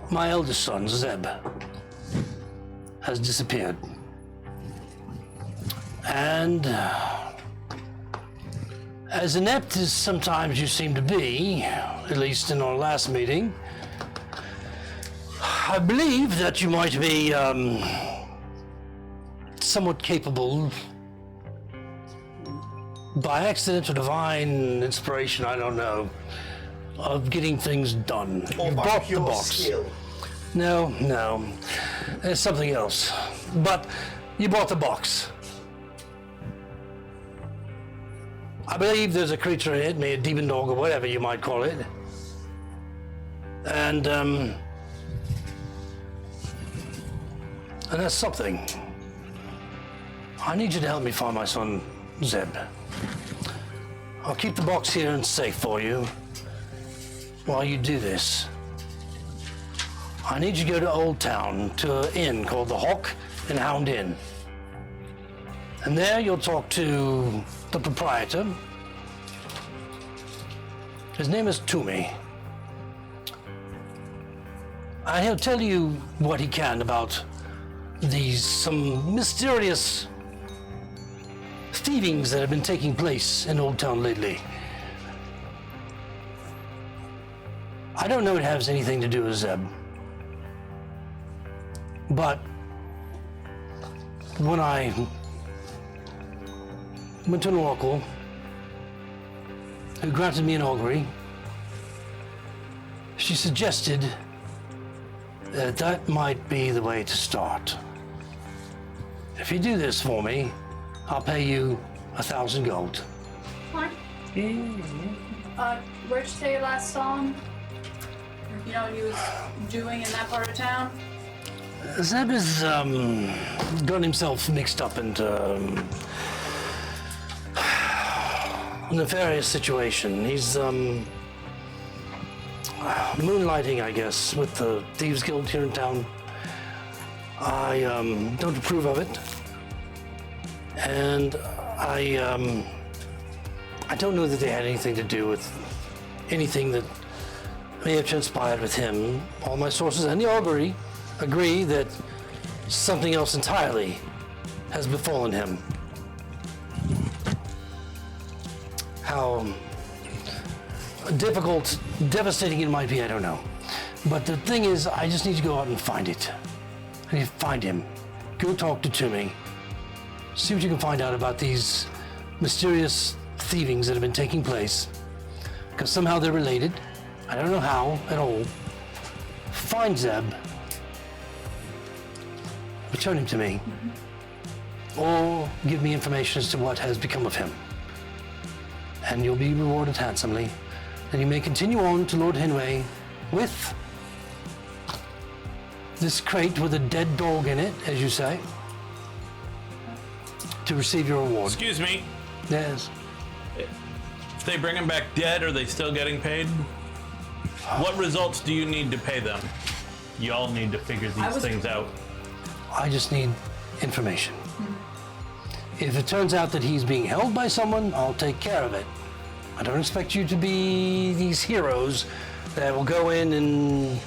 My eldest son, Zeb, has disappeared. And as inept as sometimes you seem to be, at least in our last meeting, I believe that you might be somewhat capable, by accident or divine inspiration, I don't know, of getting things done. Or You by bought the pure box. skill. No. There's something else. But you bought the box. I believe there's a creature in it, maybe a demon dog or whatever you might call it. And that's something. I need you to help me find my son, Zeb. I'll keep the box here and safe for you while you do this. I need you to go to Old Town, to an inn called the Hawk and Hound Inn. And there you'll talk to the proprietor. His name is Toomey. And he'll tell you what he can about some mysterious thievings that have been taking place in Old Town lately. I don't know it has anything to do with Zeb. But when I went to an oracle who granted me an augury, she suggested that that might be the way to start. If you do this for me, I'll pay you 1,000 gold. Fine. Where'd you say you last saw him? You know what he was doing in that part of town? Zeb has got himself mixed up into a nefarious situation. He's moonlighting, I guess, with the Thieves Guild here in town. I don't approve of it. And I don't know that they had anything to do with anything that may have transpired with him. All my sources and the augury agree that something else entirely has befallen him. How difficult, devastating it might be, I don't know. But the thing is, I just need to go out and find it. I need to find him. Go talk to Toomey. See what you can find out about these mysterious thievings that have been taking place. Because somehow they're related. I don't know how at all. Find Zeb. Return him to me. Or give me information as to what has become of him. And you'll be rewarded handsomely. And you may continue on to Lord Henway with this crate with a dead dog in it, as you say, to receive your reward. Excuse me. Yes. If they bring him back dead, are they still getting paid? What results do you need to pay them? Y'all need to figure these things out. I just need information. If it turns out that he's being held by someone, I'll take care of it. I don't expect you to be these heroes that will go in and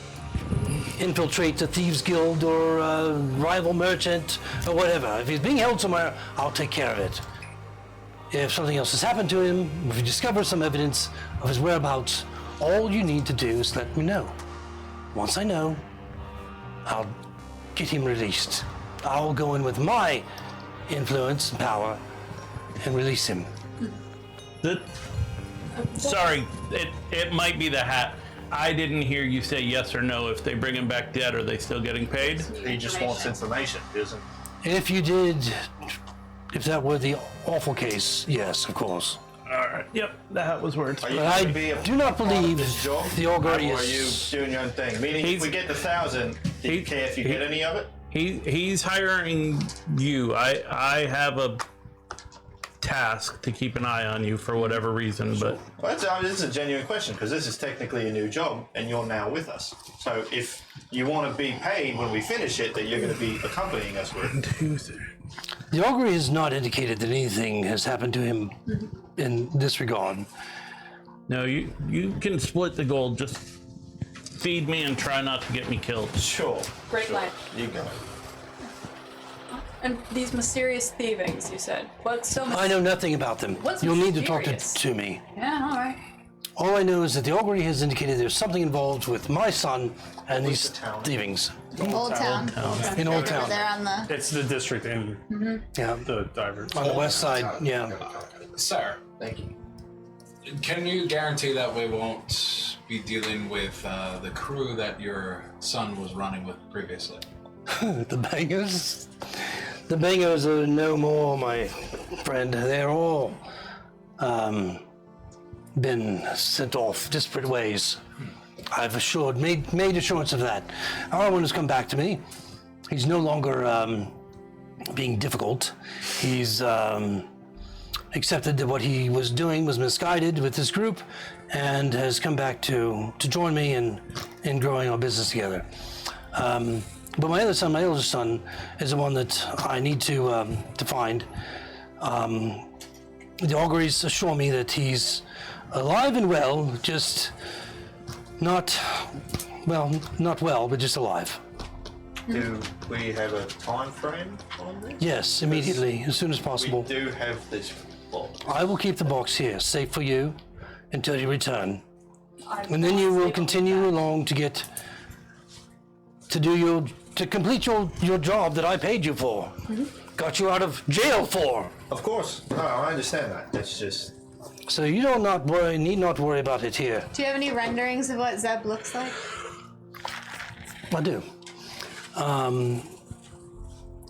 infiltrate the Thieves Guild or a rival merchant or whatever. If he's being held somewhere, I'll take care of it. If something else has happened to him, if you discover some evidence of his whereabouts, all you need to do is let me know. Once I know, I'll get him released. I'll go in with my influence and power and release him. Sorry, it might be the hat. I didn't hear you say yes or no. If they bring him back dead, are they still getting paid? He just wants information, doesn't he? If you did, if that were the awful case, yes, of course. All right. Yep, that was words. Are you But I going to be a do not part of believe this job, the augury or are you is... doing your own thing? Meaning, if we get the 1,000, do you care if you get any of it? He's hiring you. I have a task to keep an eye on you for whatever reason, but Well, this is a genuine question because this is technically a new job and you're now with us. So if you want to be paid when we finish it, that you're going to be accompanying us with. The augury has not indicated that anything has happened to him in this regard. no, you can split the gold. Just feed me and try not to get me killed. Sure. Great line. You go. And these mysterious thievings, you said. What's so I know nothing about them. What's You'll need to talk mysterious? to me. Yeah, all right. All I know is that the augury has indicated there's something involved with my son and these thievings. Old Town. In Old Over Town. there on the. It's the district in Yeah, the Dyvers. on the west side, yeah. Sir, Thank you. can you guarantee that we won't be dealing with the crew that your son was running with previously? The bangers? The bangers are no more, my friend. They're all been sent off disparate ways. I've made assurance of that. Our one has come back to me. He's no longer being difficult. He's accepted that what he was doing was misguided with this group and has come back to join me in growing our business together. But my eldest son, is the one that I need to find. The auguries assure me that he's alive and well, just not well, but just alive. Do we have a time frame on this? Yes, immediately, as soon as possible. We do have this box. I will keep the box here, safe for you, until you return. And then you will continue along to complete your job that I paid you for. Got you out of jail for. Of course. No, I understand that. That's just... So you need not worry about it here. Do you have any renderings of what Zeb looks like? I do. And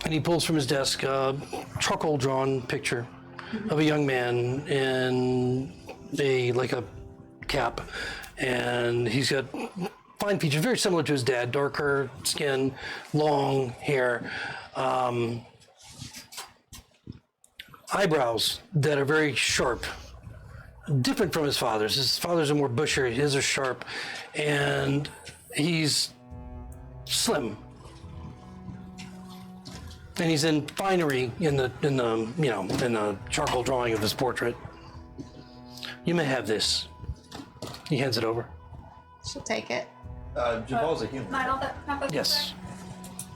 he pulls from his desk a charcoal drawn picture of a young man in a cap, and he's got fine features, very similar to his dad, darker skin, long hair, eyebrows that are very sharp, different from his father's. His father's are more bushier, his are sharp, and he's slim. And he's in finery in the charcoal drawing of his portrait. You may have this. He hands it over. She'll take it. Jabal's a human. Not all that. Not that Yes.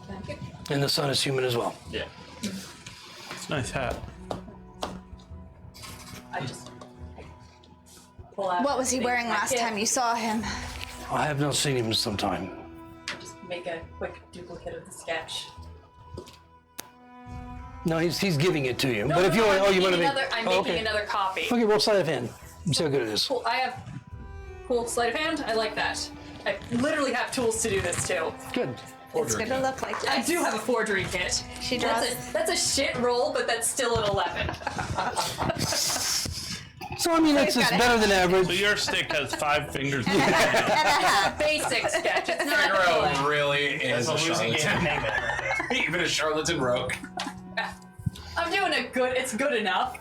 Thank you. And the son is human as well. Yeah. It's a nice hat. I just pull out. What was he wearing last time you saw him? I have not seen him in some time. Just make a quick duplicate of the sketch. No, he's giving it to you. No, but if you want, I'm you want to making make, another. I'm oh, making okay. another copy. Okay, roll sleight of hand. See how good it is. Cool. I have cool sleight of hand. I like that. I literally have tools to do this too. Good. It's gonna look like this. I do have a forgery kit. She draws. That's a shit roll, but that's still an 11. So I mean, that's just better than average. So your stick has 5 fingers. Basic sketch. It's not Figaro really is a losing charlatan. game. Even a charlatan rogue. I'm doing a good. It's good enough.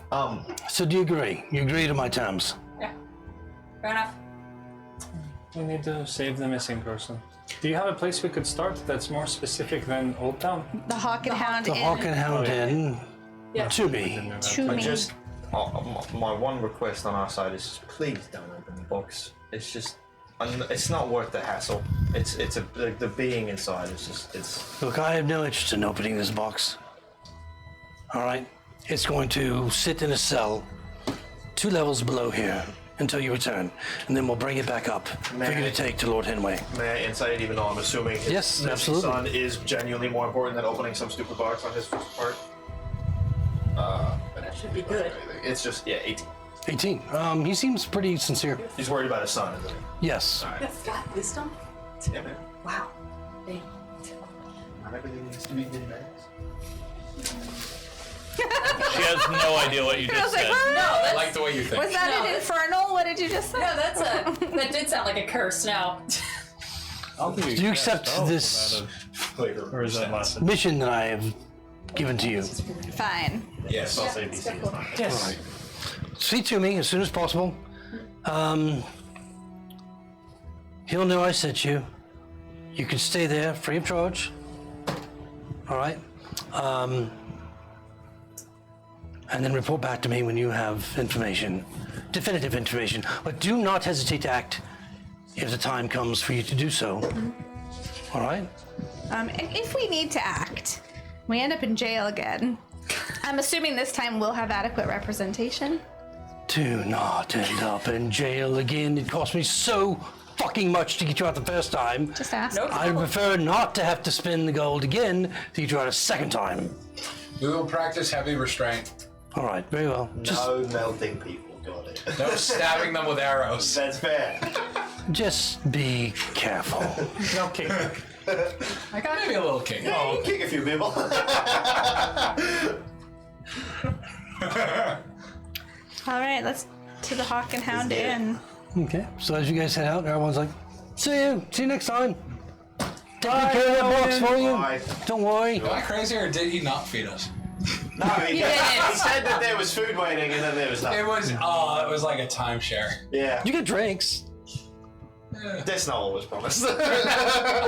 So do you agree? You agree to my terms? Yeah. Fair enough. We need to save the missing person. Do you have a place we could start that's more specific than Old Town? The Hawk and Hound The Inn. Hawk and Hound Inn Yeah. to me. To me. Just my one request on our side is just please don't open the box. It's just it's not worth the hassle. The being inside is just Look, I have no interest in opening this box. All right? It's going to sit in a cell 2 levels below here until you return, and then we'll bring it back up for you to take to Lord Henway. May I insight, even though I'm assuming his Yes, missing absolutely. son is genuinely more important than opening some stupid box on his first part. That should be good. It's just 18. 18. He seems pretty sincere. He's worried about his son, isn't he? Yes. You've got wisdom. Yeah, man. Wow. Dang. Not everything needs to be min-max. She has no idea what you just said. No, I that's like the way you think. Was that No, an that's- infernal? What did you just say? no, that did sound like a curse. Now. Do you accept this Or is that last? mission that I have given to you? Fine. Yes. I'll say DC is not. Yes. Speak to me as soon as possible. He'll know I sent you. You can stay there free of charge. All right. And then report back to me when you have information, definitive information. But do not hesitate to act if the time comes for you to do so. All right? If we need to act, we end up in jail again. I'm assuming this time we'll have adequate representation. Do not end up in jail again. It cost me so fucking much to get you out the first time. Just ask. No I prefer not to have to spend the gold again to get you out a second time. We will practice heavy restraint. All right, very well. No melting people, got it. No stabbing them with arrows. That's fair. Just be careful. No kick. I got maybe a little kick. Oh, kick a few people. All right, let's to the Hawk and Hound Inn. Okay. So as you guys head out, everyone's like, see you next time. Take care of that box for you. Bye. Don't worry. Am I crazy or did he not feed us? No, he said that there was food waiting and then there was nothing. It was like a timeshare. Yeah. You get drinks. That's not what was promised. That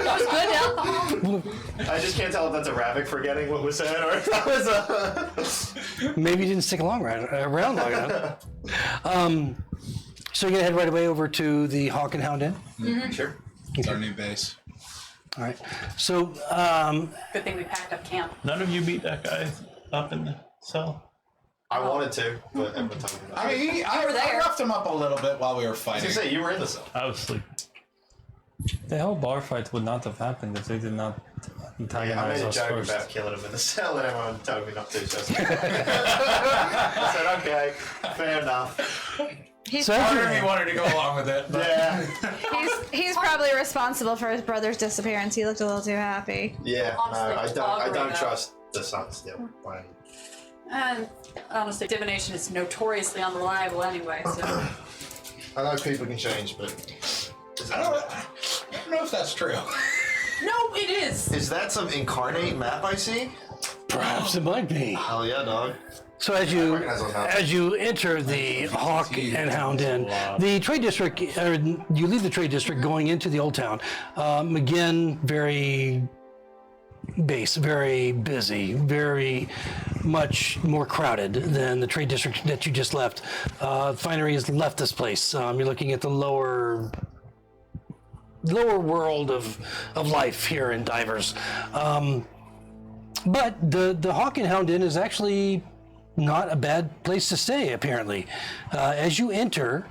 was good alcohol. I just can't tell if that's a rabbit forgetting what was said or if that was a... Maybe you didn't stick around long enough. So you're gonna head right away over to the Hawk and Hound Inn. Sure. It's our new base. All right. So Good thing we packed up camp. None of you beat that guy up in the cell. I wanted to, but everyone told me not. I mean, I roughed him up a little bit while we were I was fighting. gonna say, you were in the cell. I was sleeping. The whole bar fight would not have happened if they did not Yeah, I antagonize made a us joke first. about killing him in the cell and everyone told me not to, so I said, okay, fair enough. He's, So- Part of me wanted to go along with it. But Yeah. he's probably responsible for his brother's disappearance. He looked a little too happy. Yeah, no, Honestly, I don't though. trust the sun still. Like, And honestly, divination is notoriously unreliable anyway, so. I know people can change, but I don't know if that's true. No, it is! is that some incarnate map I see? perhaps it might be. Hell yeah, dog. So as you enter the Hawk and Hound Inn, the trade district, or you leave the trade district going into the old town. Again, very very busy, very much more crowded than the trade district that you just left. Finery has left this place. You're looking at the lower world of life here in Dyvers. But the Hawk and Hound Inn is actually not a bad place to stay, apparently. As you enter,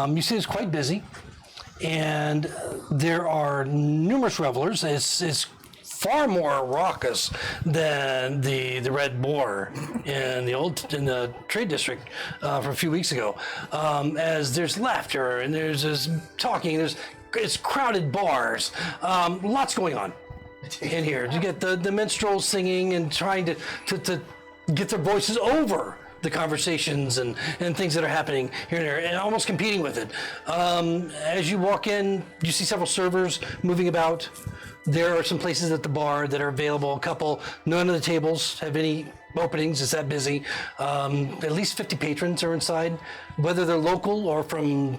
you see it's quite busy, and there are numerous revelers. It's far more raucous than the Red Boar in the trade district from a few weeks ago. As there's laughter and there's talking, it's crowded bars, lots going on in here. You get the minstrels singing and trying to get their voices over the conversations and things that are happening here and there, and almost competing with it. As you walk in, you see several servers moving about. There are some places at the bar that are available, a couple. None of the tables have any openings, it's that busy. At least 50 patrons are inside. Whether they're local or from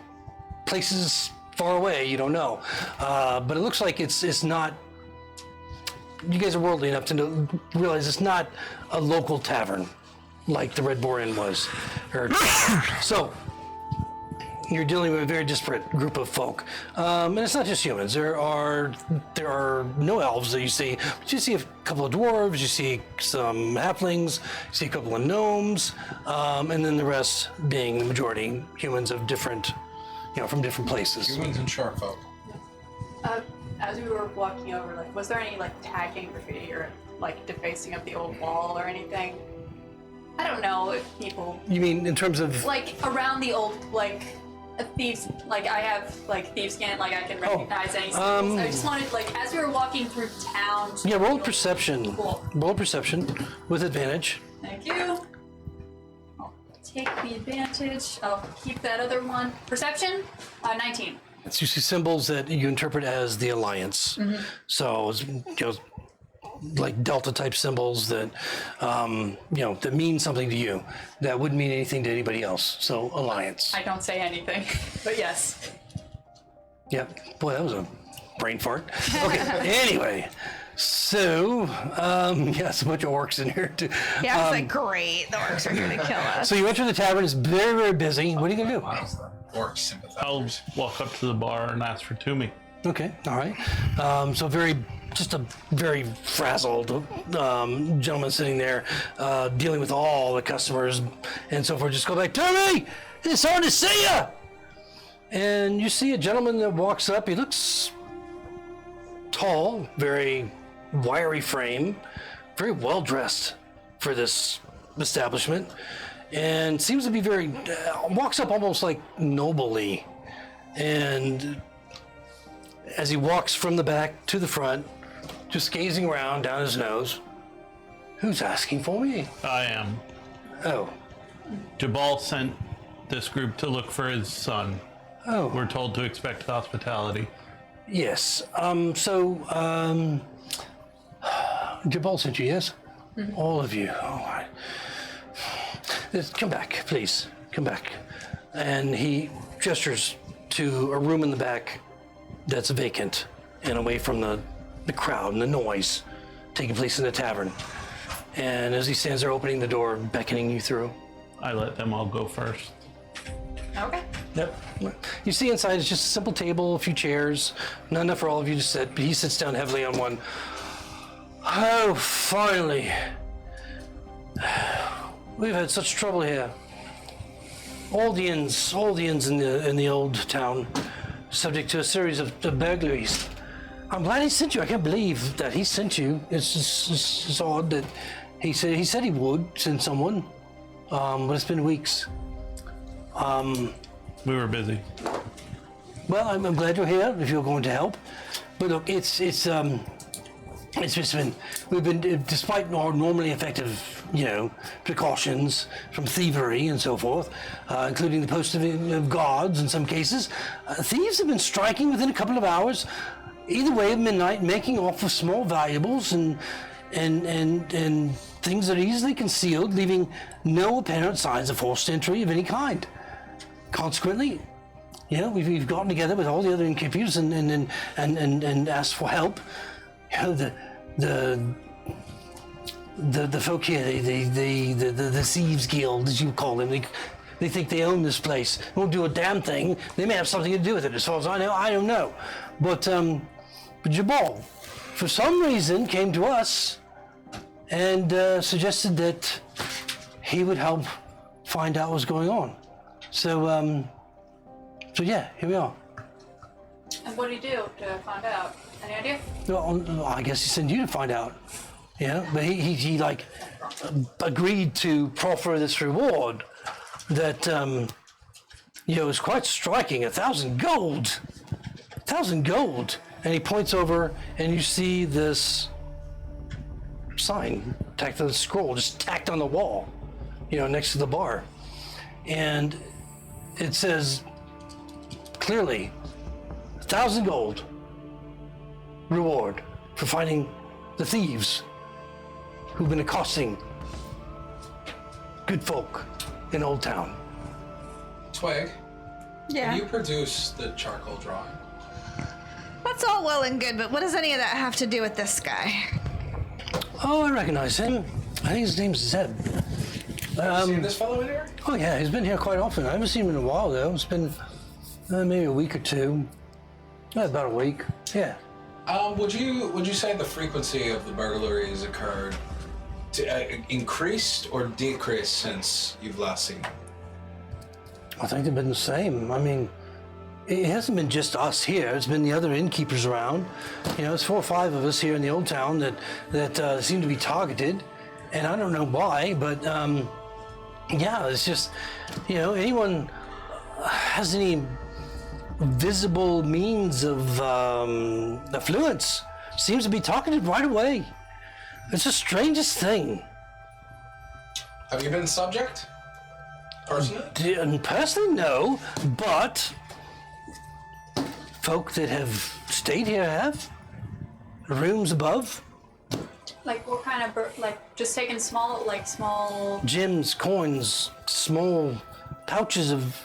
places far away, you don't know. But it looks like it's not, you guys are worldly enough to realize it's not a local tavern like the Red Boar Inn was. So, you're dealing with a very disparate group of folk, and it's not just humans. There are no elves that you see, but you see a couple of dwarves, you see some halflings, you see a couple of gnomes, and then the rest being the majority humans of different, from different places. Humans and shark folk. As we were walking over, like, was there any, like, tagging graffiti or, like, defacing of the old wall or anything? I don't know if people... You mean in terms of... Like, around the old, like... Thieves, like I have like thieves scan, like I can recognize any symbols. I just wanted, like, as we were walking through town. Yeah, roll perception. Cool. Roll perception with advantage. Thank you. I'll take the advantage. I'll keep that other one. Perception, 19. So you see symbols that you interpret as the Alliance. So it's, like Delta type symbols that that mean something to you that wouldn't mean anything to anybody else. So Alliance. I don't say anything, but yes. Yep. Boy, that was a brain fart. Okay. Anyway, so yes, a bunch of orcs in here too. Yeah, it's like, great, the orcs are here to kill us. So you enter the tavern. It's very, very busy. What are you gonna do? Orcs sympathetic. I'll walk up to the bar and ask for Toomey. Okay. All right. So just a very frazzled gentleman sitting there, dealing with all the customers and so forth. Just go back, Turvy, it's hard to see you. And you see a gentleman that walks up. He looks tall, very wiry frame, very well dressed for this establishment, and seems to be very walks up almost like nobly. And as he walks from the back to the front, just gazing around down his nose. Who's asking for me? I am. Oh, Jabal sent this group to look for his son. Oh. We're told to expect hospitality. Yes. Jabal sent you, yes? All of you. All right. Come back, please. Come back. And he gestures to a room in the back that's vacant and away from the crowd and the noise taking place in the tavern. And as he stands there opening the door, beckoning you through. I let them all go first. Okay. Yep. You see inside it's just a simple table, a few chairs, not enough for all of you to sit, but he sits down heavily on one. Oh, finally. We've had such trouble here. All the inns in the old town, subject to a series of burglaries. I'm glad he sent you. I can't believe that he sent you. It's odd that he said he would send someone, but it's been weeks. We were busy. Well, I'm glad you're here if you're going to help. But look, it's just been, we've been, despite our normally effective, precautions from thievery and so forth, including the posting of guards in some cases, thieves have been striking within a couple of hours, either way of midnight, making off with small valuables and things that are easily concealed, leaving no apparent signs of forced entry of any kind. Consequently, we've gotten together with all the other innkeepers and asked for help. The folk here, the Thieves Guild, as you call them, they think they own this place. Won't do a damn thing. They may have something to do with it, as far as I know. I don't know. But Jabal, for some reason, came to us and suggested that he would help find out what's going on. So yeah, here we are. And what did he do to find out? Any idea? Well, I guess he sent you to find out. But he agreed to proffer this reward that was quite striking. 1,000 gold. 1,000 gold. And he points over, and you see this sign tacked to the scroll, just tacked on the wall, next to the bar, and it says clearly, 1,000 gold reward for finding the thieves who've been accosting good folk in Old Town. Twig, Yeah. can you produce the charcoal drawing? That's all well and good, but what does any of that have to do with this guy? Oh, I recognize him. I think his name's Zeb. Have you seen this fellow in here? Oh yeah, he's been here quite often. I haven't seen him in a while though. It's been maybe a week or two. About a week. Yeah. Would you say the frequency of the burglaries occurred increased or decreased since you've last seen him? I think they've been the same. I mean, it hasn't been just us here. It's been the other innkeepers around. It's 4 or 5 of us here in the old town that seem to be targeted, and I don't know why. But it's just anyone has any visible means of affluence seems to be targeted right away. It's the strangest thing. Have you been subject? Personally? Personally, no, but folk that have stayed here have. Rooms above. Like what kind of just taking small Gems, coins, small pouches of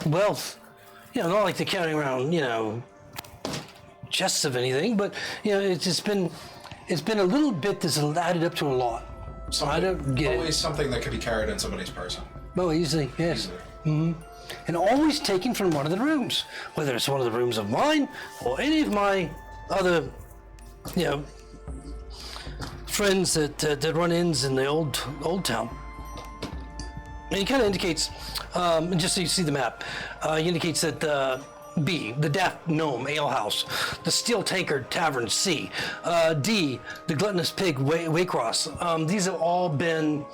wealth. Not like they're carrying around, chests of anything, but it's been a little bit that's added up to a lot. I don't get always something that could be carried in somebody's person. Oh, easily, yes. Mm-hmm. And always taken from one of the rooms, whether it's one of the rooms of mine or any of my other, friends that run inns in the old town. And he kind of indicates, just so you see the map, he indicates that B, the Daft Gnome Ale House, the Steel Tankard Tavern C, D, the Gluttonous Pig Waycross. These have all been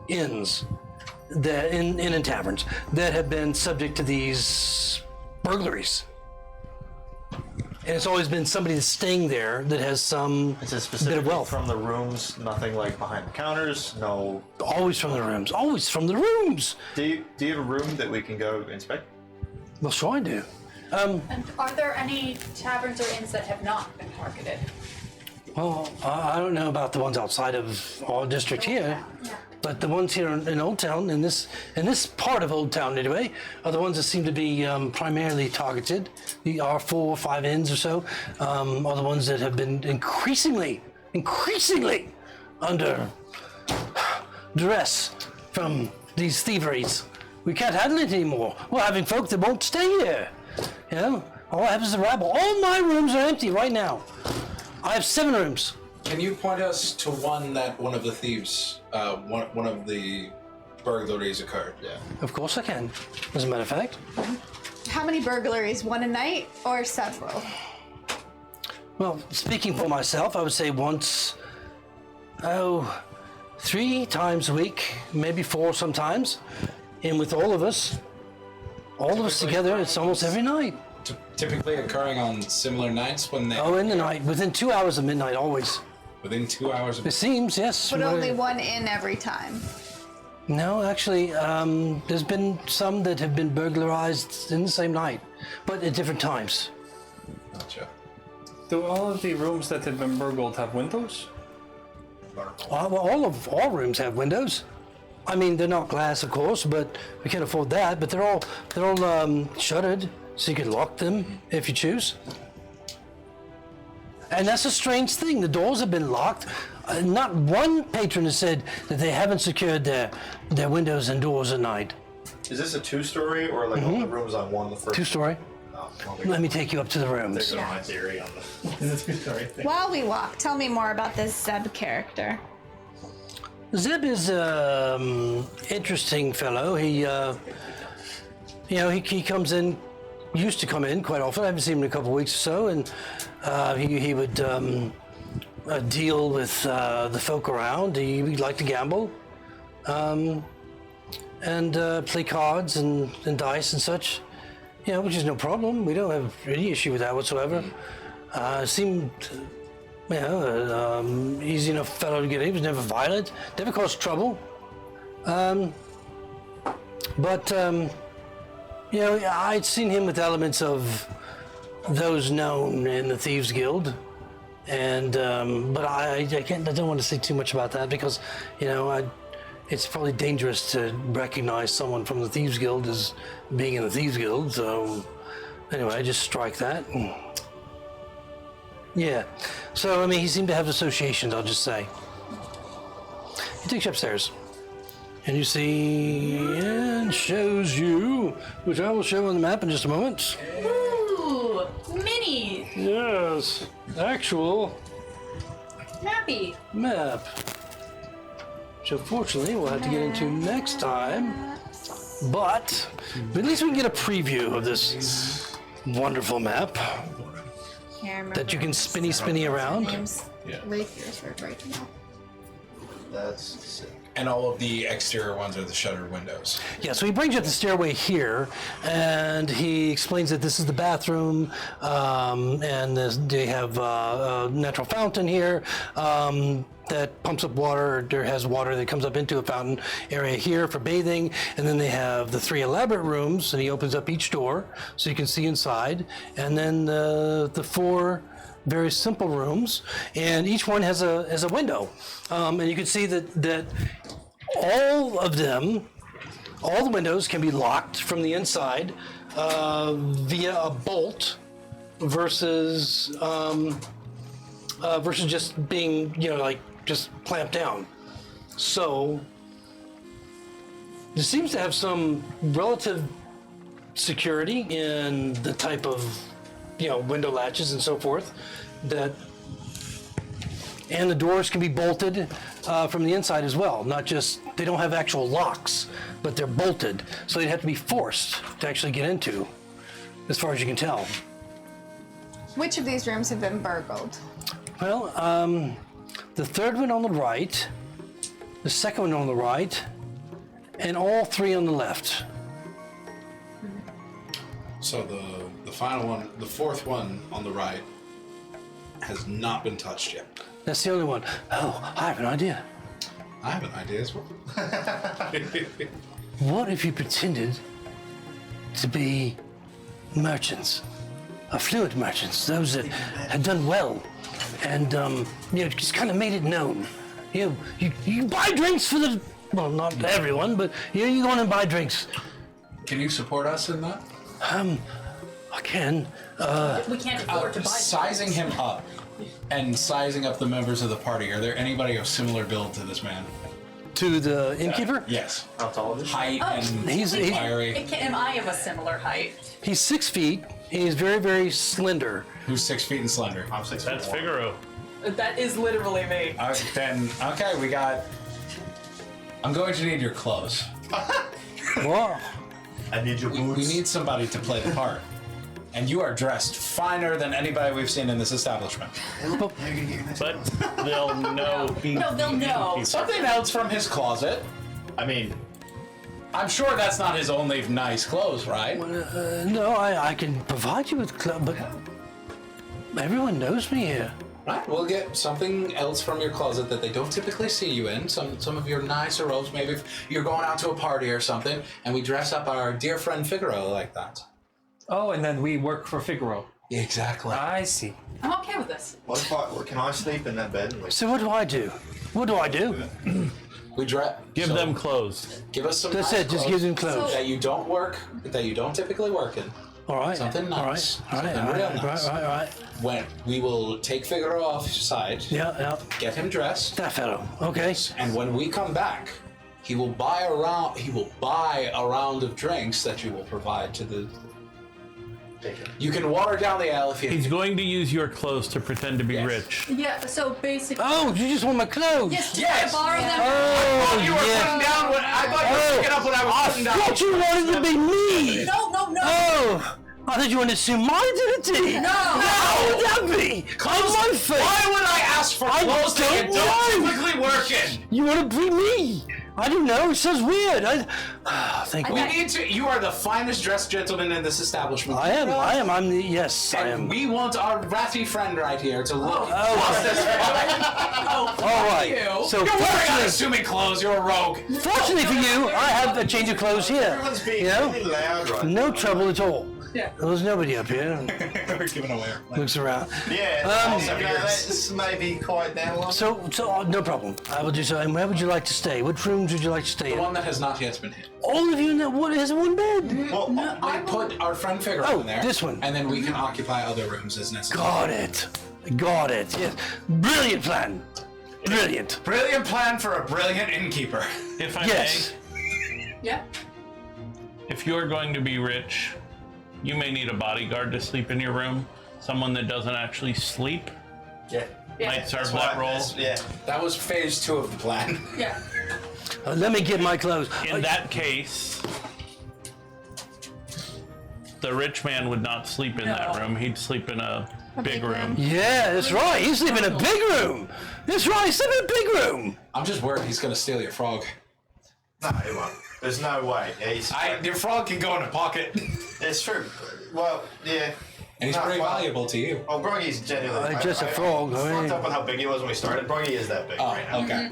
inns, inn and taverns that have been subject to these burglaries. And it's always been somebody that's staying there that has some Is it bit of specifically wealth. from the rooms? Nothing like behind the counters? No. Always from the rooms. Always from the rooms. Do you have a room that we can go inspect? Well, sure I do. And are there any taverns or inns that have not been targeted? Well, I don't know about the ones outside of our district here, but the ones here in Old Town, in this part of Old Town anyway, are the ones that seem to be primarily targeted. The R4 or 5 inns or so are the ones that have been increasingly under duress from these thieveries. We can't handle it anymore. We're having folk that won't stay here. You know, all happens to rabble. All my rooms are empty right now. I have 7 rooms. Can you point us to one of the thieves, one of the burglaries occurred? Yeah. Of course I can, as a matter of fact. How many burglaries? One a night or several? Well, speaking for myself, I would say once, 3 times a week, maybe 4 sometimes. And with all of us together, it's almost every night. Typically occurring on similar nights when they... Oh, in the night, within 2 hours of midnight, always. Within 2 hours of... It seems, yes. But only one in every time. No, actually, there's been some that have been burglarized in the same night, but at different times. Gotcha. Do all of the rooms that have been burgled have windows? Well, all rooms have windows. I mean, they're not glass, of course, but we can't afford that. But they're all shuttered, so you can lock them if you choose. And that's a strange thing. The doors have been locked. Not one patron has said that they haven't secured their windows and doors at night. Is this a 2-story or like all the rooms on one? The first 2-story. Let me take you up to the rooms. There's my theory on the 2-story thing. While we walk, tell me more about this Zeb character. Zeb is an interesting fellow. He comes in, used to come in quite often. I haven't seen him in a couple of weeks or so, and he would deal with the folk around. He'd like to gamble, and play cards and dice and such. Which is no problem. We don't have any issue with that whatsoever. Seemed. Easy enough fellow to get in. He was never violent, never caused trouble. I'd seen him with elements of those known in the Thieves Guild, and but I don't want to say too much about that because, it's probably dangerous to recognize someone from the Thieves Guild as being in the Thieves Guild. So anyway, I just strike that. Yeah, so he seemed to have associations, I'll just say. He takes you upstairs, and you see, and shows you, which I will show on the map in just a moment. Ooh, mini Yes, actual mappy. map. Which unfortunately we'll have to get into next time, but at least we can get a preview of this wonderful map that you can spinny around. Yeah. Rapiers are right now. That's sick. And all of the exterior ones are the shuttered windows. Yeah, so he brings you up the stairway here, and he explains that this is the bathroom, and they have a natural fountain here that pumps up water, or has water that comes up into a fountain area here for bathing, and then they have the 3 elaborate rooms, and he opens up each door so you can see inside, and then the 4 very simple rooms, and each one has a window, and you can see that all of them, all the windows can be locked from the inside via a bolt versus just being just clamped down. So this seems to have some relative security in the type of window latches and so forth, and the doors can be bolted from the inside as well. Not just, they don't have actual locks, but they're bolted, so they'd have to be forced to actually get into, as far as you can tell. Which of these rooms have been burgled? Well, the third one on the right, the second one on the right, and all 3 on the left. So the final one, the fourth one on the right, has not been touched yet. That's the only one. Oh, I have an idea. I have an idea as well. What if you pretended to be merchants, affluent merchants, those that had done well, and just kind of made it known. You buy drinks for the not everyone, but you go in and buy drinks. Can you support us in that? I can. We can't afford to buy Sizing him up and sizing up the members of the party. Are there anybody of similar build to this man? To the innkeeper? Yes. How tall is he? Height and He's fiery. Am I of a similar height? He's 6 feet. He's very, very slender. Who's 6 feet and slender? I'm 6 That's feet. Figaro. That is literally me. Okay, we got. I'm going to need your clothes. Whoa. I need your We boots. need somebody to play the part. And you are dressed finer than anybody we've seen in this establishment. But they'll know. No, they'll know. Something else from his closet. I mean, I'm sure that's not his only nice clothes, right? No, I can provide you with clothes, but everyone knows me here. Right, we'll get something else from your closet that they don't typically see you in. Some of your nicer robes, maybe if you're going out to a party or something, and we dress up our dear friend Figaro like that. Oh, and then we work for Figaro. Exactly. I see. I'm okay with this. Can I sleep in that bed? So what do I do? What do I do? We dress. Give them clothes. Give us some. That's nice it. Just clothes give them clothes. that you don't work, that you don't typically work in. All right. Something All nice. right. All right. Something All real right. nice. Right. When we will take Figaro offside, Yeah. get him dressed, That fellow. Okay. and when we come back, he will buy a round of drinks that you will provide to the. You can water down the ale if you. He's going to use your clothes to pretend to be Yes. rich. Yeah, so basically. Oh, you just want my clothes? Yes, Yes. I borrow them. Oh, You were putting down what I thought you were picking up what I was putting down. I thought you wanted to be me. No. Oh, I thought you wanted to assume my identity. No. How would that be? On my face. Why would I ask for I clothes that you don't don't typically work in? You want to be me? I don't know. It sounds weird. Thank We you. need to. You are the finest dressed gentleman in this establishment. I am. I'm the. Yes, I And am. we want our ratty friend right here to look. All right. So You're wearing fortunately, unassuming clothes. You're a rogue. fortunately for you, I have a change of clothes here. Everyone's being You know? really loud right No now. trouble at all. Yeah. There's nobody up here. We're giving away. Looks around. Yeah, let's maybe quiet down a little. So no problem. I will do so. And where would you like to stay? What rooms would you like to stay The in? one that has not yet been hit. All of you in that one has one bed. Well, We put our friend Figaro in there. this one. And then we can occupy other rooms as necessary. Got it. Yes. Brilliant plan. Brilliant. Brilliant plan for a brilliant innkeeper. If I Yes. Yeah. may, if you're going to be rich, you may need a bodyguard to sleep in your room. Someone that doesn't actually sleep yeah. might serve That's that why- role. Yeah. That was phase 2 of the plan. Yeah. Let me get my clothes. In that case, the rich man would not sleep in that room. He'd sleep in a big room. Yeah, that's right. You sleep in a big room. That's right. Sleep in a big room. I'm just worried he's gonna steal your frog. No, he won't. There's no way. Your frog can go in a pocket. It's true. Well, yeah. And he's No, very well, valuable to you. Oh, Broggy's genuinely. Just a frog, I I mean. fucked up on how big he was when we started. Broggy is that big Oh, right now. okay.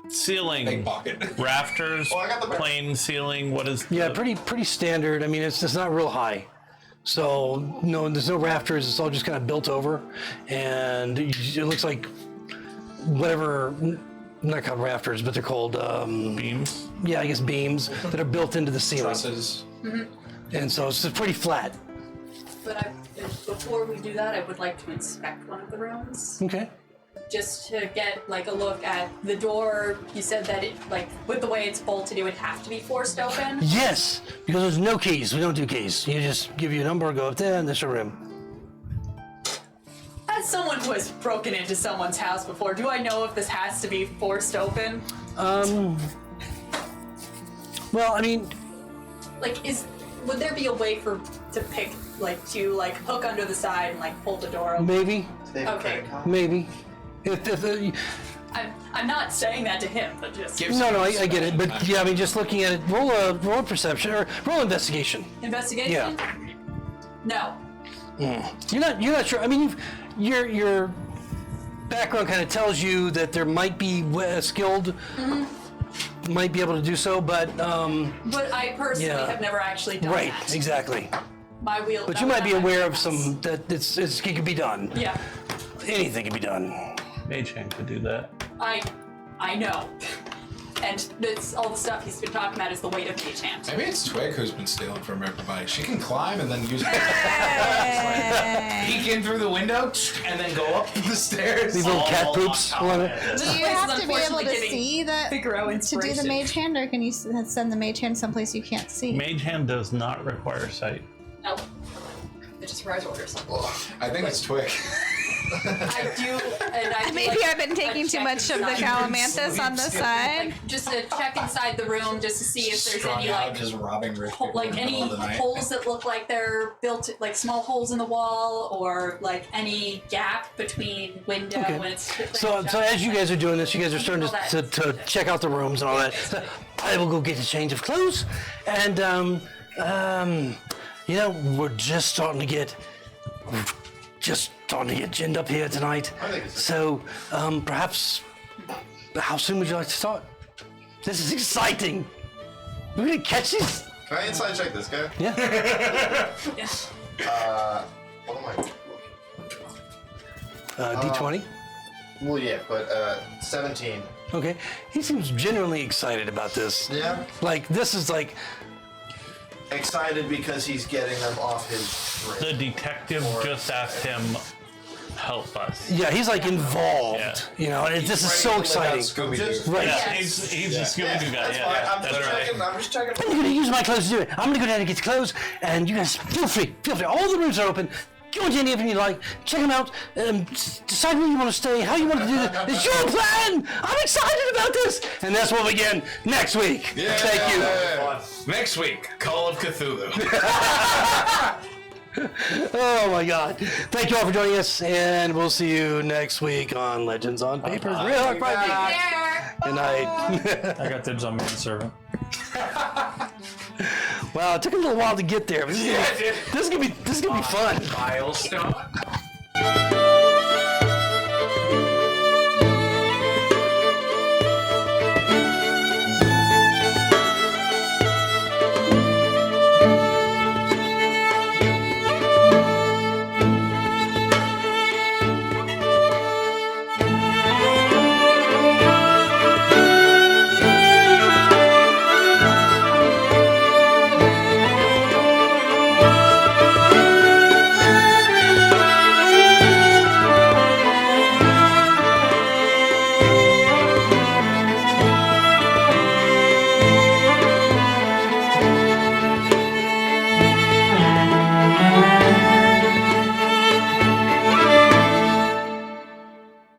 Ceiling, Big pocket. rafters, Oh, I got the- plain ceiling. What is? Yeah, pretty standard. I mean, it's not real high. So no, there's no rafters. It's all just kind of built over, and it looks like whatever. Not called rafters, but they're called beams. yeah, I guess beams that are built into the ceiling. Trusses. And so it's pretty flat. But before we do that, I would like to inspect one of the rooms. Okay. Just to get like a look at the door. You said that it, like, with the way it's bolted, it would have to be forced open. Yes, because there's no keys. We don't do keys. You just give you a number, go up there, and there's a room. As someone who has broken into someone's house before, do I know if this has to be forced open? Well, I mean, Like, would there be a way to hook under the side and like pull the door open? maybe, Okay. maybe. If I'm not saying that to him, but just no, I get it. But yeah, I mean, just looking at it, roll a perception or roll investigation. investigation. Yeah. No. You're not sure. I mean, your background kind of tells you that there might be skilled, might be able to do so, but But I personally have never actually done right, that. exactly. My wheel. But you might be aware of some that it can be done. Yeah. Anything can be done. Mage Hand could do that. I know. And that's all the stuff he's been talking about is the weight of Mage Hand. Maybe it's Twig who's been stealing from everybody. She can climb and then use her peek in through the window and then go up the stairs. These little cat poops on it. Do you have to be able to see that Figure out to do inspiration. the mage hand, or can you send the mage hand someplace you can't see? Mage Hand does not require sight. No. It just requires orders. I think it's Twig. I do, and I do Maybe like I've been taking a too check much of the inside. calamanthus on the side. Like, just a check inside the room just to see if there's Strung any out, like just robbing rich people like in the any middle of the night. holes that look like they're built, like small holes in the wall, or like any gap between window Okay. when it's. So as you guys are doing this, you guys are starting to check out the rooms and all that. So I will go get a change of clothes, and we're just starting to get ginned up here tonight. So perhaps, how soon would you like to start? This is exciting. We're gonna catch these. Can I inside check this guy? Yeah. What am I looking? D20. Well, yeah, but 17. Okay. He seems genuinely excited about this. Yeah. Like this is like. Excited because he's getting them off his The trip. detective just asked him, help us. Yeah, he's like involved. Yeah. You know, and this is so exciting. Right. Yeah, he's a Scooby-Doo guy. That's Yeah, fine. I'm that's just right. checking. I'm just checking. I'm gonna use my clothes to do it. I'm gonna go down and get the clothes, and you guys feel free. All the rooms are open. Go into any of them you like. Check them out. Decide where you want to stay, how you want to do this. It's your plan. I'm excited about this, and that's what we begin next week. Yeah. Thank you. Next week, Call of Cthulhu. Oh my God. Thank you all for joining us, and we'll see you next week on Legends on Paper. Greyhawk 5e. Good night. I got dibs on manservant. Wow, it took a little while to get there. This is gonna be fun. Milestone.